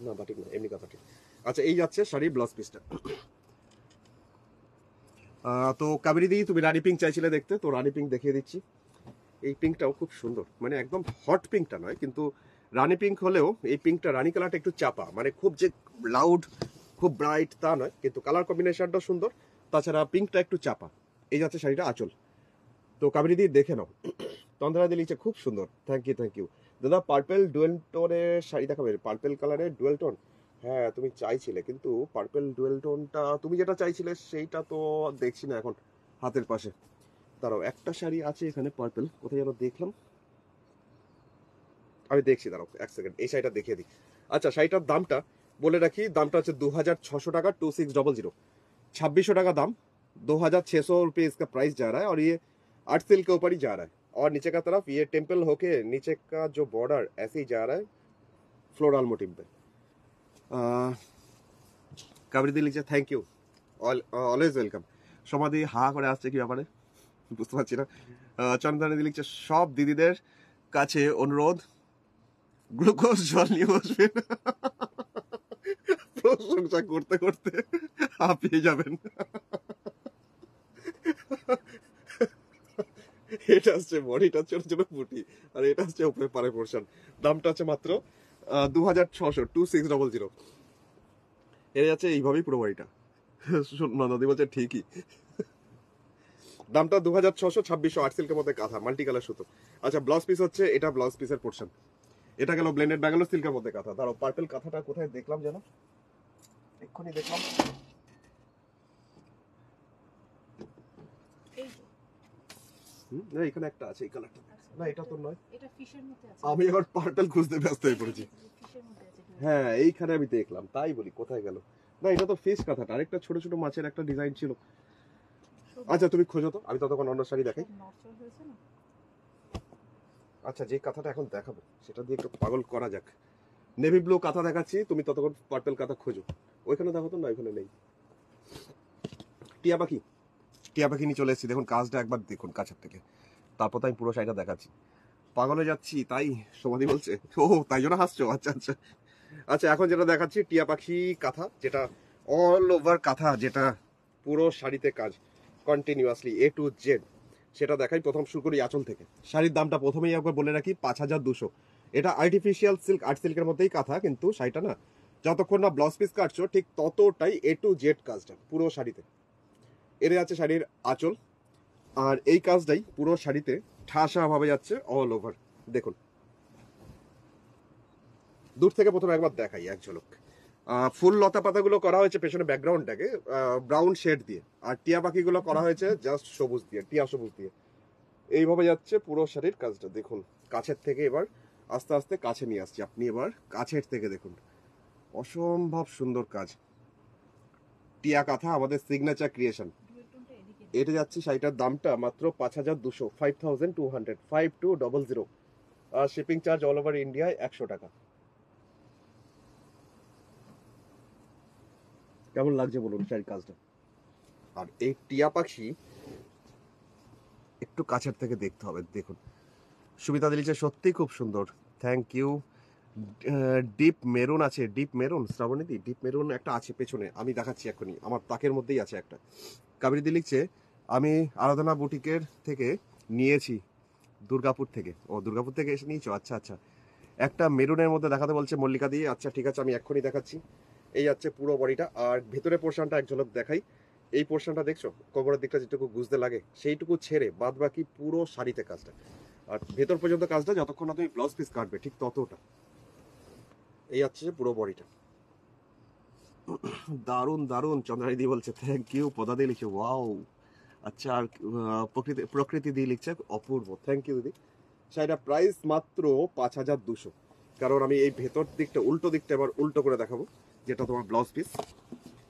না বাটিক না, এমনি বাটিক। আচ্ছা এই যাচ্ছে শাড়ির ব্লাউজ পিসটা। তো কাবেরী দি তুমি রানী পিঙ্ক চাইছিলে দেখতে, তো রানী পিঙ্ক দেখিয়ে দিচ্ছি। এই পিঙ্কটাও খুব সুন্দর, মানে একদম হট পিঙ্কটা নয়, কিন্তু রানী পিঙ্ক হলেও এই পিঙ্কটা, রানী কালারটা একটু চাপা, মানে খুব যে লাউড খুব ব্রাইট তা নয়, কিন্তু কালার কম্বিনেশনটা সুন্দর, তাছাড়া পিঙ্কটা একটু চাপা। এই যাচ্ছে শাড়িটা আঁচল। তো কাবেরী দি দেখে নাও। তন্দ্রা দি লিখছে খুব সুন্দর, থ্যাংক ইউ থ্যাংক ইউ। দাদা পার্পেল ডুয়েল টোনের শাড়ি দেখাবে, পার্পেল কালারের ডুয়েল টোন? হ্যাঁ তুমি চাইছিলে, কিন্তু পার্পেল ডুয়েল টোনটা তুমি যেটা চাইছিলে সেইটা তো দেখছি না এখন হাতের পাশে। দাঁড়াও, একটা শাড়ি আছে এখানে পার্পেল, কোথায় যেন দেখলাম, আমি দেখছি, দাঁড়াও এক সেকেন্ড, এই শাড়িটা দেখিয়ে দিই। আচ্ছা শাড়িটার দামটা বলে রাখি, দামটা হচ্ছে 2600 টাকা, 2600, 2600 টাকা दाम, 2600 रुपये इसका प्राइस जा रहा है, और ये 8 सिल्क के ऊपर ही जा रहा है, और नीचे का तरफ ये टेम्पल होके नीचे का जो बॉर्डर ऐसे ही जा रहा है फ्लोरल मोटिव पे। কাবেরী দি লিখছে থ্যাংক ইউ, অলওয়েজ ওয়েলকাম। সমাধি হা করে আসছে কি ব্যাপারে বুঝতে পারছি না। চন্দ্রানী দি লিখছে সব দিদিদের কাছে অনুরোধ, গ্লুকোজ জল নিয়ে বসবেন, প্রশংসা করতে করতে হাঁপিয়ে যাবেন। এটা হচ্ছে বডিটা ছোট ছোট ফুটি, আর এটা হচ্ছে উপরে পারে পোর্শন। দামটা হচ্ছে মাত্র 2600, 2600। এর যাচ্ছে এইভাবেই পুরো বডিটা। নন্দাদি বলছে ঠিকই, দামটা 2600, 2600, 8 সিল্কের মধ্যে কাঁথা, মাল্টি কালার সুতো। আচ্ছা ব্লাউজ পিস হচ্ছে এটা, ব্লাউজ পিসের পোর্শন। এটা গেল ব্লেন্ডেড ব্যাঙ্গালোর সিল্কের মধ্যে কাঁথা। দাঁড়াও, পার্পল কাঁথাটা কোথায় দেখলাম যেন, এক্ষুনি দেখলাম। না এখানে একটা আছে এই কালারটা, না এটা তো নয়, এটা ফিশের মধ্যে আছে। আমি আবার পার্পল খুঁজতে ব্যস্ত হয়ে পড়েছি। হ্যাঁ এইখানে আমি দেখলাম, তাই বলি কোথায় গেল। না এটা তো ফিশ কাঁথাটা, আরেকটা ছোট ছোট মাছের একটা ডিজাইন ছিল। আচ্ছা তুমি খোঁজো তো, আমি ততক্ষণ অন্য শাড়ি দেখাই। আচ্ছা যে কাঁথাটা এখন দেখাবো সেটা দিয়ে একটু পাগল করা যাক। নেভি ব্লু কাঁথা দেখাচ্ছি, তুমি ততক্ষণ পার্পল কাঁথা খোঁজো। ওইখানে দেখো তো, না ওইখানে নেই। টিয়া পাখি, টিয়া পাখি নিয়ে চলে এসেছি, দেখুন কাজটা একবার দেখুন কাছের থেকে, তারপর তো আমি পুরো শাড়িটা দেখাচ্ছি। পাগলে যাচ্ছি তাই সমাধি বলছে, ও তাই জন্য হাসছো? আচ্ছা আচ্ছা আচ্ছা, এখন যেটা দেখাচ্ছি টিয়া পাখি কাঁথা, যেটা অল ওভার কাঁথা, যেটা পুরো শাড়িতে কাজ কন্টিনিউয়াসলি A to Z, সেটা দেখাই। প্রথম শুরু করি আঁচল থেকে। শাড়ির দামটা প্রথমেই একবার বলে রাখি 5200। এটা আর্টিফিশিয়াল সিল্ক, 8 সিল্কের মধ্যেই কাঁথা, কিন্তু শাড়িটা না যতক্ষণ না ব্লাউজ পিস কাটছো ঠিক ততটাই A to Z কাজটা পুরো শাড়িতে। এর আছে শাড়ির আঁচল, আর এই কাজটাই পুরো শাড়িতে ঠাসা ভাবে যাচ্ছে অল ওভার। দেখুন দূর থেকে প্রথমে একবার দেখাই এক ঝলক। ফুল লতা পাতাগুলো করা হয়েছে পেছনে ব্যাকগ্রাউন্ডটাকে ব্রাউন শেড দিয়ে, আর টিয়া পাখিগুলো করা হয়েছে জাস্ট সবুজ দিয়ে, টিয়া সবুজ দিয়ে। এইভাবে যাচ্ছে পুরো শাড়ির কাজটা। দেখুন কাছের থেকে এবার আস্তে আস্তে কাছে নিয়ে আসছি, আপনি এবার কাছের থেকে দেখুন, অসম্ভব সুন্দর কাজ। টিয়া কাঁথা আমাদের সিগনেচার ক্রিয়েশন। এটা যাচ্ছে শাড়িটার দামটা মাত্র 5200, 5200, 5200, আর শিপিং চার্জ অল ওভার ইন্ডিয়ায় 100 টাকা। কেমন লাগছে বলুন শাড়ির কাজটা? আর এই টিয়া পাখি একটু কাছের থেকে দেখতে হবে, দেখুন। সুবিধা দিলিছে সত্যি খুব সুন্দর, থ্যাংক ইউ। ডিপ মেরুন আছে, ডিপ মেরুন, শ্রাবণীদি ডিপ মেরুন একটা আছে পেছনে, আমি দেখাচ্ছি এখনই, আমার তাকের মধ্যেই আছে একটা। কাবেরী দি লিখছে আমি আরাধনা বুটিকের থেকে নিয়েছি, দুর্গাপুর থেকে। ও দুর্গাপুর থেকে এসে নিয়েছো, আচ্ছা আচ্ছা। একটা মেরুনের মধ্যে দেখাতে বলছে মল্লিকা দিয়ে, আচ্ছা ঠিক আছে আমি এক্ষুনি দেখাচ্ছি। এই যাচ্ছে পুরো বডিটা, আর ভেতরের পোর্শনটা এক ঝলক দেখাই। এই পোর্শনটা দেখছো, কোমরের দিকটা যেটুকু বুঝতে লাগে সেইটুকু ছেড়ে বাদ বাকি পুরো শাড়িতে কাজটা, আর ভেতর পর্যন্ত কাজটা যতক্ষণ না তুমি ব্লাউজ পিস কাটবে ঠিক ততটা। এই যাচ্ছে পুরো বডিটা, দারুণ দারুণ। চন্দ্রানী বলছে থ্যাংক ইউ। পদা দিয়ে লিখছে ওয়াও, আচ্ছা। আর প্রকৃতি দিয়ে লিখছে অপূর্ব, থ্যাংক ইউ দিদি। শাড়িটা প্রাইস মাত্র 5200। কারণ আমি এই ভেতর দিকটা উল্টো দিকটা এবার উল্টো করে দেখাবো, যেটা তোমার ব্লাউজ পিস।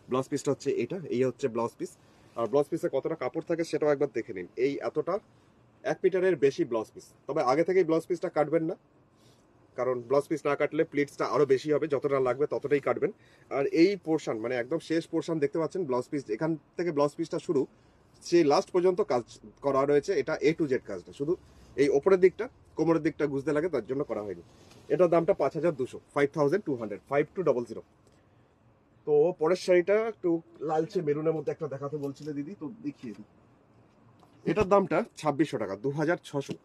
ব্লাউজ পিসটা হচ্ছে এটা, এই হচ্ছে ব্লাউজ পিস। আর ব্লাউজ পিসে কতটা কাপড় থাকে সেটাও একবার দেখে নিন। এই এতটা 1 মিটারের বেশি ব্লাউজ পিস, তবে আগে থেকেই ব্লাউজ পিসটা কাটবেন না, কারণ ব্লাউজ পিস না কাটলে প্লিটসটা আরো বেশি হবে, যতটা লাগবে ততটাই কাটবেন। আর এই পোর্শন মানে একদম শেষ পোর্শন দেখতে পাচ্ছেন, ব্লাউজ পিস এখান থেকে ব্লাউজ পিসটা শুরু, সেই লাস্ট পর্যন্ত কাজ করা রয়েছে। এটা A to Z কাজটা, শুধু এই ওপরের দিকটা কোমরের দিকটা গুজতে লাগে তার জন্য করা হয়নি। এটার দামটা 5200, 5200, 5200। তো পরের শাড়িটা একটু লালচে মেরুনের মধ্যে একটা দেখাতে বলছিলে দিদি, তো দেখিয়ে দিই। এটার দামটা 2600 টাকা, 2600।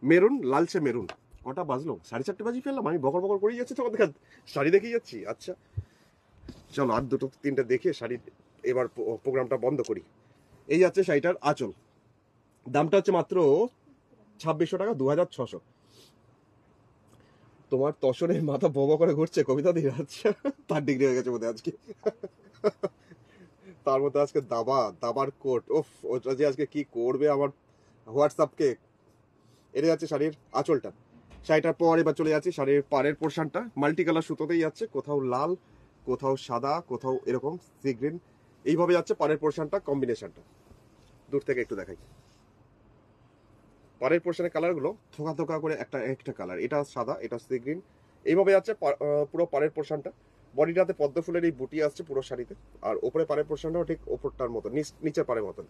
মেরুন, লালচে মেরুন। কটা বাজলো? 4:30 বাজি ফেললাম, আমি বকর বকর করেই যাচ্ছি তোমাদের শাড়ি দেখেই যাচ্ছি। আচ্ছা চলো আর দুটো তিনটে দেখে শাড়ি এবার প্রোগ্রামটা বন্ধ করি। এই যাচ্ছে শাড়িটার আঁচল, দামটা হচ্ছে মাত্র 2600 টাকা, 2600। তোমার তসরে মাথা বোবা করে ঘুরছে কবিতা দিয়ে, আচ্ছা তার ডিগ্রি হয়ে গেছে বোধহয় আজকে। তার মধ্যে আজকে দাবার কোট, ওফ ওটা যে আজকে কি করবে আমার হোয়াটসঅ্যাপকে। এটা যাচ্ছে শাড়ির আঁচলটা। শাড়িটার পর এবার চলে যাচ্ছে শাড়ির পাড়ের পোর্শনটা, মাল্টি কালার সুতোতেই যাচ্ছে, কোথাও লাল, কোথাও সাদা, কোথাও এরকম সি গ্রিন, এইভাবে যাচ্ছে পাড়ের পোর্শনটা, কম্বিনেশনটা দূর থেকে একটু দেখাই। পাড়ের পোর্শনের কালারগুলো থোকা থোকা করে একটা একটা কালার, এটা সাদা, এটা সি গ্রিন, এইভাবে যাচ্ছে পুরো পাড়ের পোর্শনটা। বডিটাতে পদ্ম ফুলের এই বুটি আসছে পুরো শাড়িতে, আর ওপরে পাড়ের পোর্শনটাও ঠিক ওপরটার মতো, নিচের পাড়ের মতন।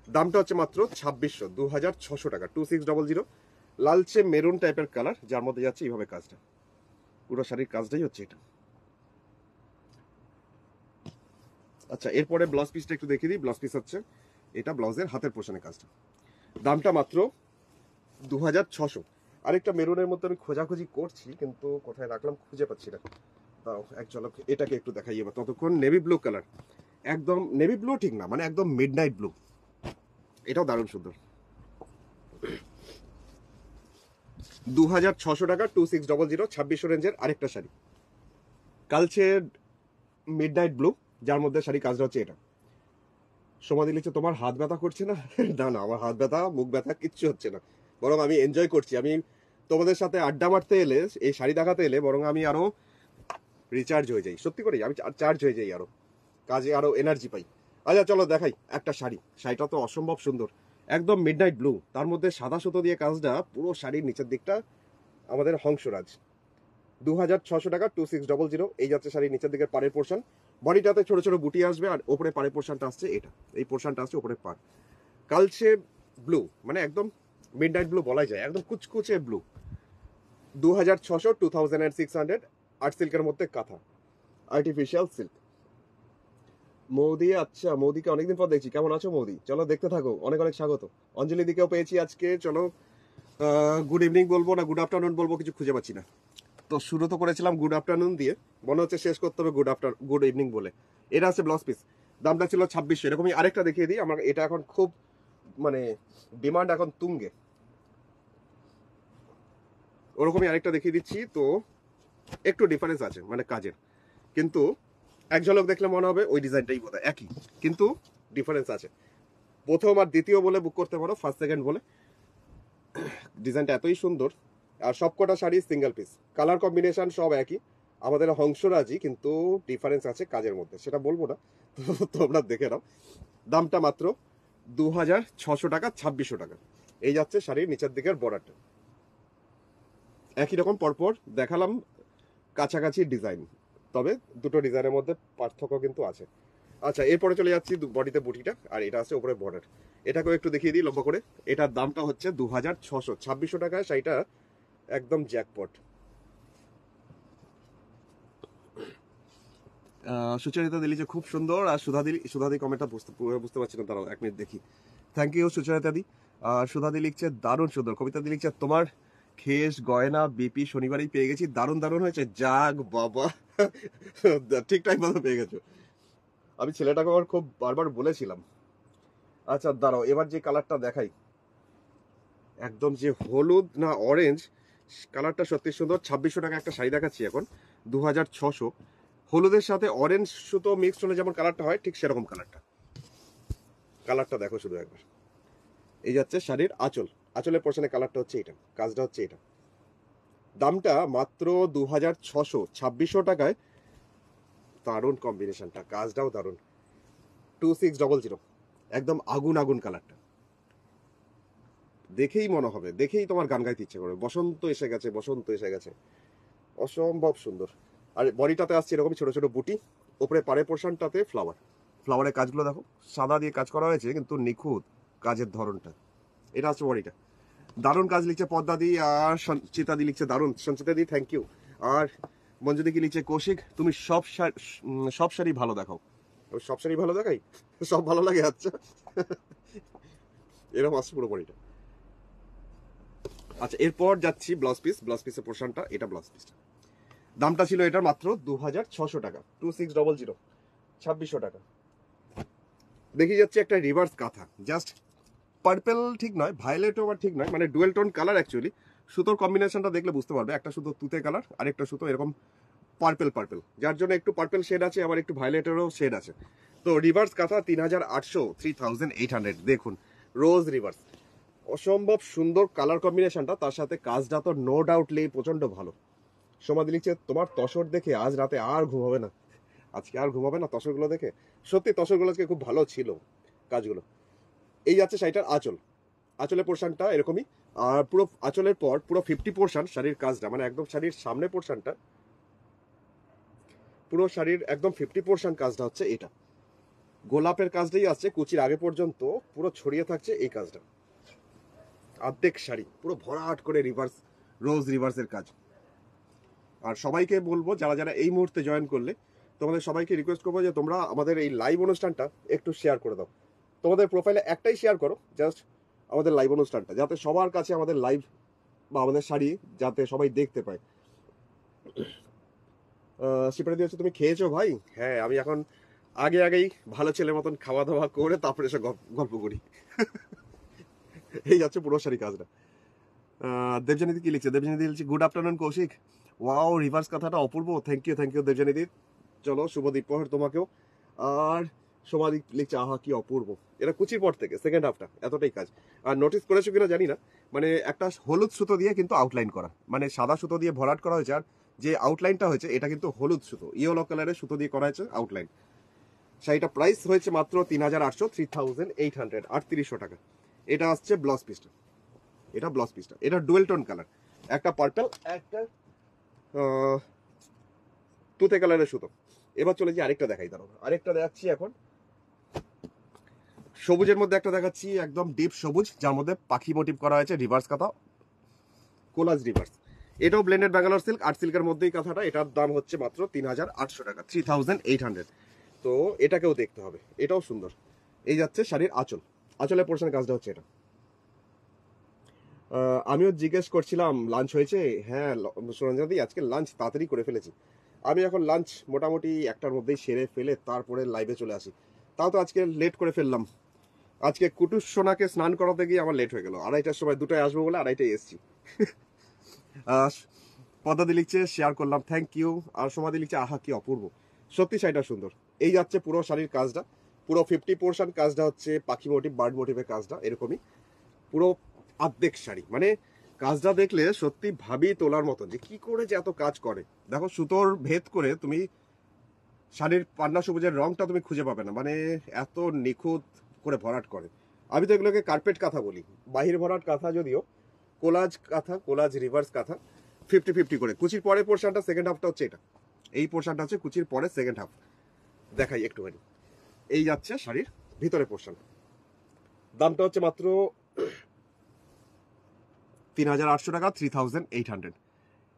দামটা হচ্ছে মাত্র 2600, 2600 টাকা, 2600। লালচে মেরুন টাইপের কালার, যার মধ্যে যাচ্ছে এইভাবে কাজটা, পুরো শাড়ির কাজটাই হচ্ছে এটা। আচ্ছা এরপরে ব্লাউজ পিসটা একটু দেখিয়ে দিই। ব্লাউজ পিস হচ্ছে এটা, ব্লাউজের হাতের পোর্শনের কাজটা, দামটা মাত্র 2600। আরেকটা মেরুনের মধ্যে আমি খোঁজাখুঁজি করছি, কিন্তু কোথায় রাখলাম খুঁজে পাচ্ছি না। তাও এক ঝলক এটাকে একটু দেখাই এবার ততক্ষণ। নেভি ব্লু কালার, একদম নেভি ব্লু ঠিক না, মানে একদম মিডনাইট ব্লু, এটাও দারুণ সুন্দর। 2600 টাকা, 2600, 2600 রেঞ্জের আরেকটা শাড়ি, কালচে মিডনাইট ব্লু, যার মধ্যে শাড়ি কাজটা হচ্ছে এটা। সমাধি লিখছে তোমার হাত ব্যথা করছে না? না না, আমার হাত ব্যথা মুখ ব্যথা কিচ্ছু হচ্ছে না, বরং আমি এনজয় করছি। আমি তোমাদের সাথে আড্ডা মারতে এলে, এই শাড়ি দেখাতে এলে বরং আমি আরো রিচার্জ হয়ে যাই, সত্যি করে আমি চার্জ হয়ে যাই, আরো কাজে আরো এনার্জি পাই। আচ্ছা চলো দেখাই একটা শাড়ি, শাড়িটা তো অসম্ভব সুন্দর, একদম মিডনাইট ব্লু, তার মধ্যে সাদা সুতো দিয়ে কাজটা, পুরো শাড়ির নিচের দিকটা আমাদের হংসরাজ। 2600 টাকা, 2600। এই যাচ্ছে শাড়ির নিচের দিকের পাড়ের পোর্শন, বডিটাতে ছোট ছোট বুটি আসবে, আর ওপরে পাড়ের পোর্শনটা আসছে এটা, এই পোর্শনটা আসছে ওপরে পাড়। কালচে ব্লু, মানে একদম মিডনাইট ব্লু বলাই যায়, একদম কুচকুচে ব্লু। 2600, 2600। আর্ট সিল্কের মধ্যে কাঁথা, আর্টিফিশিয়াল সিল্ক। মৌদি, আচ্ছা মৌদিকে অনেকদিন পর দেখছি, কেমন আছো মৌদি? চলো দেখতে থাকো, অনেক অনেক স্বাগত। অঞ্জলি দিকেও পেয়েছি আজকে, চলো গুড ইভিনিং বলবো না গুড আফটারনুন বলবো, কিছু খুঁজে পাচ্ছি না। তো শুরু তো করেছিলাম গুড আফটারনুন দিয়ে, মনে হচ্ছে শেষ করতে হবে গুড ইভিনিং বলে। এটা আছে ব্লাউজ পিস, দামটা ছিল 2600। এরকমই আরেকটা দেখিয়ে দিই, আমার এটা এখন খুব মানে ডিমান্ড এখন তুঙ্গে, ওরকমই আরেকটা দেখিয়ে দিচ্ছি। তো একটু ডিফারেন্স আছে মানে কাজের, কিন্তু এক ঝলক দেখলে মনে হবে ওই ডিজাইনটাই বোধহয় একই, কিন্তু ডিফারেন্স আছে। প্রথম আর দ্বিতীয় বলে বুক করতে পারো, ফার্স্ট সেকেন্ড বলে। ডিজাইনটা এতই সুন্দর, আর সবকটা sari single piece, colour combination সব একই, আমাদের হংসরাজি, কিন্তু ডিফারেন্স আছে কাজের মধ্যে, সেটা বলবো না, তো তোমরা দেখে নাও। দামটা মাত্র 2600 টাকা, 2600 টাকা। এই যাচ্ছে শাড়ির নিচের দিকের বর্ডারটা, একই রকম পরপর দেখালাম, কাছাকাছি ডিজাইন, তবে দুটো ডিজাইনের মধ্যে পার্থক্য কিন্তু আছে। আচ্ছা এরপরে চলে যাচ্ছি বডিতে বুটিটা, আর এটা আছে উপরে বর্ডার, এটাকেও একটু দেখিয়ে দিই লম্বা করে। এটার দামটা হচ্ছে 2600, 2600 টাকায় শাড়িটা একদম জ্যাকপট। সুচরিতা দিলি যে খুব সুন্দর, আর সুধাদি কমেন্টটা বুঝতে পারছি না, দাঁড়াও 1 মিনিট দেখি। থ্যাংক ইউ সুচরিতা দি। আর সুধাদি লিখছে দারুণ সুন্দর, কবিতা দি লিখছে তোমার খেস গয়না বিপি শনিবারই পেয়ে গেছি, দারুণ দারুণ হয়েছে, যাক বাবা ঠিক টাইম মতো পেয়ে গেছো। আমি ছেলেটাকে আমার খুব বারবার বলেছিলাম। আচ্ছা দাঁড়াও এবার যে কালারটা দেখাই, একদম যে হলুদ না অরেঞ্জ কালারটা সত্যি সুন্দর। 2600 টাকা একটা শাড়ি দেখাচ্ছি এখন, 2600। হলুদের সাথে অরেঞ্জ সুতো মিক্সড হলে যেমন কালারটা হয়, ঠিক সেরকম কালারটা দেখো শুধু একবার। এই যাচ্ছে শাড়ির আঁচল, আঁচলের পোর্শনে কালারটা হচ্ছে এটা, কাজটা হচ্ছে এটা। দামটা মাত্র 2600, 2600 টাকায়। দারুণ কম্বিনেশনটা, কাজটাও দারুণ। 2600, একদম আগুন আগুন কালারটা, দেখেই মনে হবে, দেখেই তোমার গান গাইতে ইচ্ছে করবে, বসন্ত এসে গেছে, বসন্ত এসে গেছে। অসম্ভব সুন্দর। আর বডিটাতে আসছে এরকম ছোট ছোট বুটি, ওপরে পাড়ের পোর্শনটাতে ফ্লাওয়ারের কাজগুলো দেখো, সাদা দিয়ে কাজ করা হয়েছে কিন্তু নিখুঁত কাজের ধরনটা। এটা হচ্ছে বডিটা, দারুণ কাজ লিখছে পদ্মা দি, আর সঞ্চিতা দি লিখছে দারুণ, সঞ্চিতা দি থ্যাংক ইউ। আর মঞ্জুদি কি লিখছে, কৌশিক তুমি সব শাড়ি ভালো দেখাও। সব শাড়ি ভালো দেখাই, সব ভালো লাগে। আচ্ছা এরকম আসছে পুরো বডিটা। আচ্ছা এরপর যাচ্ছি ব্লাউজ পিসের পোর্শনটা। এটা ব্লাউজ পিসটা, দামটা ছিল এটার মাত্র 2600 টাকা, 2600, 2600 টাকা। দেখি যাচ্ছে একটা রিভার্স কাঁথা, জাস্ট পার্পেল ঠিক নয়, ভায়োলেটও আবার ঠিক নয়, মানে ডুয়েল টোন কালার অ্যাকচুয়ালি। সুতোর কম্বিনেশনটা দেখলে বুঝতে পারবে, একটা সুতো তুতে কালার আর একটা সুতো এরকম পার্পেল, যার জন্য একটু পার্পেল শেড আছে, আবার একটু ভায়োলেটেরও শেড আছে। তো রিভার্স কাঁথা 3800, 3800। দেখুন রোজ রিভার্স, অসম্ভব সুন্দর কালার কম্বিনেশনটা, তার সাথে কাজটা তো নো ডাউটলি প্রচন্ড ভালো। সমাধি লিখছে তোমার তসর দেখে আজ রাতে আর ঘুমাবে না, আজকে আর ঘুমাবে না তসরগুলো দেখে। সত্যি তসরগুলো আজকে খুব ভালো ছিল কাজগুলো। এই যাচ্ছে শাড়িটার আঁচলের পোর্শনটা এরকমই। আর পুরো আঁচলের পর পুরো 50 পোর্শন শাড়ির কাজটা, মানে একদম শাড়ির সামনে পোর্শনটা, পুরো শাড়ির একদম 50 পোর্শন কাজটা হচ্ছে এটা। গোলাপের কাজটাই আসছে কুচির আগে পর্যন্ত, পুরো ছড়িয়ে থাকছে এই কাজটা। অর্ধেক শাড়ি পুরো ভরাট করে রোজ রিভার্সের কাজ। আর সবাইকে বলবো যারা যারা এই মুহূর্তে জয়েন করলে, তোমাদের সবাইকে রিকোয়েস্ট করবো যে তোমরা আমাদের এই লাইভ অনুষ্ঠানটা একটু শেয়ার করে দাও। তোমাদের প্রোফাইলে একটাই শেয়ার করো, জাস্ট আমাদের লাইভ অনুষ্ঠানটা, যাতে সবার কাছে আমাদের লাইভ বা আমাদের শাড়ি যাতে সবাই দেখতে পায়। শিপারে দিয়েছে তুমি খেয়েছো ভাই? হ্যাঁ, আমি এখন আগেই ভালো ছেলের মতন খাওয়া দাওয়া করে তারপরে এসে গল্প করি। এই যাচ্ছে পুরো শাড়ি কাজটা। দেবজানিদি কি লিখছে? দেবজানিদি লিখছে good afternoon Kaushik, wow reverse কথাটা অপূর্ব, থ্যাংক ইউ দেবজানিদি। চলো শুভ দ্বীপহর তোমাকেও। আর সমাধি লিখছে আহা কি অপূর্ব। এটা কুচির পর থেকে সেকেন্ড হাফটা এতটাই কাজ। আর নোটিস করেছো কিনা জানি না, মানে একটা হলুদ সুতো দিয়ে কিন্তু আউটলাইন করা, মানে সাদা সুতো দিয়ে ভরাট করা হয়েছে, আর যে আউটলাইনটা হয়েছে এটা কিন্তু হলুদ সুতো, ইয়েলো কালারের সুতো দিয়ে করা হয়েছে আউটলাইন। শাড়িটা প্রাইস হয়েছে মাত্র 3800, 3800, 3800 টাকা। এটা আসছে ব্লাউজ পিসটা, এটা ডুয়েল টোন কালার, একটা পার্পল একটা তুতে কালারের সুতো। এবার চলে যে আরেকটা দেখাই, দাঁড়াও আরেকটা দেখাচ্ছি এখন। সবুজের মধ্যে একটা দেখাচ্ছি, একদম ডিপ সবুজ, যার মধ্যে পাখি মোটিভ করা হয়েছে, রিভার্স কাঁথা, কোলাজ রিভার্স। এটাও ব্লেন্ডেড ব্যাঙ্গালোর সিল্ক, আর্ট সিল্কের মধ্যেই কাঁথাটা। এটার দাম হচ্ছে মাত্র 3800 টাকা, 3800। তো এটাকেও দেখতে হবে, এটাও সুন্দর। এই যাচ্ছে শাড়ির আঁচলের পোর্শনের কাজটা হচ্ছে এটা। আমিও জিজ্ঞেস করছিলাম লাঞ্চ হয়েছে। হ্যাঁ সুরঞ্জনাদি, আজকে লাঞ্চ তাড়াতাড়ি করে ফেলেছি। আমি এখন লাঞ্চ মোটামুটি 1টার মধ্যেই সেরে ফেলে তারপরে লাইভে চলে আসি। তাও তো আজকে লেট করে ফেললাম। আজকে কুটুস সোনাকে স্নান করাতে গিয়ে আমার লেট হয়ে গেল, 2:30টার সময়, 2টায় আসবো বলে 2:30টায় এসেছি। পদ্মাদি লিখছে শেয়ার করলাম, থ্যাংক ইউ। আর সমাধি লিখছে আহা কি অপূর্ব, সত্যি শাড়িটা সুন্দর। এই যাচ্ছে পুরো শাড়ির কাজটা, পুরো 50 পোর্শন কাজটা হচ্ছে পাখি মোটিভ, বার্ড মোটিভের কাজটা এরকমই পুরো অর্ধেক শাড়ি। মানে কাজটা দেখলে সত্যি ভাবি তোলার মতো, যে কি করে যে এত কাজ করে। দেখো সুতোর ভেদ করে তুমি শাড়ির পান্না সবুজের রংটা তুমি খুঁজে পাবে না, মানে এত নিখুঁত করে ভরাট করে। আমি তো এগুলোকে কার্পেট কাঁথা বলি, বাহির ভরাট কাঁথা, যদিও কোলাজ কাঁথা, কোলাজ রিভার্স কাঁথা, 50-50 করে। কুচির পরের পোর্শনটা সেকেন্ড হাফটা হচ্ছে এটা, এই পোর্শনটা হচ্ছে কুচির পরে সেকেন্ড হাফ। দেখাই একটুখানি। এই যাচ্ছে শাড়ির ভিতরে পোর্শন, দামটা হচ্ছে মাত্র 3800 টাকা, 3800।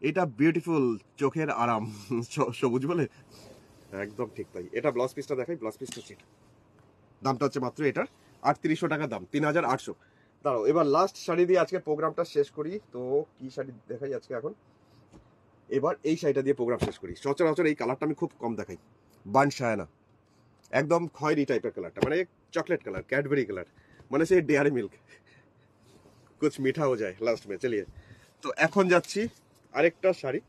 এটা বিউটিফুল, চোখের আরাম, সবুজ বলে একদম ঠিক তাই। এটা ব্লাউজ পিসটা দেখাই, ব্লাউজ পিসটা হচ্ছে এটা, দামটা হচ্ছে মাত্র এটার 3800 টাকা দাম, 3800। দাঁড়াও এবার লাস্ট শাড়ি দিয়ে আজকে প্রোগ্রামটা শেষ করি। তো কি শাড়ি দেখাই আজকে এখন? এবার এই শাড়িটা দিয়ে প্রোগ্রাম শেষ করি। সচরাচর এই কালারটা আমি খুব কম দেখাই, বান সায়ানা, একদম খয়েরি টাইপের কালারটা, মানে চকলেট কালার, ক্যাডবেরি কালার, মানে সেই ডেয়ারি মিল্ক, কুছ মিঠা হয়ে যায় লাস্ট মে। চলিয়ে তো এখন যাচ্ছি আরেকটা শাড়ি,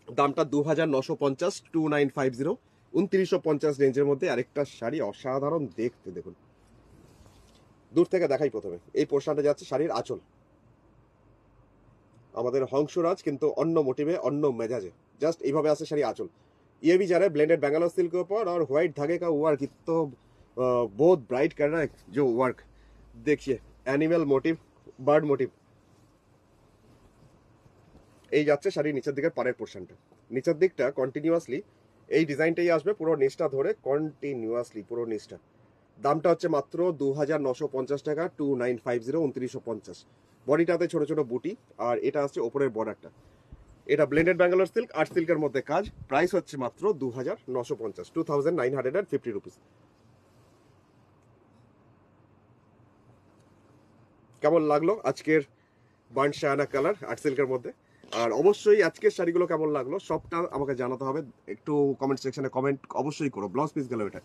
দামটা 2950, 2950, 2950 রেঞ্জের মধ্যে আরেকটা শাড়ি, অসাধারণ দেখতে। দেখুন দূর থেকে দেখাই প্রথমে, এই পোর্শনটা যাচ্ছে শাড়ির আঁচল, আমাদের হংসরাজ কিন্তু অন্য মোটিভে, অন্য মেজাজে, জাস্ট এইভাবে আছে শাড়ি आंचल। ये भी जा रहा है ब्लेंडेड बेंगालोर सिल्क के ऊपर, और व्हाइट धागे का वर्क तो बहुत ब्राइट कर रहा है जो वर्क। देखिए एनिमल मोटिव, बर्ड मोटिव, এই যাচ্ছে শাড়ির নিচের দিকের পাড়ের পোর্শনটা, নিচের দিকটা কন্টিনিউয়াসলি এই ডিজাইনটাই আসবে পুরো নিচটা ধরে, কন্টিনিউয়াসলি পুরো নিচটা। দামটা হচ্ছে মাত্র 2950 টাকা, 2950, 2950। বডিটাতে ছোট ছোট বুটি, আর এটা আসছে ওপরের বর্ডারটা। এটা ব্লেন্ডেড ব্যাঙ্গালোর সিল্ক, আর্ট সিল্কের মধ্যে কাজ। প্রাইস হচ্ছে মাত্র 2950, 2950 রুপিস। কেমন লাগলো আজকের বার্ন শায়ানা কালার আর্ট সিল্কের মধ্যে? আর অবশ্যই আজকের শাড়িগুলো কেমন লাগলো সবটা আমাকে জানাতে হবে, একটু কমেন্ট সেকশনে কমেন্ট অবশ্যই করো। ব্লাউজ পিস গেল এটা।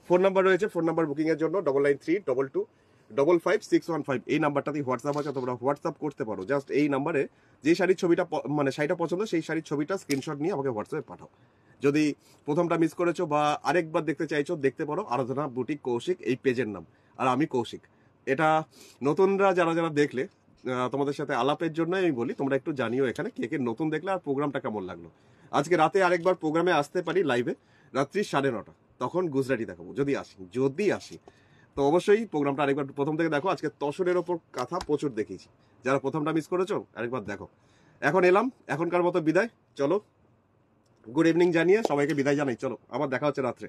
ফোন নাম্বার রয়েছে, ফোন নাম্বার বুকিং এর জন্য 9932255615। এই নাম্বারটাতেই হোয়াটসঅ্যাপ আছে, তোমরা হোয়াটসঅ্যাপ করতে পারো। জাস্ট এই নাম্বারে যে শাড়ির ছবিটা মানে শাড়িটা পছন্দ, সেই শাড়ির ছবিটা স্ক্রিনশট নিয়ে আমাকে হোয়াটসঅ্যাপে পাঠাও। যদি প্রথমটা মিস করেছো বা আরেকবার দেখতে চাইছো, দেখতে পারো আরাধনা বুটিক কৌশিক, এই পেজের নাম। আর আমি কৌশিক। এটা নতুনরা যারা যারা দেখলে তোমাদের সাথে আলাপের জন্য আমি বলি, তোমরা একটু জানিও এখানে কে কে নতুন দেখলে আর প্রোগ্রামটা কেমন লাগলো। আজকে রাতে আরেকবার প্রোগ্রামে আসতে পারি লাইভে, রাত্রি 9:30, তখন গুজরাটি দেখাবো যদি আসি। তো অবশ্যই প্রোগ্রামটা আরেকবার প্রথম থেকে দেখো। আজকে তসরের ওপর কথা প্রচুর দেখিয়েছি, যারা প্রথমটা মিস করেছো আরেকবার দেখো। এখন এলাম, এখনকার মতো বিদায়। চলো, গুড ইভিনিং জানিয়ে সবাইকে বিদায় জানাই। চলো, আবার দেখা হচ্ছে রাত্রে।